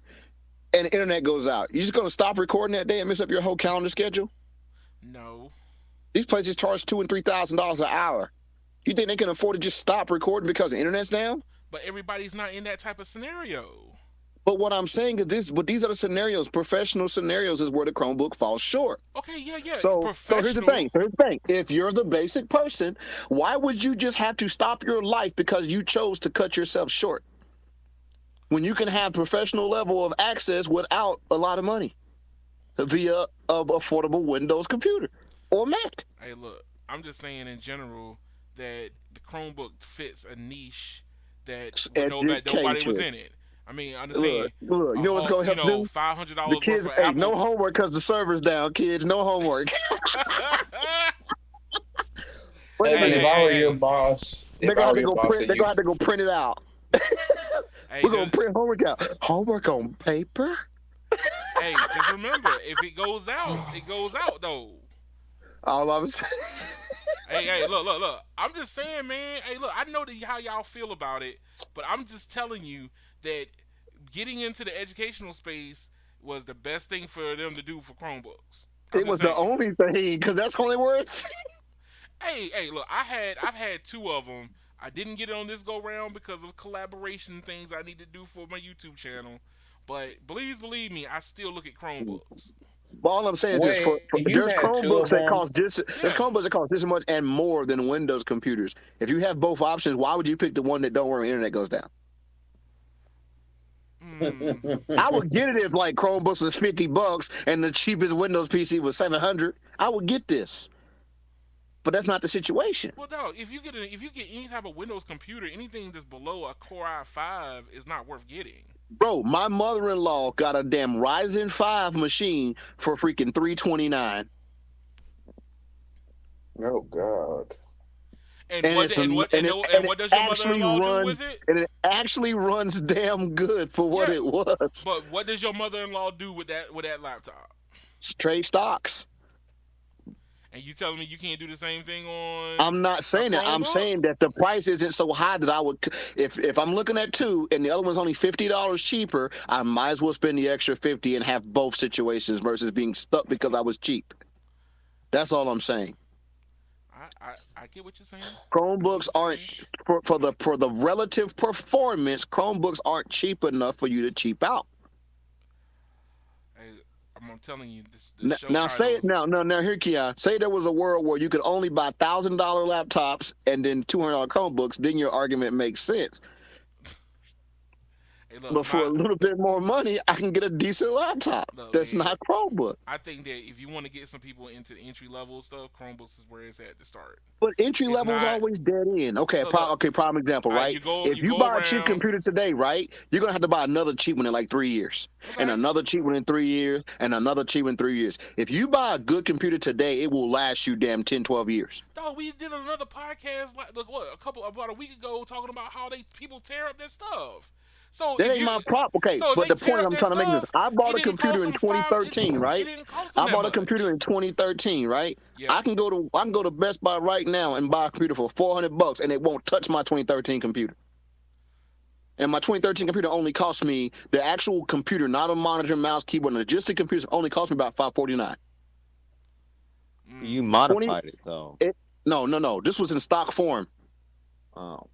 and the internet goes out, you just gonna stop recording that day and mess up your whole calendar schedule? No. These places charge $2,000 and $3,000 an hour. You think they can afford to just stop recording because the internet's down? But everybody's not in that type of scenario. But what I'm saying is these are the scenarios. Professional scenarios is where the Chromebook falls short. Okay, yeah. So here's the thing. If you're the basic person, why would you just have to stop your life because you chose to cut yourself short, when you can have professional level of access without a lot of money via an affordable Windows computer or Mac? Hey, look, I'm just saying in general that the Chromebook fits a niche that nobody was in it. I mean, I understand. Look, you know what's going to help do? $500 The kids, worth of Apple. no homework because the server's down, kids. No homework. If I were your boss, they're going to have to go print it out. We're going to print homework out. Homework on paper? Hey, just remember, if it goes out, it goes out, though. All I was Hey, look. I'm just saying, man. Hey, look, I know how y'all feel about it, but I'm just telling you that getting into the educational space was the best thing for them to do for Chromebooks. It was the only thing, because that's only worth. Hey, look, I've had two of them. I didn't get it on this go round because of collaboration things I need to do for my YouTube channel. But please believe me, I still look at Chromebooks. But all I'm saying is there's Chromebooks that cost there's Chromebooks that cost this much and more than Windows computers. If you have both options, why would you pick the one that don't work when the internet goes down? I would get it if like Chromebooks was $50 and the cheapest Windows PC was $700. I would get this. But that's not the situation. Well, no, if you get any type of Windows computer, anything that's below a Core i5 is not worth getting. Bro, my mother-in-law got a damn Ryzen 5 machine for freaking $329. Oh God. And what does your mother-in-law do with it? And it actually runs damn good for what it was. But what does your mother-in-law do with that laptop? Trade stocks. And you telling me you can't do the same thing on I'm not a saying that. I'm Chromebook? saying that the price isn't so high that I would. If I'm looking at two and the other one's only $50 cheaper, I might as well spend the extra 50 and have both situations versus being stuck because I was cheap. That's all I'm saying. I get what you're saying. Chromebooks aren't for the relative performance. Chromebooks aren't cheap enough for you to cheap out. Hey, I'm telling you, this Now, show now say title. it now here, Keon. Say there was a world where you could only buy $1,000 laptops and then $200 Chromebooks. Then your argument makes sense. Hey, look, But for a little bit more money, I can get a decent laptop look, that's man. not Chromebook. I think that if you want to get some people into the entry level stuff, Chromebooks is where it's at to start. But entry It's level is not. always dead end. Okay, Look. prime example, All right, right? If you you go buy a cheap around. computer today, right, you're gonna have to buy another cheap one in like 3 years, and Okay. another cheap one in 3 years, and another cheap one in 3 years. If you buy a good computer today, it will last you damn 10, 12 years. Dog, we did another podcast like look what about a week ago talking about how people tear up their stuff. So That if ain't you my problem. Okay, so if but they the tear point up I'm their trying to make is stuff, I it bought a didn't cost computer in them five. 2013, It right? didn't cost them I that bought a computer much. in 2013, right? Yeah. I can go to Best Buy right now and buy a computer for $400, and it won't touch my 2013 computer. And my 2013 computer only cost me the actual computer, not a monitor, mouse, keyboard, and just the computer only cost me about $549. You 20 modified it though. No. This was in stock form. Oh.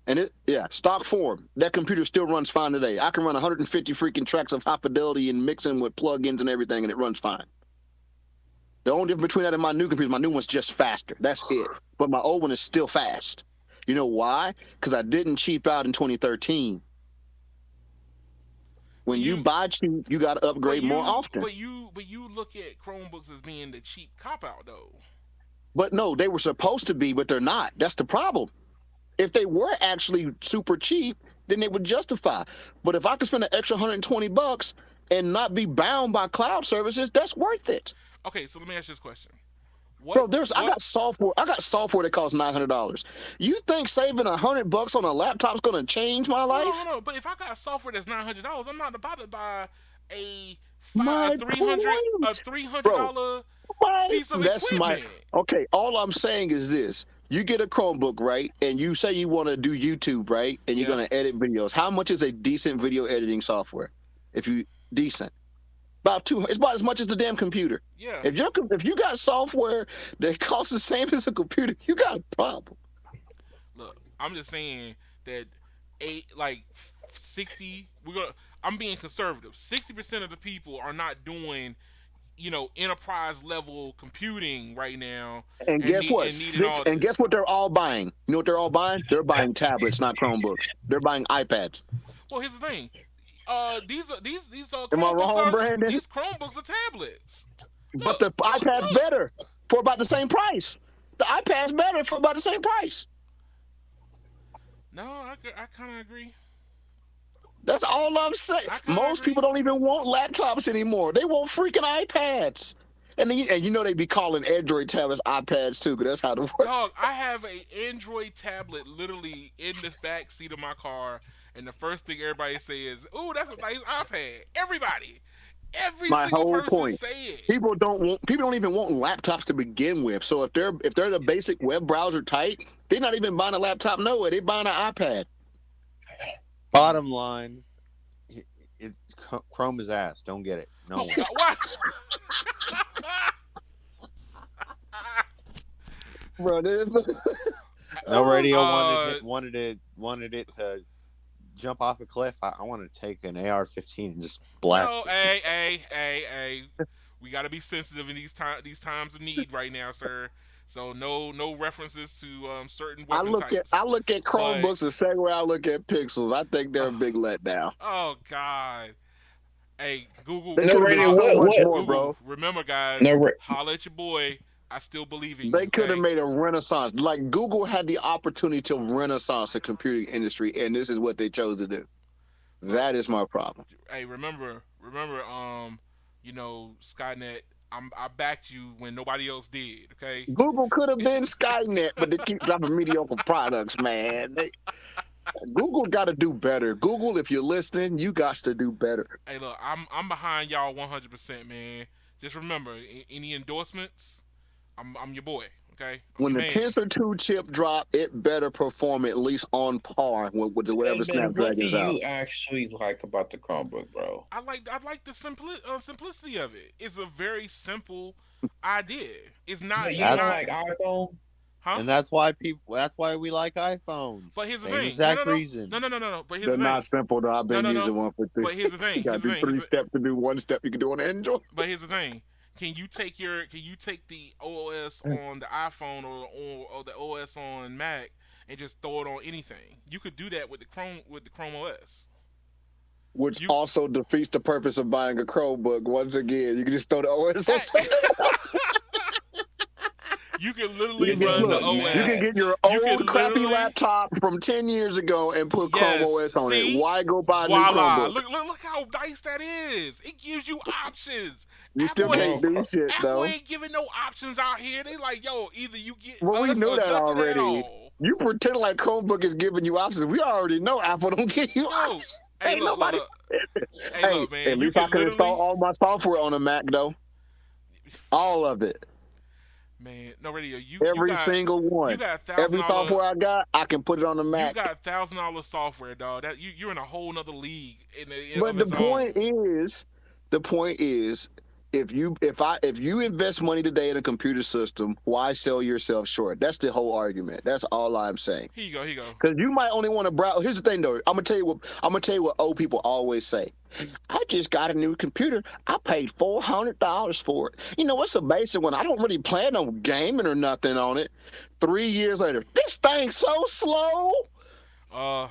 And stock form. That computer still runs fine today. I can run 150 freaking tracks of high fidelity and mixing with plugins and everything, and it runs fine. The only difference between that and my new computer, my new one's just faster. That's it. But my old one is still fast. You know why? Because I didn't cheap out in 2013. When you buy cheap, you got to upgrade more often. But you look at Chromebooks as being the cheap cop out though. But no, they were supposed to be, but they're not. That's the problem. If they were actually super cheap, then they would justify. But if I could spend an extra $120 and not be bound by cloud services, that's worth it. Okay, so let me ask you this question. Bro, I got software that costs $900. You think saving $100 on a laptop's gonna change my life? No. But if I got software that's $900, I'm not about to buy a My $300 piece of equipment. Okay, all I'm saying is this. You get a Chromebook, right? And you say you want to do YouTube, right? And you're going to edit videos. How much is a decent video editing software? Decent. It's about as much as the damn computer. Yeah. If you got software that costs the same as a computer, you got a problem. Look, I'm just saying that 60, I'm being conservative. 60% of the people are not doing enterprise level computing right now. And guess what? Guess what they're all buying? You know what they're all buying? They're buying tablets, not Chromebooks. They're buying iPads. Well, here's the thing. These Am I wrong, Brandon? These Chromebooks are tablets. But the iPad's better for about the same price. The iPad's better for about the same price. No, I kind of agree. That's all I'm saying. Most people don't even want laptops anymore. They want freaking iPads. And they be calling Android tablets iPads too, because that's how it works. Dog, I have an Android tablet literally in this back seat of my car, and the first thing everybody says, "Ooh, that's a nice iPad." Every single person say it. People don't even want laptops to begin with. So if they're the basic web browser type, they're not even buying a laptop. No, they're buying an iPad. Bottom line, Chrome is ass. Don't get it. No. What? Bro, No radio wanted it to jump off a cliff. I want to take an AR-15 and just blast it. Hey. We got to be sensitive in these times of need right now, sir. So no references to certain weapon types. I look at Chromebooks the same way I look at Pixels. I think they're a big letdown. Oh God. Hey, Google. They could have been so much more, bro. Remember, guys, holla at your boy. I still believe in you. They could have made a renaissance. Like Google had the opportunity to renaissance the computing industry, and this is what they chose to do. That is my problem. Hey, remember, Skynet. I backed you when nobody else did. Okay. Google could have been Skynet, but they keep dropping mediocre products, man. Google got to do better. Google, if you're listening, you got to do better. Hey, look, I'm behind y'all 100%, man. Just remember, any endorsements, I'm your boy. Okay, I'm When your the man. Tensor 2 chip drop, it better perform at least on par with whatever And what do Snapdragon's out. you actually like about the Chromebook, bro? I like the simplicity of it. It's a very simple idea. It's not. But you It's don't That's not. like iPhone? Huh? and that's why people. That's why we like iPhones. But here's the Same thing. No, no, exact no, reason. no, no, no, no, no. But here's They're the not thing. simple though. I've No, been no, no. using one for 3. But here's the thing. You gotta Here's the do thing. 3 steps to do 1 step. You can do on Android. But here's the thing. Can you take the OS on the iPhone or the OS on Mac and just throw it on anything? You could do that with the Chrome OS. Which You also defeats the purpose of buying a Chromebook. Once again, you can just throw the OS on something. you can You literally can get run the look. You can OS. get your You can old crappy literally laptop from 10 years ago and put Chrome yes. OS on it. See, Why go buy a new voila! Chromebook? Look how nice that is. It gives you options. You still Apple can't ain't Bro, do shit Apple though. ain't giving no options out here. They like, yo, either you get Well, we us knew or that nothing at already. all. You pretend like Chromebook is giving you options. We already know Apple don't give you Yo, options. hey, Ain't look, look, nobody. look. Hey, Hey, look, man. at You least I can can install literally, all my software on a Mac though. All of it. man. No radio. You Every got single you one. got Every $1,000. software I got, I can put it on the You Mac. got $1,000 software, dog. That you're in a whole nother league But of its own. the point is, if you invest money today in a computer system, why sell yourself short? That's the whole argument. That's all I'm saying. Here you go. Here you go. Because you might only want to browse. Here's the thing, though. I'm gonna tell you what old people always say. I just got a new computer. I paid $400 for it. You know, it's a basic one. I don't really plan on gaming or nothing on it. 3 years later, this thing's so slow. Uh,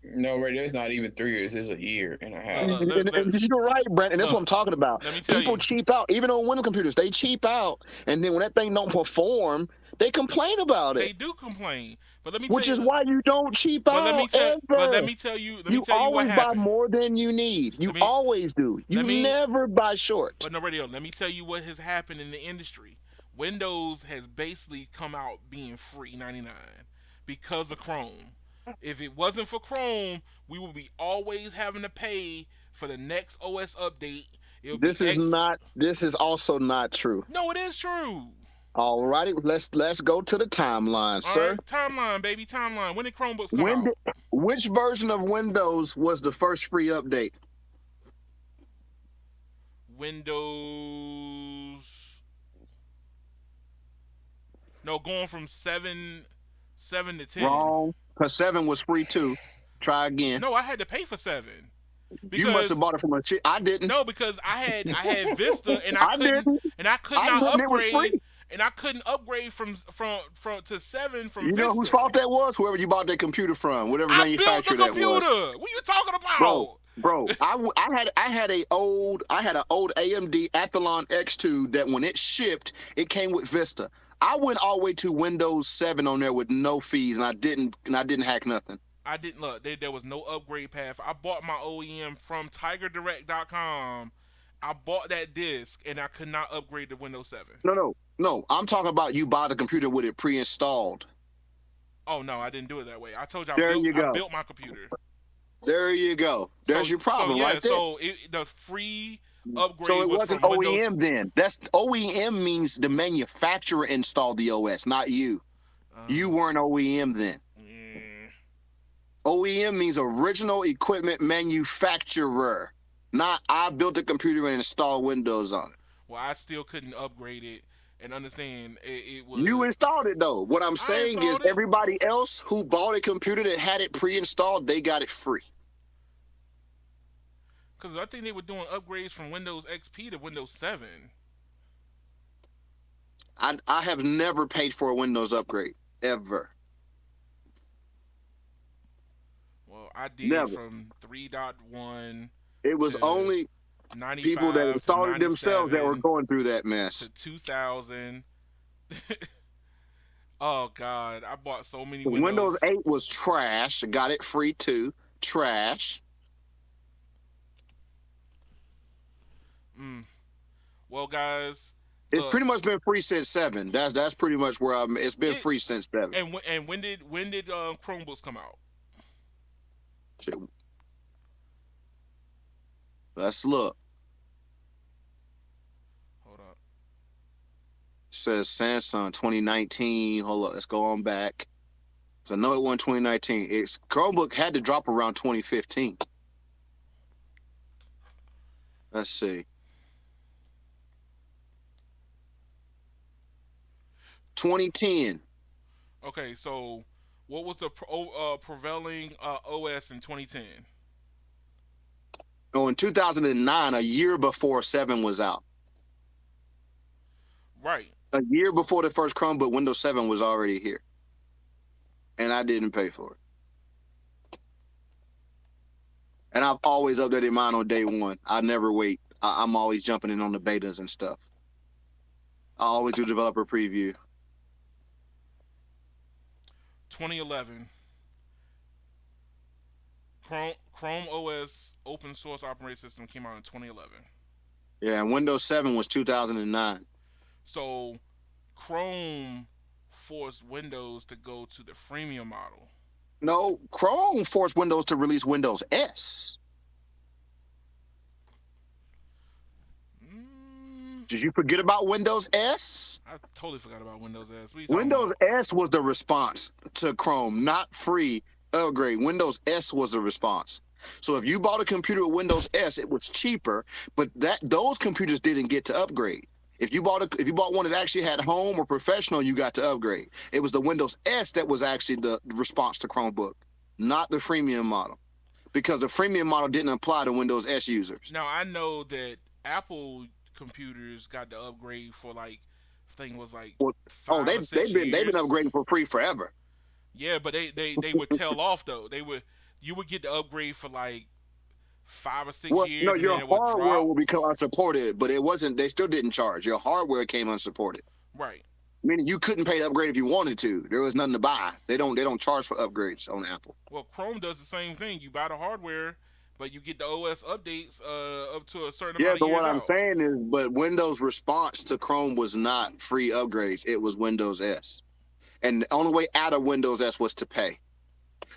no, Ray, there's not even 3 years. It's a year and a look, half. look, And, look, and you're right, Brandon. That's what look. I'm talking about. Let me tell People you. cheap out, even on Windows computers. They cheap out, and then when that thing don't perform, they complain about They it. do complain, but let me tell Which is you. why you don't cheap But let me out tell. But let ever. me tell you. Let me You tell you what always buy happened. more than you need. You Let me. always do. You Let me. never buy short. But no radio. Let me tell you what has happened in the industry. Windows has basically come out being free 99 because of Chrome. If it wasn't for Chrome, we would be always having to pay for the next OS update. It would be This is X. not. This is also not true. No, it is true. All righty, let's go to the timeline, All sir. right, timeline, baby, timeline. When did Chromebooks come When out? did, which version of Windows was the first free update? Windows. No, going from seven to 10. Wrong. Because 7 was free too. Try again. No, I had to pay for 7 You must because have bought it from a shit. I didn't. no, because I had Vista and I I couldn't didn't. and I could I not didn't. It was upgrade free. and I couldn't upgrade from to 7 from You Vista. know whose fault that was? Whoever you bought that computer from, whatever I built the manufacturer that computer. was. What you talking about? Bro, I had an old AMD Athlon X2 that when it shipped, it came with Vista. I went all the way to Windows 7 on there with no fees, and I didn't hack nothing. I didn't look. There was no upgrade path. I bought my OEM from TigerDirect.com. I bought that disc and I could not upgrade to Windows 7. No. I'm talking about you buy the computer with it pre-installed. Oh no, I didn't do it that way. I told you There you I go. built my computer. There you go. There's your problem right there. So the free upgrade So it was wasn't from OEM Windows. then. That's OEM means the manufacturer installed the OS, not you. You weren't OEM then. OEM means original equipment manufacturer, not I built a computer and installed Windows on it. Well, I still couldn't upgrade it and understand it was. You installed it though. What I'm saying is installed it. everybody else who bought a computer that had it pre-installed, they got it free. Because I think they were doing upgrades from Windows XP to Windows 7. I have never paid for a Windows upgrade, ever. Well, I did Never. from 3.1 It was to only 95 people that to installed it themselves that were 97 going through that mess. to 2000. Oh God, I bought so many Windows 8 was trash. Got it free too. Trash. Well, guys, It's look, pretty much been free since 7. That's pretty much where it's been free since 7. and when did Chromebooks come out? Shit. Let's look. Hold up. says Samsung 2019. Hold up, let's go on back. So I know it won 2019. It's Chromebook had to drop around 2015. Let's see. 2010. Okay, so what was the prevailing OS in 2010? Oh, in 2009, a year before 7 was out. Right. A year before the first Chromebook, Windows 7 was already here. And I didn't pay for it. And I've always updated mine on day one. I never wait. I'm always jumping in on the betas and stuff. I always do developer preview. 2011. Chrome OS open source operating system came out in 2011. Yeah, and Windows 7 was 2009. So Chrome forced Windows to go to the freemium model. No, Chrome forced Windows to release Windows S. Did you forget about Windows S? I totally forgot about Windows S. Windows S was the response to Chrome, not free upgrade. Windows S was the response. So if you bought a computer with Windows S, it was cheaper, but those computers didn't get to upgrade. If you bought one that actually had home or professional, you got to upgrade. It was the Windows S that was actually the response to Chromebook, not the freemium model, because the freemium model didn't apply to Windows S users. Now I know that Apple computers got the upgrade for like, I think it was like they've been upgrading for free forever. Yeah, but they would tail off though. You would get the upgrade for like 5 or 6 years. No, and your then it would hardware drop. will become unsupported, but it wasn't. They still didn't charge. Your hardware came unsupported. Right. Meaning you couldn't pay to upgrade if you wanted to. There was nothing to buy. They don't charge for upgrades on Apple. Well, Chrome does the same thing. You buy the hardware, but you get the OS updates up to a certain amount of years. Yeah, but what I'm out. saying is, but Windows' response to Chrome was not free upgrades. It was Windows S. And the only way out of Windows S was to pay.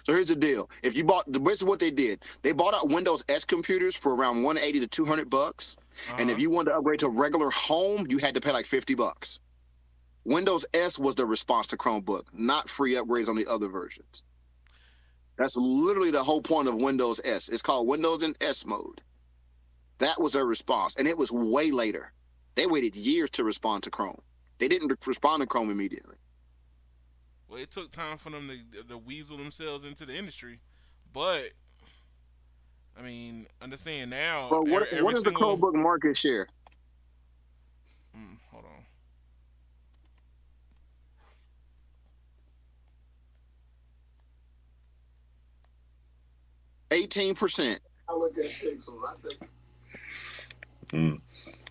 So here's the deal. If you bought, this is what they did. They bought out Windows S computers for around $180 to $200. And if you wanted to upgrade to regular home, you had to pay like $50. Windows S was the response to Chromebook, not free upgrades on the other versions. That's literally the whole point of Windows S. It's called Windows in S mode. That was their response. And it was way later. They waited years to respond to Chrome. They didn't respond to Chrome immediately. Well, it took time for them to weasel themselves into the industry. But, I mean, understand now. But what is the Chromebook market share? Hold on. %18%. I look at pixels. I think.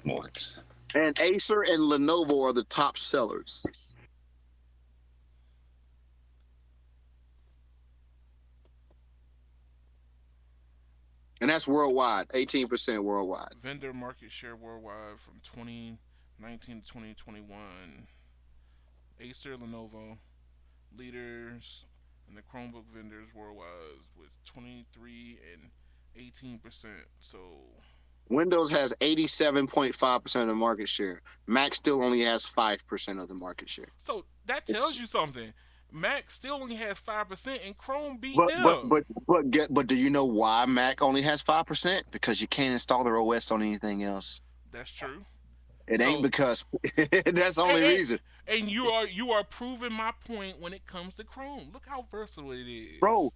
What? And Acer and Lenovo are the top sellers. And that's worldwide, 18% worldwide. Vendor market share worldwide from 2019 to 2021. Acer, Lenovo, leaders, and the Chromebook vendors worldwide with 23 and 18%. So Windows has 87.5% of the market share. Mac still only has 5% of the market share. So that tells you something. Mac still only has 5%, and Chrome beat them. But do you know why Mac only has 5%? Because you can't install their OS on anything else. That's true. It ain't because that's the only reason. And you are proving my point when it comes to Chrome. Look how versatile it is, bro.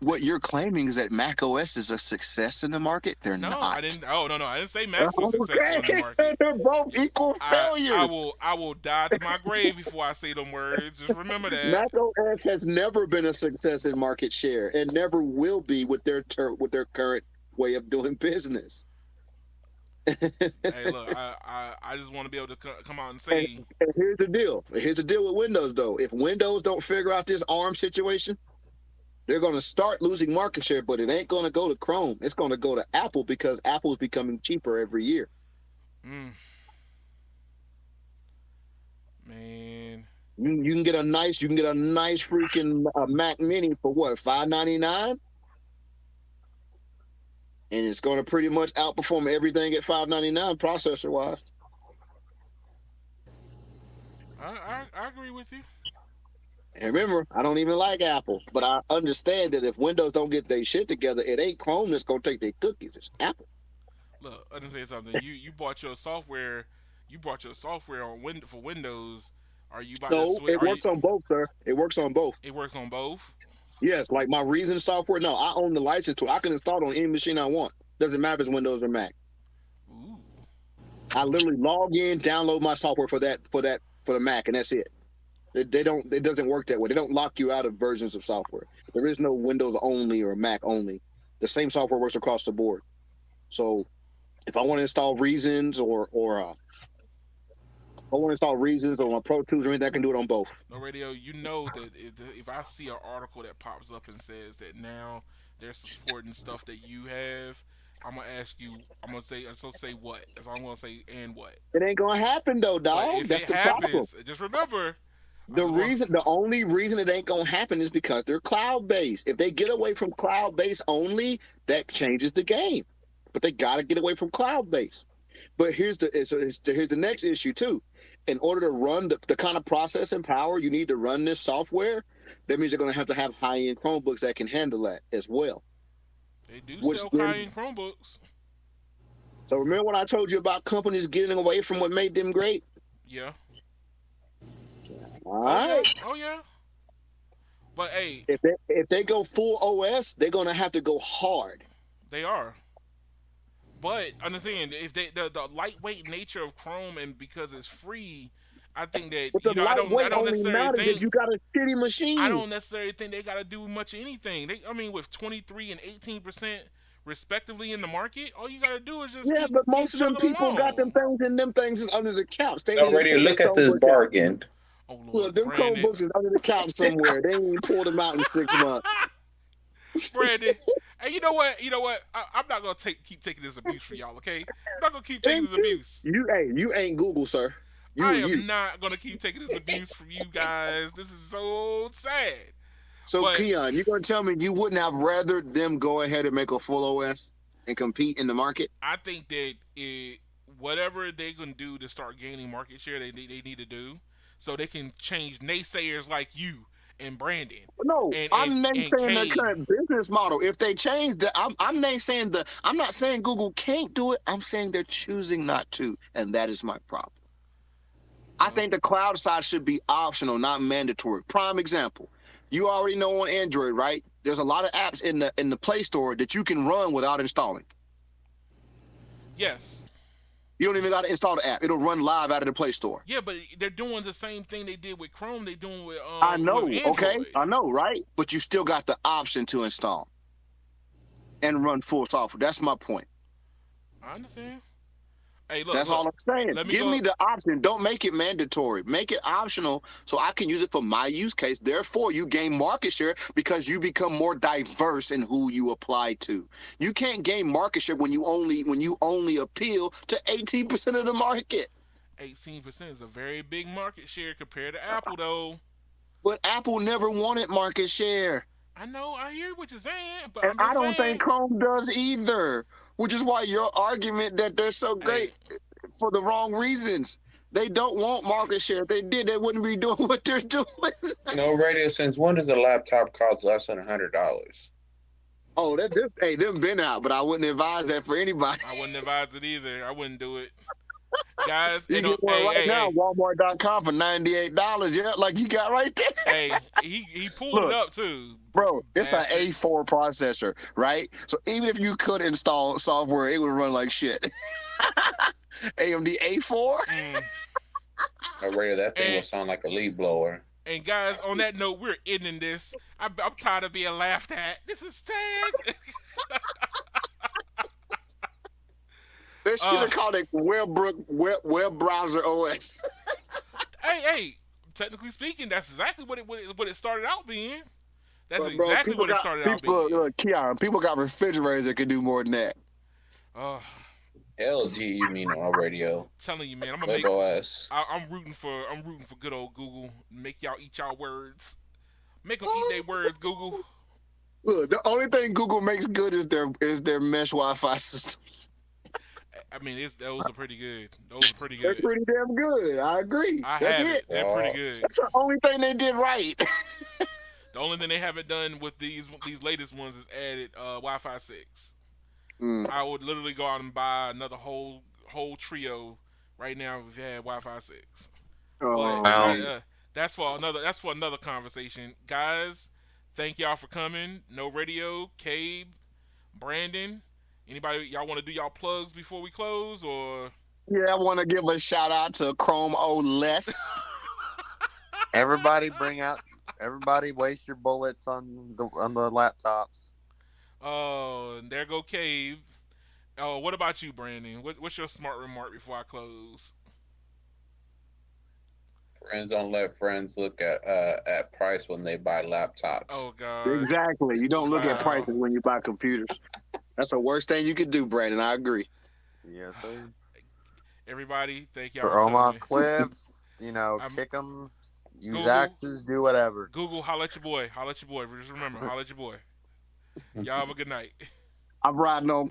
What you're claiming is that Mac OS is a success in the market? They're not. I didn't. Oh no, I didn't say Mac was a success in the market. They're both equal failure. I will die to my grave before I say them words. Just remember that. Mac OS has never been a success in market share and never will be with their current way of doing business. Hey, look, I just want to be able to come out and say. And here's the deal. Here's the deal with Windows, though. If Windows don't figure out this ARM situation, they're going to start losing market share, but it ain't going to go to Chrome. It's going to go to Apple because Apple is becoming cheaper every year. Man, you can get a nice freaking Mac Mini for what, $599? And it's going to pretty much outperform everything at $599 processor-wise. I agree with you. And remember, I don't even like Apple, but I understand that if Windows don't get their shit together, it ain't Chrome that's gonna take their cookies. It's Apple. Look, let me say something. You bought your software. You bought your software on for Windows. Are you about to No, switch? it Are you? works on both, sir. It works on both. It works on both. Yes, like my Reason software. No, I own the license to it. I can install it on any machine I want. Doesn't matter if it's Windows or Mac. Ooh. I literally log in, download my software for the Mac, and that's it. They don't. It doesn't work that way. They don't lock you out of versions of software. There is no Windows only or Mac only. The same software works across the board. So if I want to install Reasons I want to install Reasons or my Pro Tools or anything, I can do it on both. No radio. You know that if I see an article that pops up and says that now they're supporting stuff that you have, I'm gonna ask you. I'm gonna say what? That's all I'm gonna say. And what? It ain't gonna happen though, But dog. if it That's the problem. happens, just remember. The only reason it ain't gonna happen is because they're cloud based. If they get away from cloud based only, that changes the game. But they gotta get away from cloud based. But here's the next issue too. In order to run the kind of processing power you need to run this software, that means you're gonna have to have high end Chromebooks that can handle that as well. They do Which sell then, high-end Chromebooks. so remember when I told you about companies getting away from what made them great? Yeah. All Oh yeah. right. Oh yeah. But hey, If they go full OS, they're gonna have to go hard. they are. But understand if the lightweight nature of Chrome and because it's free, I think that But the I lightweight don't only necessarily matters if think you got a shitty I machine. don't necessarily think they got to do much of anything. I mean, with 23 and 18% respectively in the market, all you got to do is just Yeah, but keep most of them chugging people got them along. things, and them things is under the couch. They No ain't even radio, pulled their look at this Chromebook out. bargain. Oh Look, Lord, them Brandon, Chromebooks is under the couch somewhere. They ain't even pulled them out in 6 months. Brandon. Hey, you know what? You know what? I'm not gonna keep taking this abuse for y'all. Okay, I'm not gonna keep taking Ain't this you? abuse. You ain't Google, sir. You I are am you. not gonna keep taking this abuse from you guys. This is so sad. So, But Keon, you gonna tell me you wouldn't have rather them go ahead and make a full OS and compete in the market? I think that whatever they can do to start gaining market share, they need to do, so they can change naysayers like you and Brandon No, and I'm and naysaying their Cade. current business model. If they change the, I'm naysaying the. I'm not saying Google can't do it. I'm saying they're choosing not to, and that is my problem. I think the cloud side should be optional, not mandatory. Prime example. You already know on Android, right? There's a lot of apps in the Play Store that you can run without installing. Yes. You don't even got to install the app. It'll run live out of the Play Store. Yeah, but they're doing the same thing they did with Chrome. They doing I with know, okay? Android. I know, right? But you still got the option to install and run full software. That's my point. I understand. Hey, look. That's all I'm saying. Let me Give go. me the option. Don't make it mandatory. Make it optional so I can use it for my use case. Therefore, you gain market share because you become more diverse in who you apply to. You can't gain market share when you only appeal to 18% of the market. 18% is a very big market share compared to Apple, though. But Apple never wanted market share. I know. I hear what you're saying, but And I'm I just don't saying. think Chrome does either, which is why your argument that they're so great for the wrong reasons. They don't want market share. If they did, they wouldn't be doing what they're doing. No radio, since when does a laptop cost less than $100? Oh, them been out, but I wouldn't advise that for anybody. I wouldn't advise it either. I wouldn't do it. Guys, You hey, get don't, one right now, hey. Walmart.com for $98. Yeah, like you got right there. Hey, he pulled Look, it up too. bro, it's an Bastard. A4 processor, right? So even if you could install software, it would run like shit. AMD A4? No radio, that thing And- will sound like a leaf blower. And guys, on that note, we're ending this. I'm tired of being laughed at. This is sad. They should have called it web browser OS. hey, technically speaking, that's exactly what it started out being. That's But, bro, exactly what it started out being. Keon, people got refrigerators that can do more than that. Oh, LG, you mean on radio? telling you, man, I'm gonna Web make. OS. I'm rooting for good old Google. Make y'all eat y'all words. Make them eat their words, Google. Look, the only thing Google makes good is their mesh Wi-Fi systems. I mean, those are pretty good. Those are pretty They're good. pretty damn good. I agree. I That's have it. it. They're pretty Well, good. That's the only thing they did right. The only thing they haven't done with these latest ones is added Wi-Fi 6. Mm. I would literally go out and buy another whole trio right now if we had Wi-Fi 6. But Oh well, man. that's for another conversation, guys. Thank y'all for coming. No radio, Cabe, Brandon. Anybody y'all want to do y'all plugs before we close or? Yeah, I want to give a shout out to Chrome OS. Everybody bring out. Everybody waste your bullets on the laptops. Oh, and there go Cave. Oh, what about you, Brandon? What's your smart remark before I close? friends don't let friends look at price when they buy laptops. Oh God! Exactly. You don't look at Wow. prices when you buy computers. That's the worst thing you could do, Brandon. I agree. Yes, sir. Everybody, thank y'all for Throw them off coming. cliffs. I'm Kick them. Use Google. axes. Do whatever. Google, holla at your boy. Holla at your boy. Just remember, holla at your boy. Y'all have a good night. I'm riding on